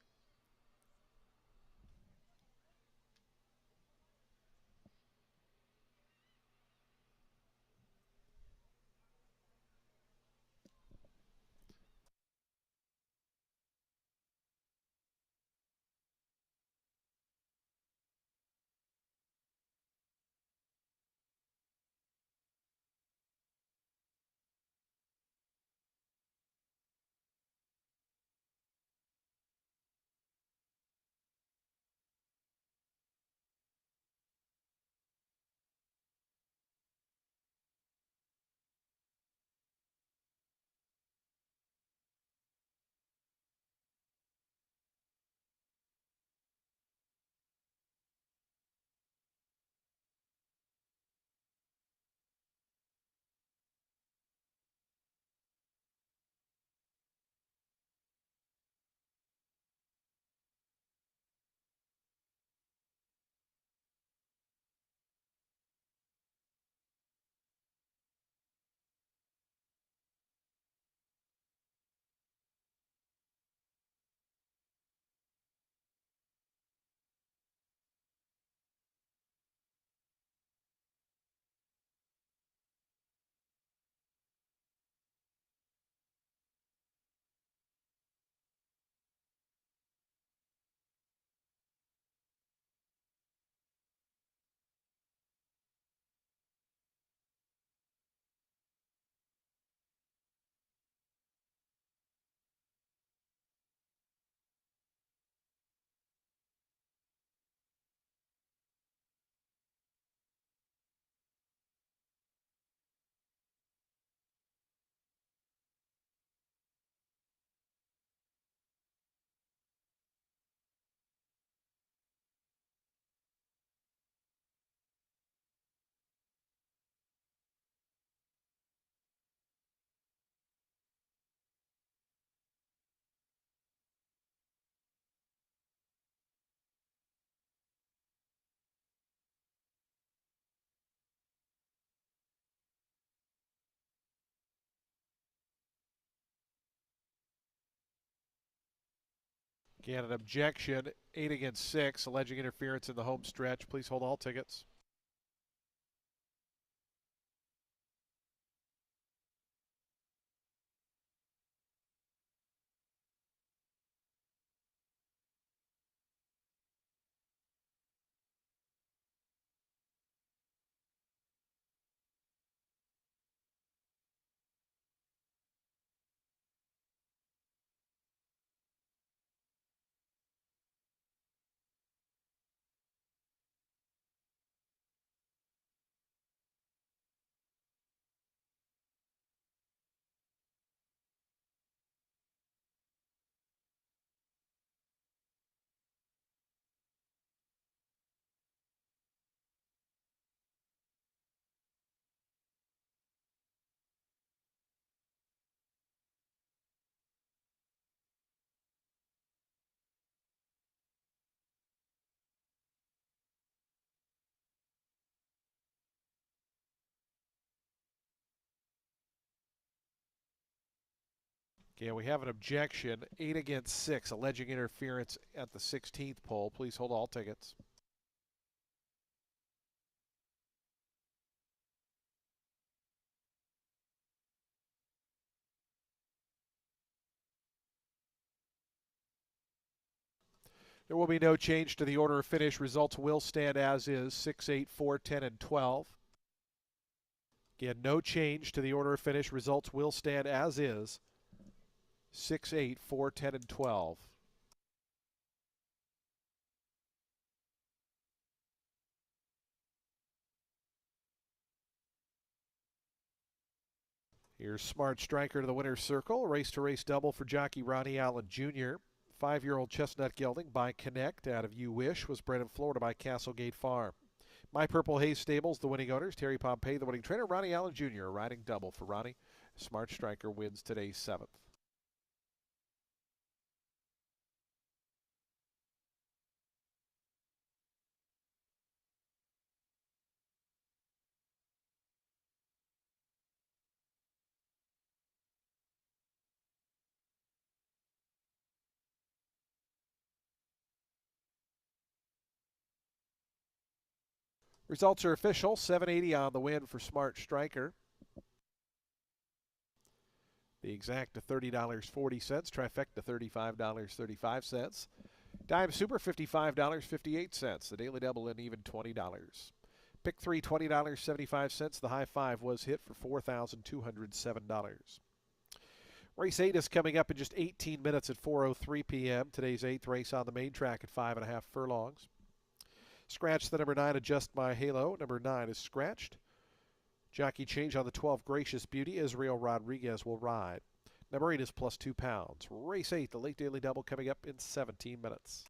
Again, an objection. 8 against 6, alleging interference in the home stretch. Please hold all tickets. Again, we have an objection. 8 against 6, alleging interference at the 16th pole. Please hold all tickets. There will be no change to the order of finish. Results will stand as is: 6, 8, 4, 10, and 12. Again, no change to the order of finish. Results will stand as is: 6, 8, 4, 10, and 12. Here's Smart Striker to the winner's circle. Race to race double for jockey Ronnie Allen Jr. 5-year-old chestnut gelding by Connect out of You Wish was bred in Florida by Castlegate Farm. My Purple Haze Stables, the winning owners. Terry Pompey, the winning trainer. Ronnie Allen Jr., riding double for Ronnie. Smart Striker wins today's 7th. Results are official. 780 on the win for Smart Striker. The exact to $30.40. Trifecta $35.35. Dime Super $55.58. The Daily Double an even $20. Pick 3 $20.75. The high 5 was hit for $4,207. Race 8 is coming up in just 18 minutes at 4:03 p.m. Today's 8th race on the main track at 5.5 furlongs. Scratch the number 9, Adjust My Halo. Number 9 is scratched. Jockey change on the 12, Gracious Beauty. Israel Rodriguez will ride. Number 8 is plus 2 pounds. Race 8, the late daily double, coming up in 17 minutes.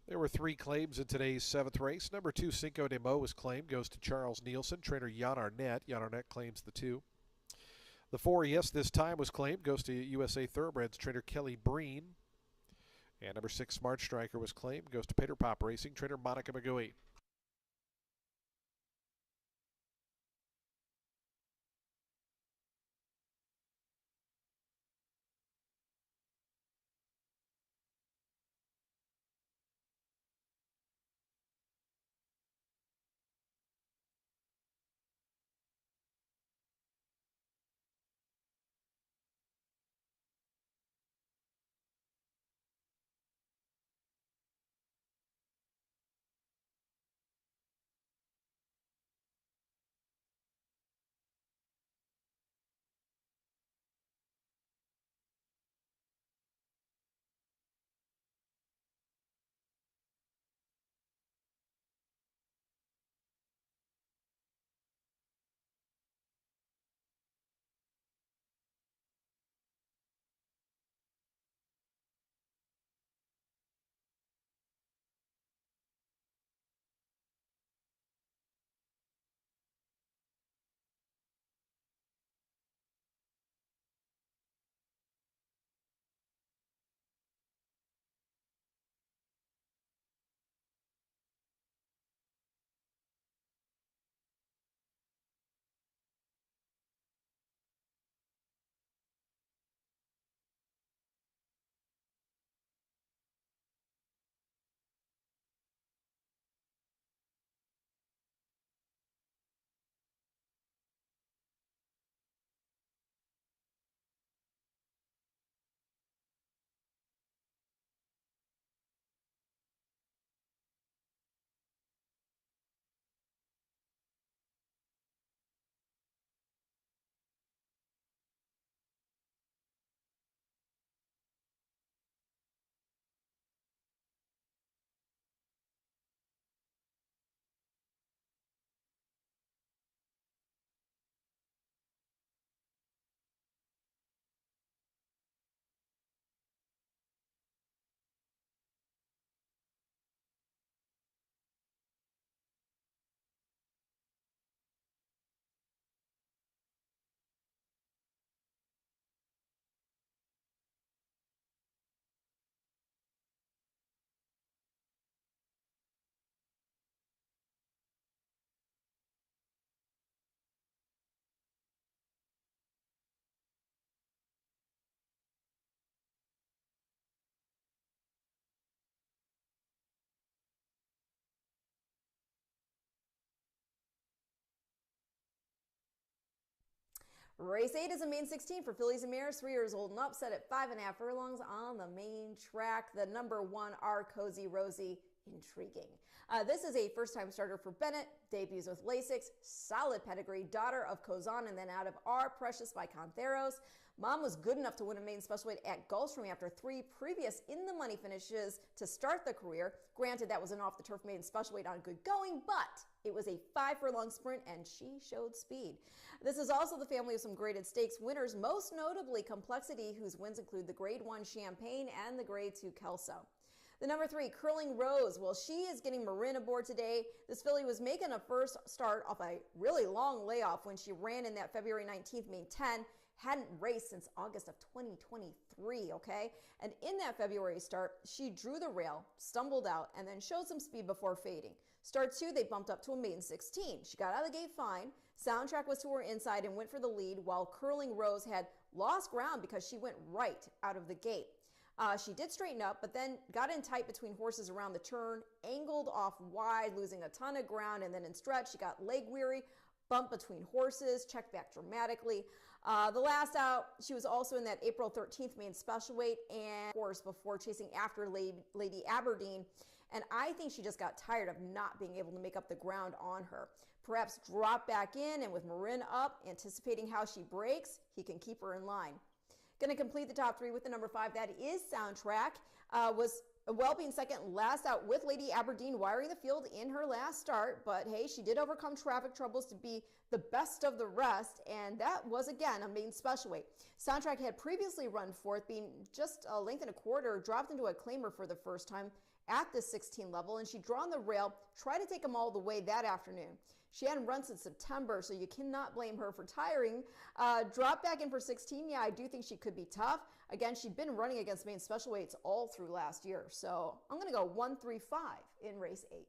There were 3 claims in today's 7th race. Number 2, Cinco de Mo, was claimed. Goes to Charles Nielsen. Trainer Jan Arnett. Jan Arnett claims the 2. The 4, Yes This Time, was claimed. Goes to USA Thoroughbreds. Trainer Kelly Breen. And number 6, Smart Striker, was claimed. Goes to Peter Pop Racing. Trainer Monica McGooey. Race 8 is a main 16 for fillies and mares, 3 years old and up, set at 5.5 furlongs on the main track. The number 1, Our Cozy Rosie, intriguing. This is a first-time starter for Bennett, debuts with Lasix, solid pedigree, daughter of Kozan and then out of Our Precious by Contheros. Mom was good enough to win a main special weight at Gulfstream after 3 previous in-the-money finishes to start the career. Granted, that was an off-the-turf maiden special weight on good going, but it was a 5-furlong sprint and she showed speed. This is also the family of some graded stakes winners, most notably Complexity, whose wins include the Grade 1 Champagne and the Grade 2 Kelso. The number 3, Curling Rose. Well, she is getting Marin aboard today. This filly was making a first start off a really long layoff when she ran in that February 19th main 10. Hadn't raced since August of 2023, okay? And in that February start, she drew the rail, stumbled out, and then showed some speed before fading. Start 2, they bumped up to a maiden 16. She got out of the gate fine. Soundtrack was to her inside and went for the lead, while Curling Rose had lost ground because she went right out of the gate. She did straighten up, but then got in tight between horses around the turn, angled off wide, losing a ton of ground, and then in stretch, she got leg weary, bumped between horses, checked back dramatically. The last out, she was also in that April 13th main special weight and horse before chasing after Lady Aberdeen. And I think she just got tired of not being able to make up the ground on her. Perhaps drop back in, and with Marin up, anticipating how she breaks, he can keep her in line. Going to complete the top 3 with the number 5. That is Soundtrack. Was well being second last out with Lady Aberdeen, wiring the field in her last start. But hey, she did overcome traffic troubles to be the best of the rest. And that was, again, a main special weight. Soundtrack had previously run fourth, being just a length and a quarter, dropped into a claimer for the first time at the 16 level. And she'd drawn the rail, tried to take them all the way that afternoon. She hadn't run since September, so you cannot blame her for tiring. Drop back in for 16. Yeah, I do think she could be tough. Again, she'd been running against main special weights all through last year. So I'm going to go 1-3-5 in race 8.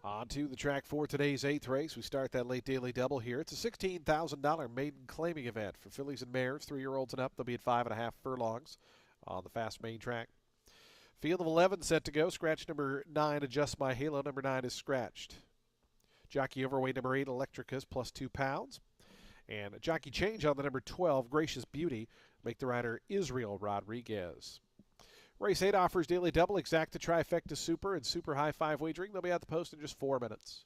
On to the track for today's 8th race. We start that late daily double here. It's a $16,000 maiden claiming event for fillies and mares, 3-year-olds and up. They'll be at 5.5 furlongs on the fast main track. Field of 11 set to go. Scratch number 9, Adjust My Halo. Number 9 is scratched. Jockey overweight number 8, Electricas, plus 2 pounds. And a jockey change on the number 12, Gracious Beauty. Make the rider Israel Rodriguez. Race 8 offers daily double, exacta, trifecta, super, and super high 5 wagering. They'll be at the post in just 4 minutes.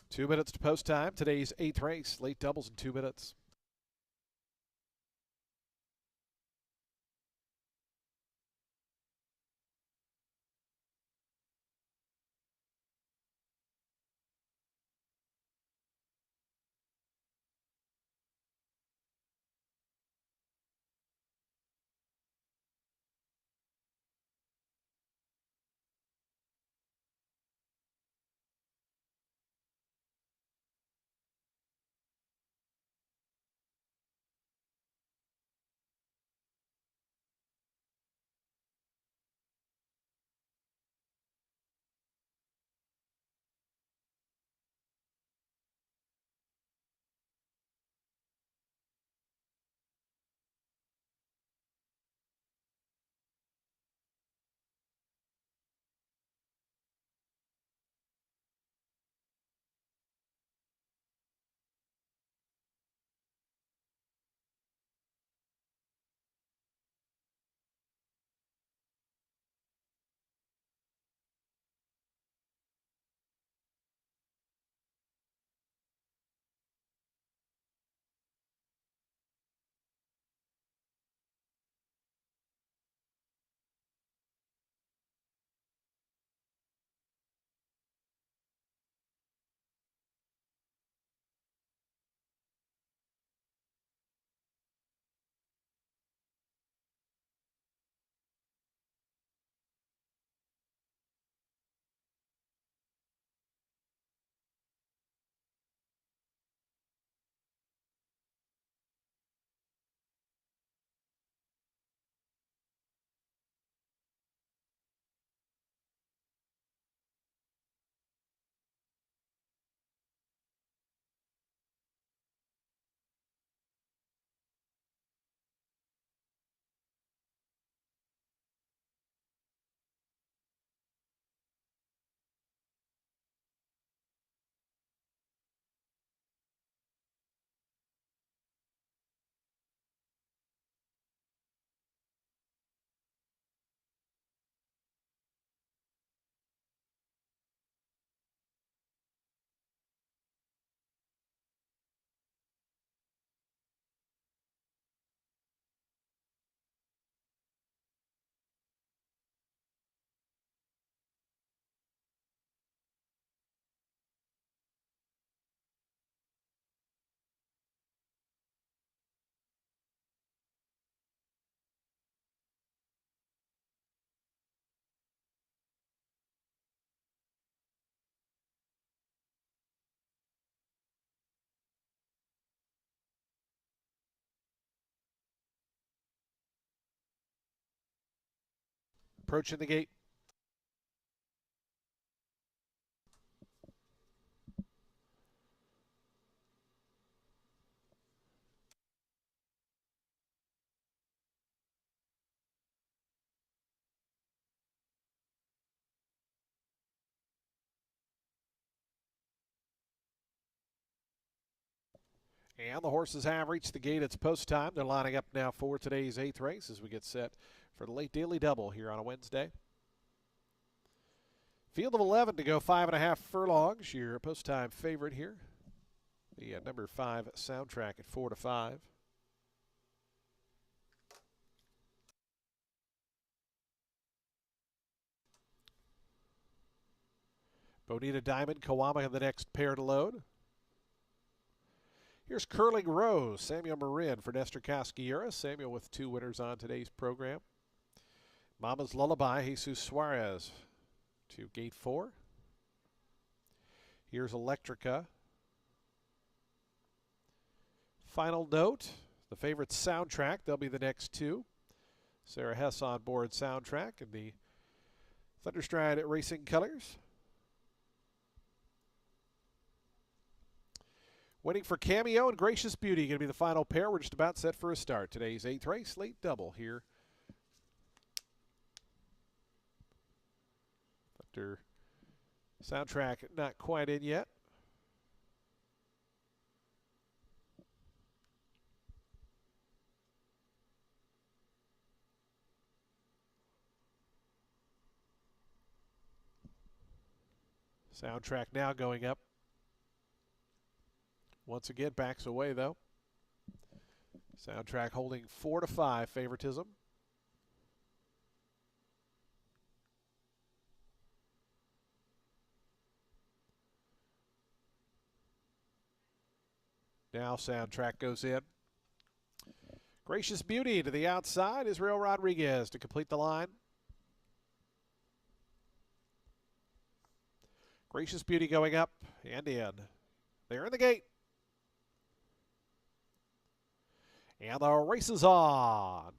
Two minutes to post time. Today's 8th race, late doubles in 2 minutes. approaching the gate. And the horses have reached the gate. It's post time. They're lining up now for today's 8th race as we get set for the late daily double here on a Wednesday. Field of 11 to go 5.5 furlongs. Your post time favorite here. The number 5 Soundtrack at 4-5. Bonita Diamond, Kawama the next pair to load. Here's Curling Rose, Samuel Marin for Nestor Casquiera. Samuel with 2 winners on today's program. Mama's Lullaby, Jesus Suarez to gate 4. Here's Electrica. Final Note, the favorite Soundtrack. They'll be the next 2. Sarah Hess on board Soundtrack in the Thunderstride Racing colors. Waiting for Cameo and Gracious Beauty. Going to be the final pair. We're just about set for a start. Today's 8th race, late double here. Thunder Soundtrack not quite in yet. Soundtrack now going up. Once again, backs away though. Soundtrack holding 4-5 favoritism. Now Soundtrack goes in. Gracious Beauty to the outside. Israel Rodriguez to complete the line. Gracious Beauty going up and in. They're in the gate. And the race is on.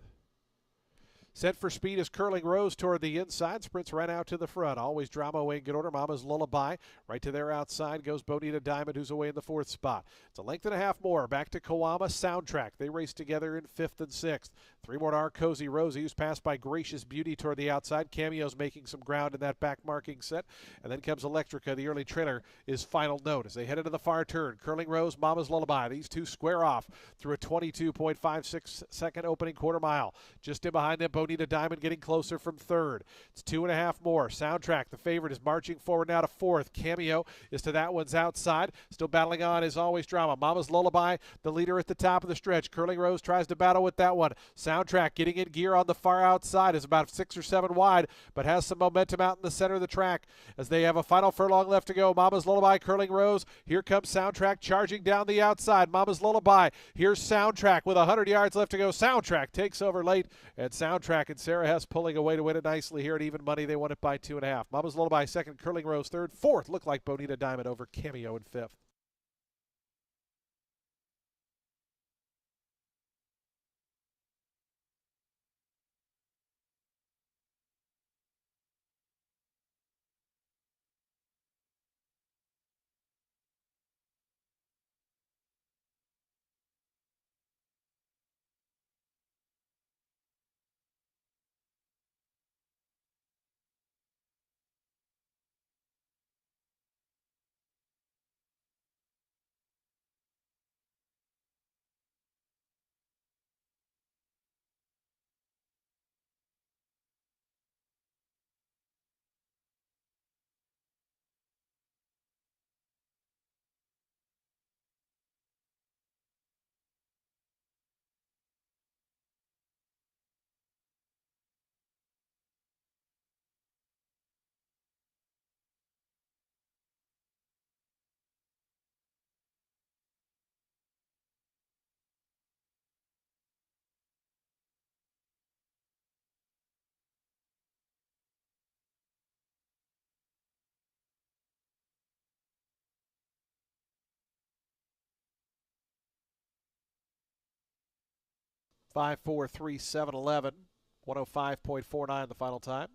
Set for speed is Curling Rose toward the inside. Sprints right out to the front. Always Drama away in good order. Mama's Lullaby. Right to their outside goes Bonita Diamond, who's away in the 4th spot. It's a length and a half more. Back to Kawama Soundtrack. They race together in 5th and 6th. 3 more to our Cozy Rosie, who's passed by Gracious Beauty toward the outside. Cameo's making some ground in that back marking set. And then comes Electrica. The early trailer is Final Note as they head into the far turn. Curling Rose, Mama's Lullaby. These 2 square off through a 22.56 second opening quarter mile. Just in behind them, Bonita Diamond getting closer from 3rd. It's 2.5 more. Soundtrack, the favorite, is marching forward now to 4th. Cameo is to that one's outside. Still battling on is Always Drama. Mama's Lullaby, the leader at the top of the stretch. Curling Rose tries to battle with that one. Soundtrack getting in gear on the far outside is about 6 or 7 wide, but has some momentum out in the center of the track as they have a final furlong left to go. Mama's Lullaby, Curling Rose. Here comes Soundtrack charging down the outside. Mama's Lullaby. Here's Soundtrack with 100 yards left to go. Soundtrack takes over late, and Soundtrack and Sarah Hess pulling away to win it nicely here at even money. They won it by 2.5. Mama's Lullaby 2nd, Curling Rose 3rd. 4th looked like Bonita Diamond over Cameo in 5th. Five, 4, 3, 7, 11. 105.49 the final time.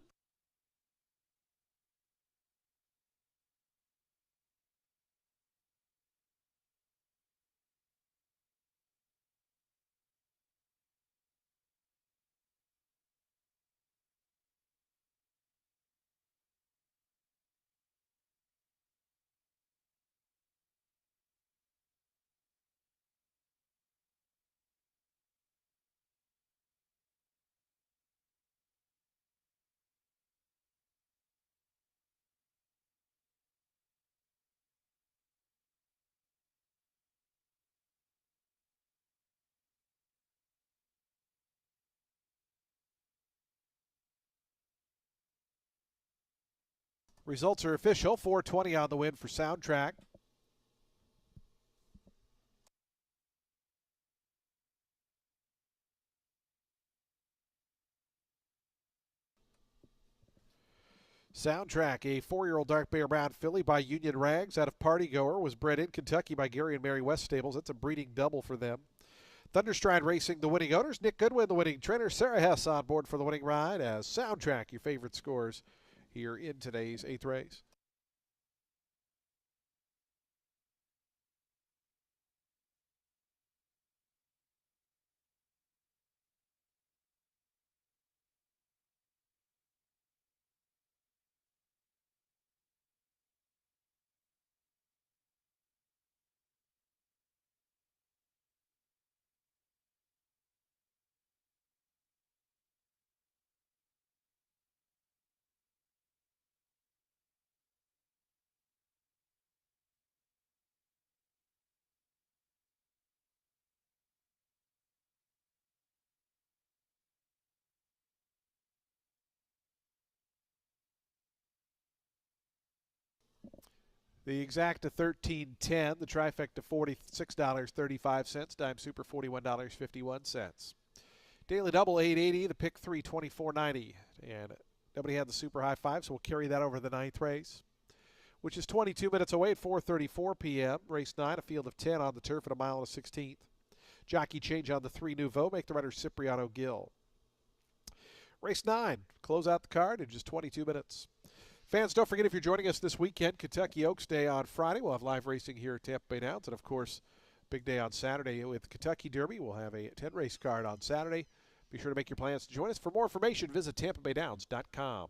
Results are official. 420 on the win for Soundtrack. Soundtrack, a 4-year-old dark bear brown filly by Union Rags out of Partygoer, was bred in Kentucky by Gary and Mary West Stables. That's a breeding double for them. Thunderstride Racing, the winning owners. Nick Goodwin, the winning trainer. Sarah Hess on board for the winning ride as Soundtrack, your favorite scores here in today's 8th race. The exacta 13.10, the trifecta $46.35, dime super $41.51. Daily double 880, the pick 3 24.90, and nobody had the super high five, so we'll carry that over the 9th race, which is 22 minutes away at 4:34 p.m. Race 9, a field of 10 on the turf at a mile and a 16th. Jockey change on the 3 Nouveau, make the runner Cipriano Gill. Race 9, close out the card in just 22 minutes. Fans, don't forget if you're joining us this weekend, Kentucky Oaks Day on Friday. We'll have live racing here at Tampa Bay Downs. And, of course, big day on Saturday with Kentucky Derby. We'll have a 10-race card on Saturday. Be sure to make your plans to join us. For more information, visit TampaBayDowns.com.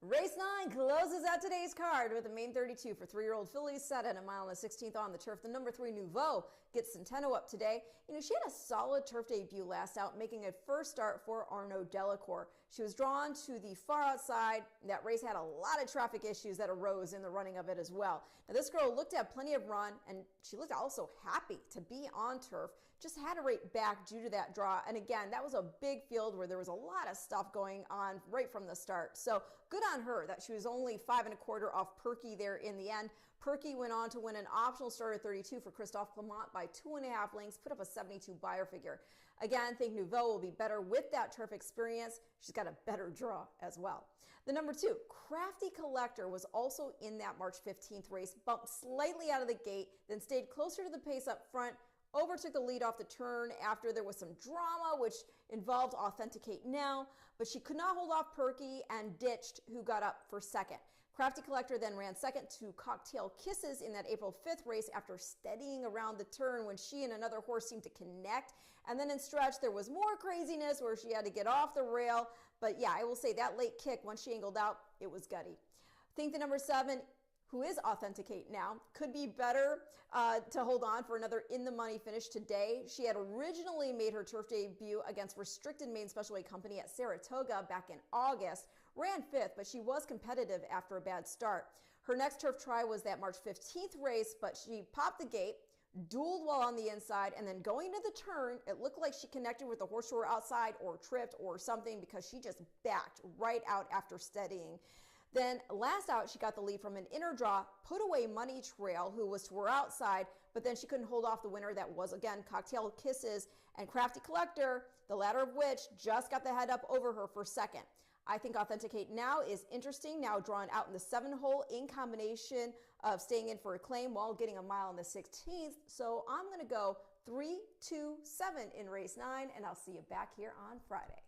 Race 9 closes out today's card with the main 32 for 3-year-old fillies set at a mile and a 16th on the turf. The number 3 Nouveau gets Centeno up today. She had a solid turf debut last out, making a first start for Arnaud Delacour. She was drawn to the far outside. That race had a lot of traffic issues that arose in the running of it as well. Now, this girl looked to have plenty of run, and she looked also happy to be on turf. Just had to rate back due to that draw. And again, that was a big field where there was a lot of stuff going on right from the start. So good on her that she was only 5 1/4 off Perky there in the end. Perky went on to win an optional starter 32 for Christophe Clement by 2.5 lengths, put up a 72 buyer figure. Again, I think Nouveau will be better with that turf experience. She's got a better draw as well. The number 2, Crafty Collector, was also in that March 15th race, bumped slightly out of the gate, then stayed closer to the pace up front, overtook the lead off the turn after there was some drama which involved Authenticate Now, but she could not hold off Perky and ditched, who got up for second. Crafty Collector then ran second to Cocktail Kisses in that April 5th race after steadying around the turn when she and another horse seemed to connect. And then in stretch, there was more craziness where she had to get off the rail. But yeah, I will say that late kick, once she angled out, it was gutty. I think the number 7, who is Authenticate Now, could be better to hold on for another in-the-money finish today. She had originally made her turf debut against Restricted Main Special Weight Company at Saratoga back in August, ran 5th, but she was competitive after a bad start. Her next turf try was that March 15th race, but she popped the gate, dueled while on the inside, and then going to the turn, it looked like she connected with the horse who were outside or tripped or something because she just backed right out after steadying. Then last out, she got the lead from an inner draw, put away Money Trail, who was to her outside, but then she couldn't hold off the winner. That was, again, Cocktail Kisses and Crafty Collector, the latter of which just got the head up over her for second. I think Authenticate Now is interesting, now drawn out in the 7-hole in combination of staying in for a claim while getting a mile in the 16th. So I'm going to go 3, 2, 7 in race 9, and I'll see you back here on Friday.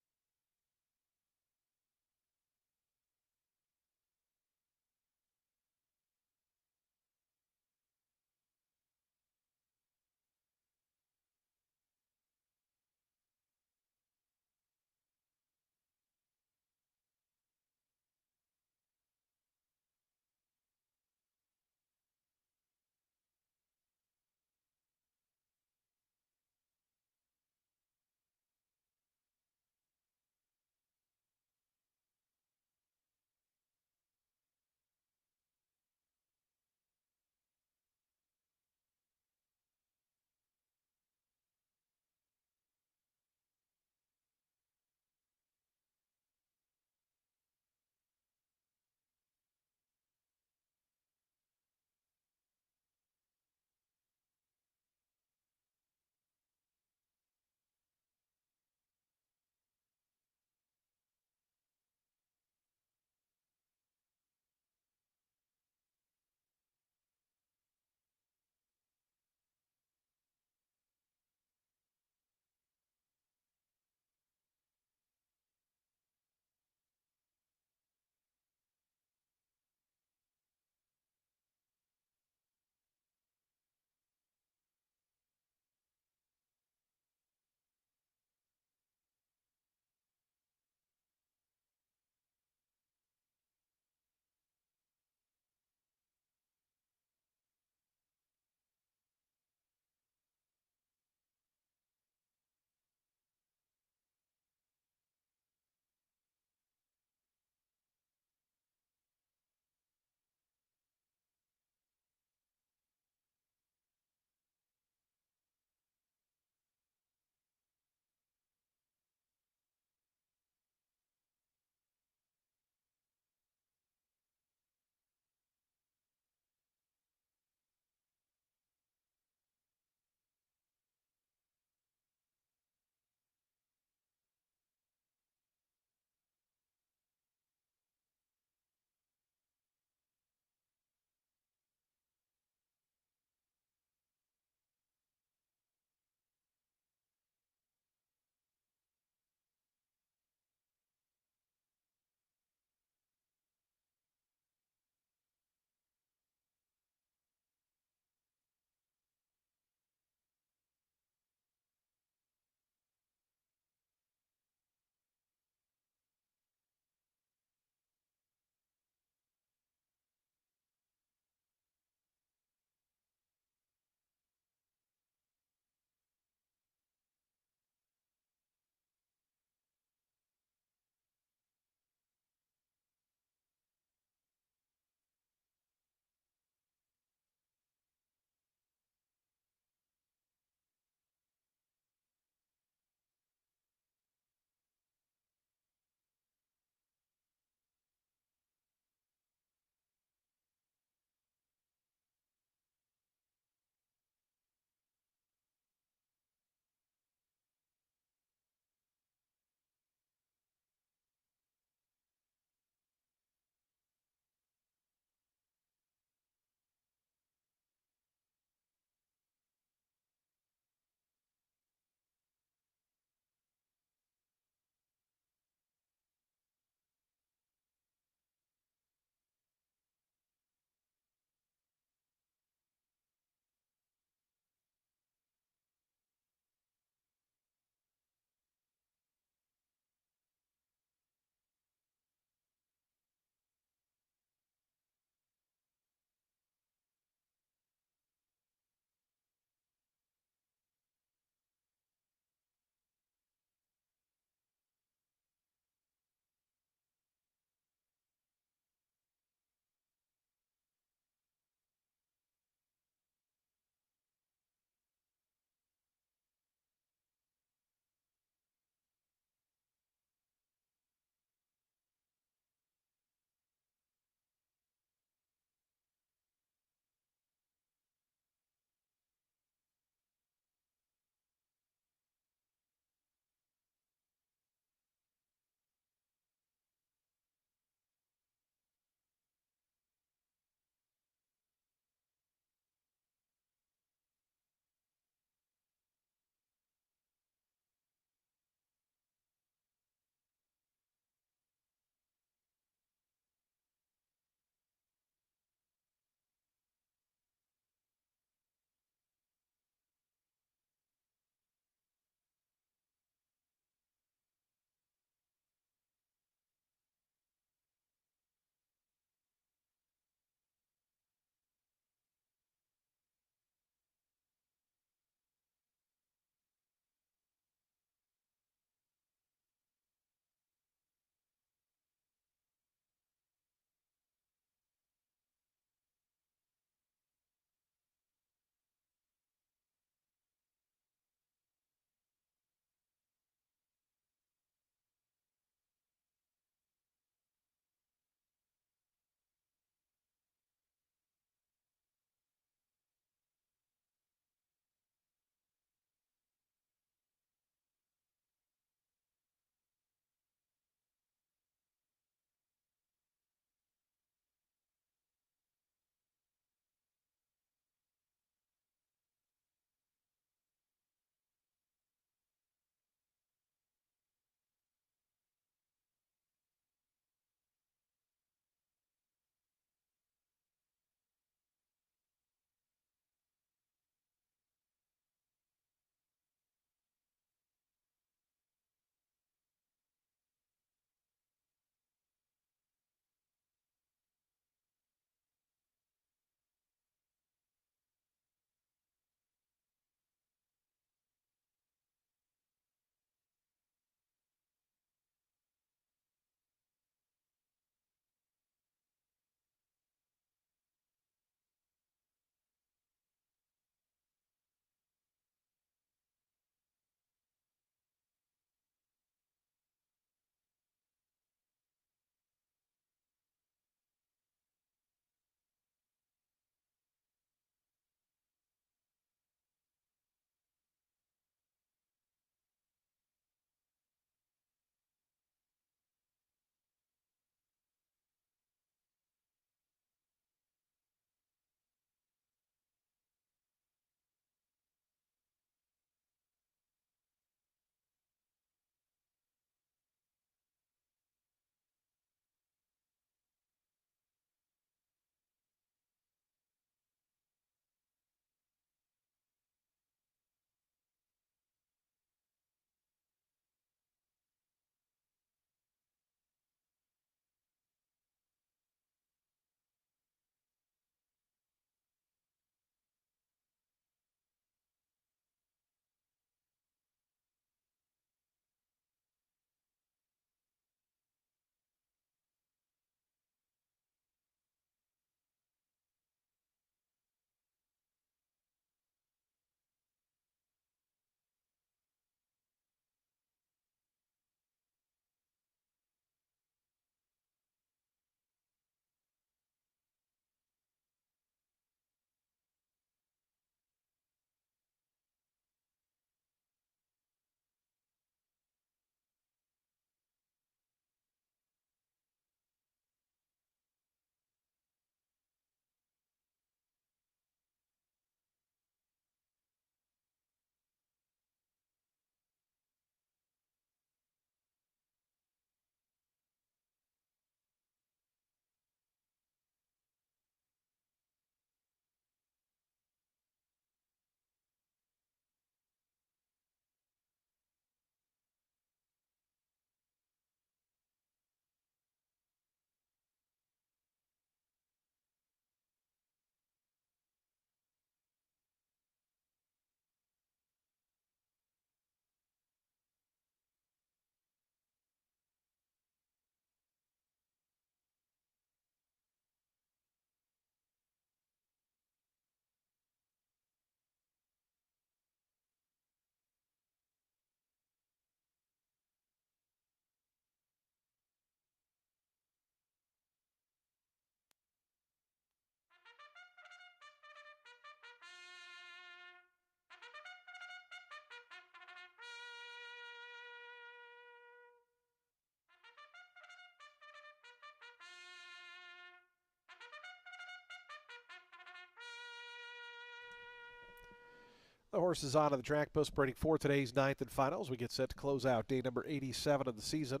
The horse is onto the track, post breeding for today's ninth and finals. We get set to close out day number 87 of the season.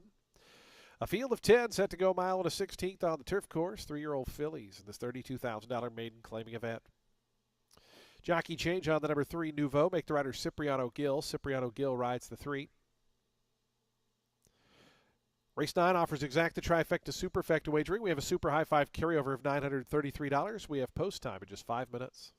A field of 10 set to go a mile and a 16th on the turf course. 3-year-old fillies in this $32,000 maiden claiming event. Jockey change on the number 3, Nouveau. Make the rider Cipriano Gill. Cipriano Gill rides the 3. Race 9 offers exacta trifecta superfecta wagering. We have a super high 5 carryover of $933. We have post time in just 5 minutes.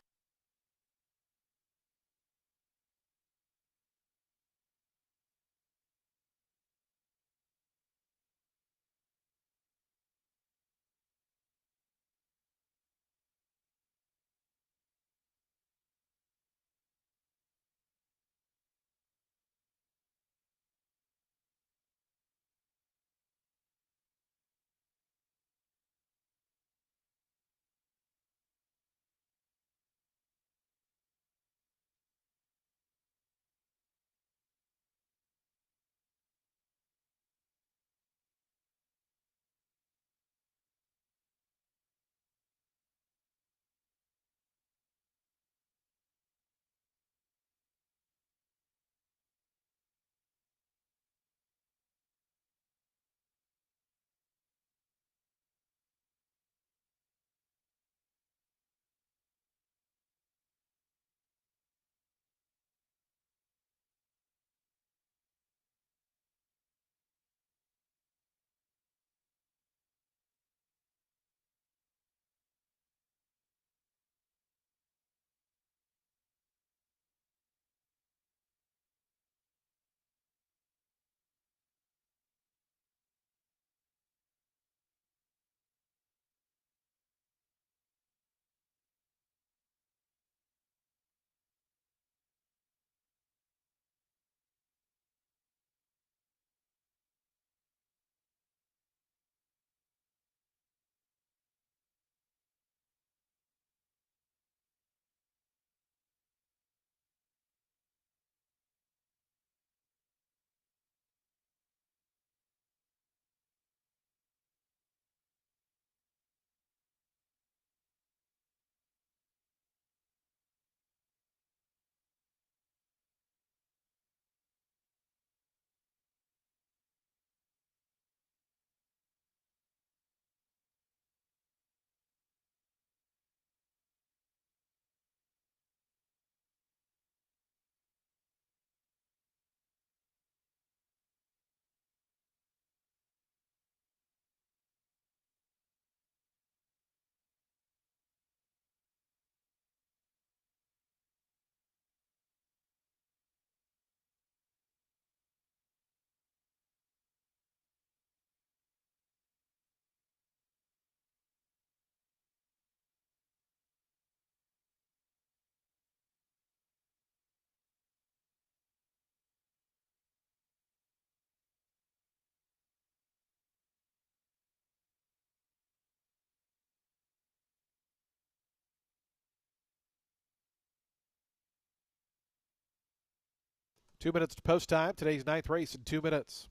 Two minutes to post time. Today's ninth race in 2 minutes.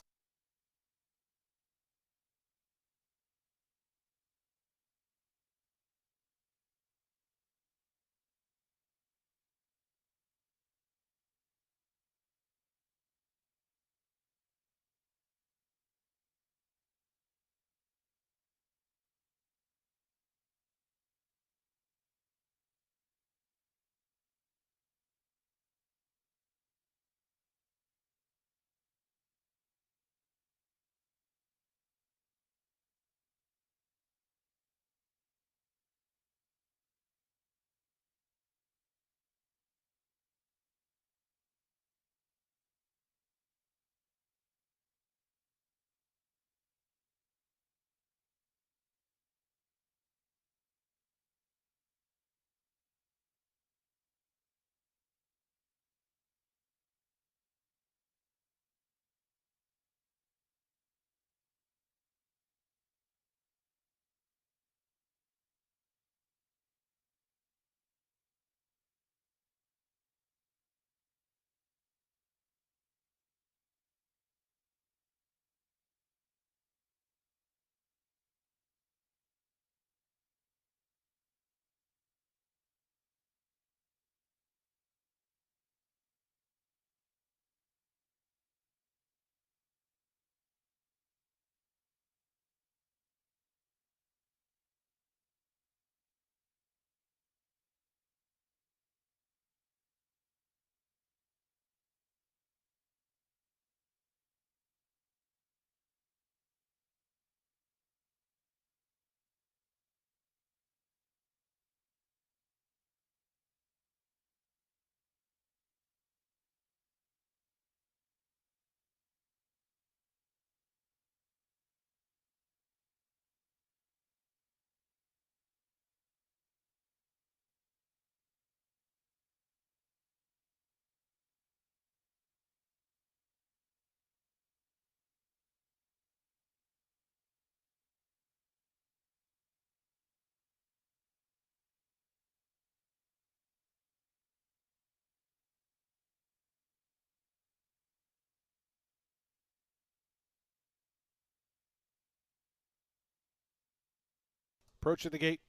Approaching the gate.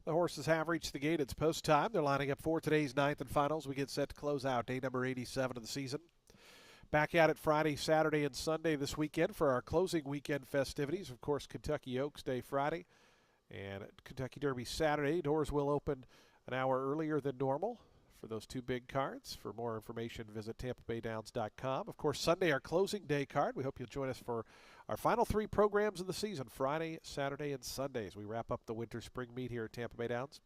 The horses have reached the gate. It's post time. They're lining up for today's ninth and finals. We get set to close out day number 87 of the season. Back at it Friday, Saturday, and Sunday this weekend for our closing weekend festivities. Of course, Kentucky Oaks Day Friday and Kentucky Derby Saturday. Doors will open an hour earlier than normal for those two big cards. For more information, visit TampaBayDowns.com. Of course, Sunday, our closing day card. We hope you'll join us for our final three programs of the season, Friday, Saturday, and Sunday, as we wrap up the winter-spring meet here at Tampa Bay Downs.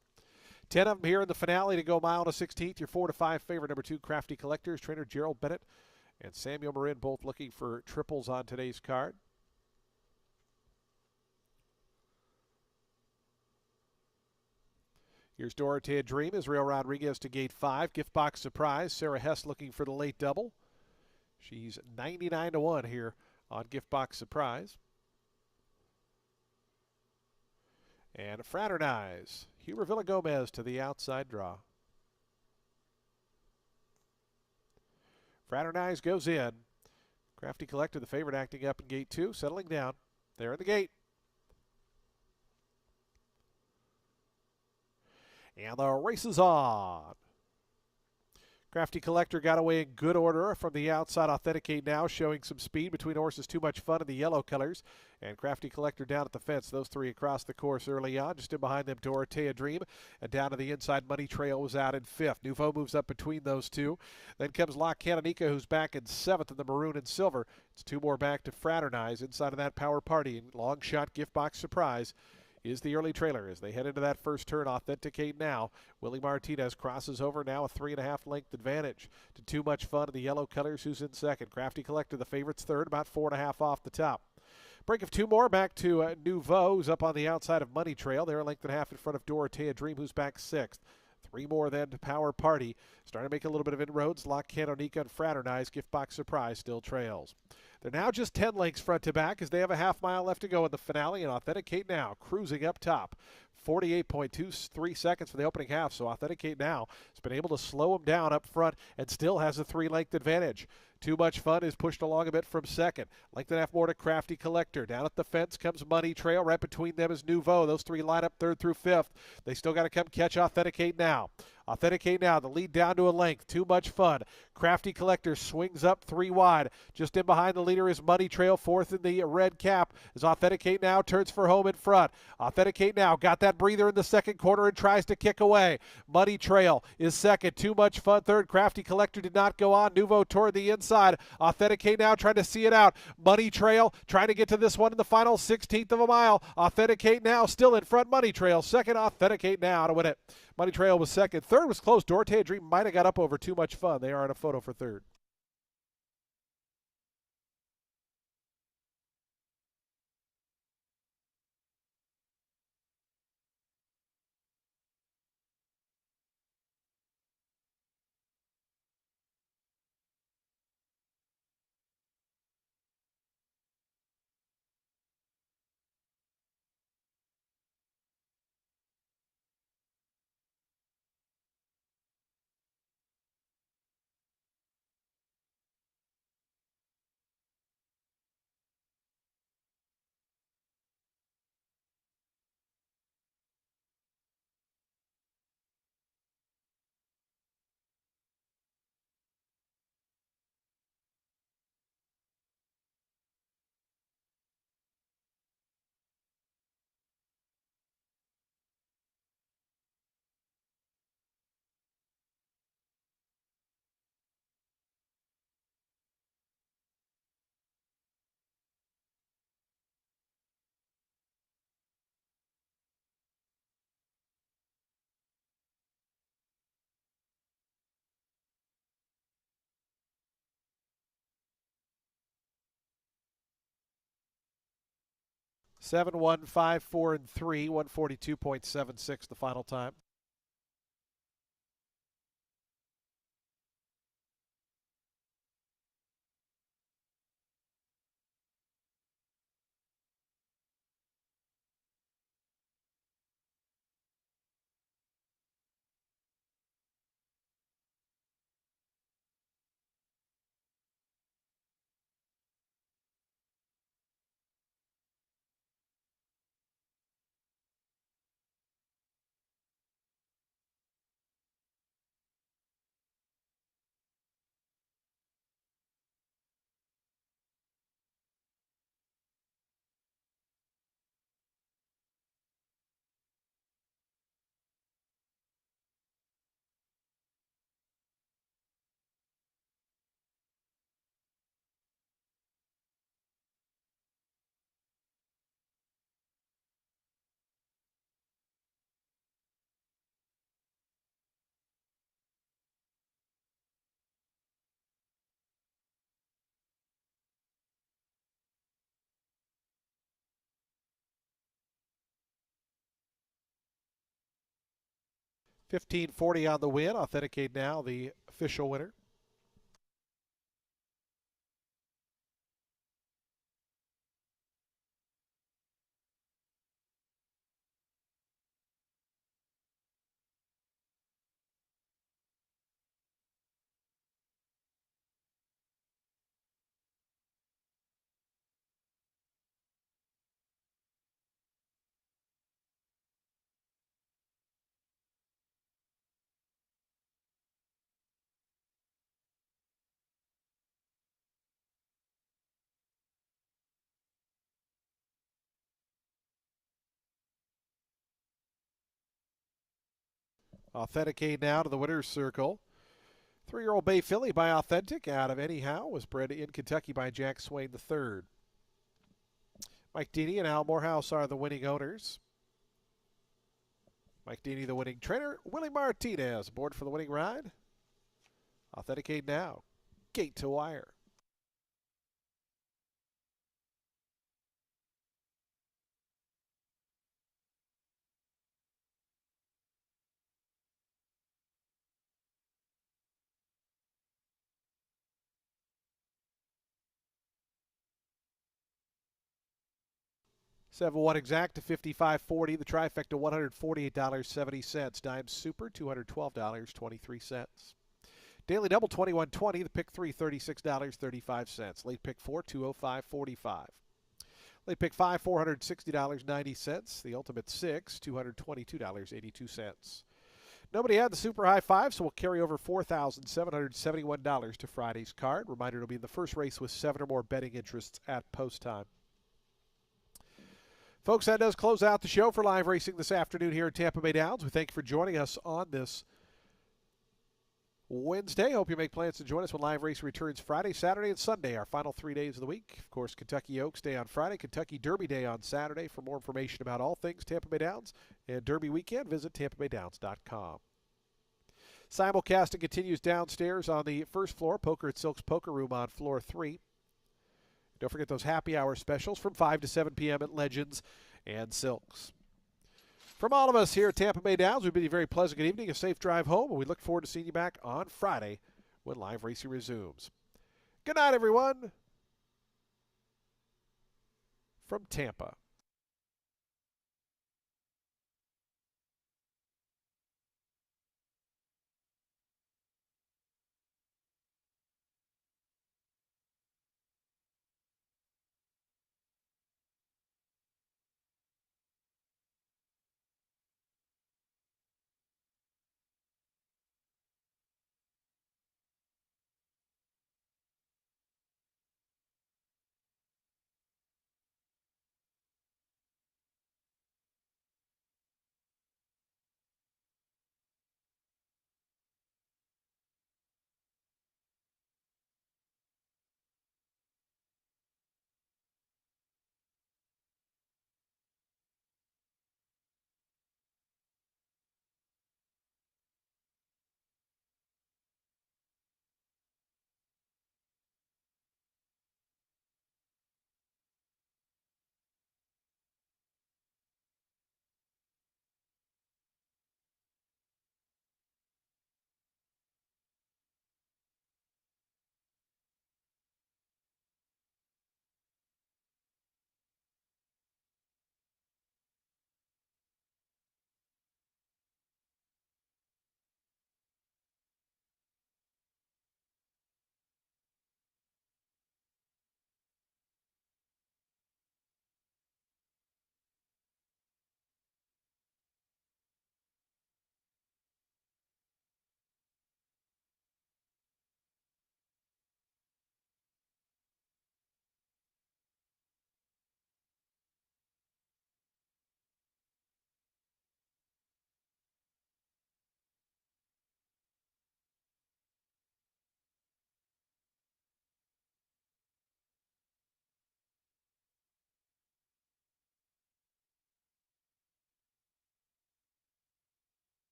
10 of them here in the finale to go mile and a 16th. Your 4 to 5 favorite, number 2, Crafty Collectors, trainer Gerald Bennett and Samuel Marin, both looking for triples on today's card. Here's Dorotea Dream, Israel Rodriguez to gate 5. Gift box surprise, Sarah Hess looking for the late double. She's 99 to 1 here on gift box surprise. And Fraternize, Huber Villagomez to the outside draw. Fraternize goes in. Crafty Collector, the favorite, acting up in gate 2, settling down. There in the gate. And the race is on. Crafty Collector got away in good order from the outside. Authenticate Now showing some speed between horses Too Much Fun in the yellow colors. And Crafty Collector down at the fence. Those three across the course early on. Just in behind them, Dorotea Dream. And down to the inside, Money Trail was out in 5th. Nouveau moves up between those two. Then comes La Canonica, who's back in 7th in the maroon and silver. It's 2 more back to Fraternize. Inside of that, Power Party. And long shot gift box surprise is the early trailer as they head into that first turn. Authenticate Now. Willie Martinez crosses over now, a 3.5 length advantage to Too Much Fun in the yellow colors, who's in second. Crafty Collector, the favorite's third, about 4.5 off the top. Break of 2 more back to Nouveau, who's up on the outside of Money Trail. They're a length and a half in front of Dorotea Dream, who's back 6th. 3 more then to Power Party. Starting to make a little bit of inroads. La Canonica and Fraternize. Gift box surprise still trails. They're now just 10 lengths front to back as they have a half mile left to go in the finale. And Authenticate Now cruising up top. 48.23 seconds for the opening half. So Authenticate Now has been able to slow them down up front and still has a 3-length advantage. Too Much Fun is pushed along a bit from second. Length and a half more to Crafty Collector. Down at the fence comes Money Trail. Right between them is Nouveau. Those three line up 3rd through 5th. They still got to come catch Authenticate Now. Authenticate Now, the lead down to a length. Too Much Fun. Crafty Collector swings up 3 wide. Just in behind the leader is Money Trail, 4th in the red cap. As Authenticate Now turns for home in front. Authenticate Now got that breather in the second quarter and tries to kick away. Money Trail is second. Too Much Fun third. Crafty Collector did not go on. Nouveau toward the inside. Authenticate Now trying to see it out. Money Trail trying to get to this one in the final 16th of a mile. Authenticate Now still in front. Money Trail second. Authenticate Now to win it. Money Trail was second. Third was close. Dorotea Dream might have got up over Too Much Fun. They are in a photo for third. 7, 1, 5, 4, and 3, 142.76 the final time. $15.40 on the win. Authenticate now, the official winner. Authenticate now to the winner's circle. 3-year-old Bay Filly by Authentic out of Anyhow was bred in Kentucky by Jack Swain III. Mike Deeney and Al Morehouse are the winning owners. Mike Deeney, the winning trainer. Willie Martinez aboard for the winning ride. Authenticate now. Gate to wire. Seven one exact to 55.40. The trifecta $148.70. Dime Super $212.23. Daily double 21.20. The pick three $36.35. Late pick four $205.45. Late pick five $460.90. The ultimate six $222.82. Nobody had the super high five, so we'll carry over $4,771 to Friday's card. Reminder, it'll be the first race with 7 or more betting interests at post time. Folks, that does close out the show for live racing this afternoon here at Tampa Bay Downs. We thank you for joining us on this Wednesday. Hope you make plans to join us when live racing returns Friday, Saturday, and Sunday, our final 3 days of the week. Of course, Kentucky Oaks Day on Friday, Kentucky Derby Day on Saturday. For more information about all things Tampa Bay Downs and Derby weekend, visit tampabaydowns.com. Simulcasting continues downstairs on the first floor, Poker at Silk's Poker Room on floor 3. Don't forget those happy hour specials from 5 to 7 p.m. at Legends and Silks. From all of us here at Tampa Bay Downs, we bid you a very pleasant good evening, a safe drive home, and we look forward to seeing you back on Friday when live racing resumes. Good night, everyone, from Tampa.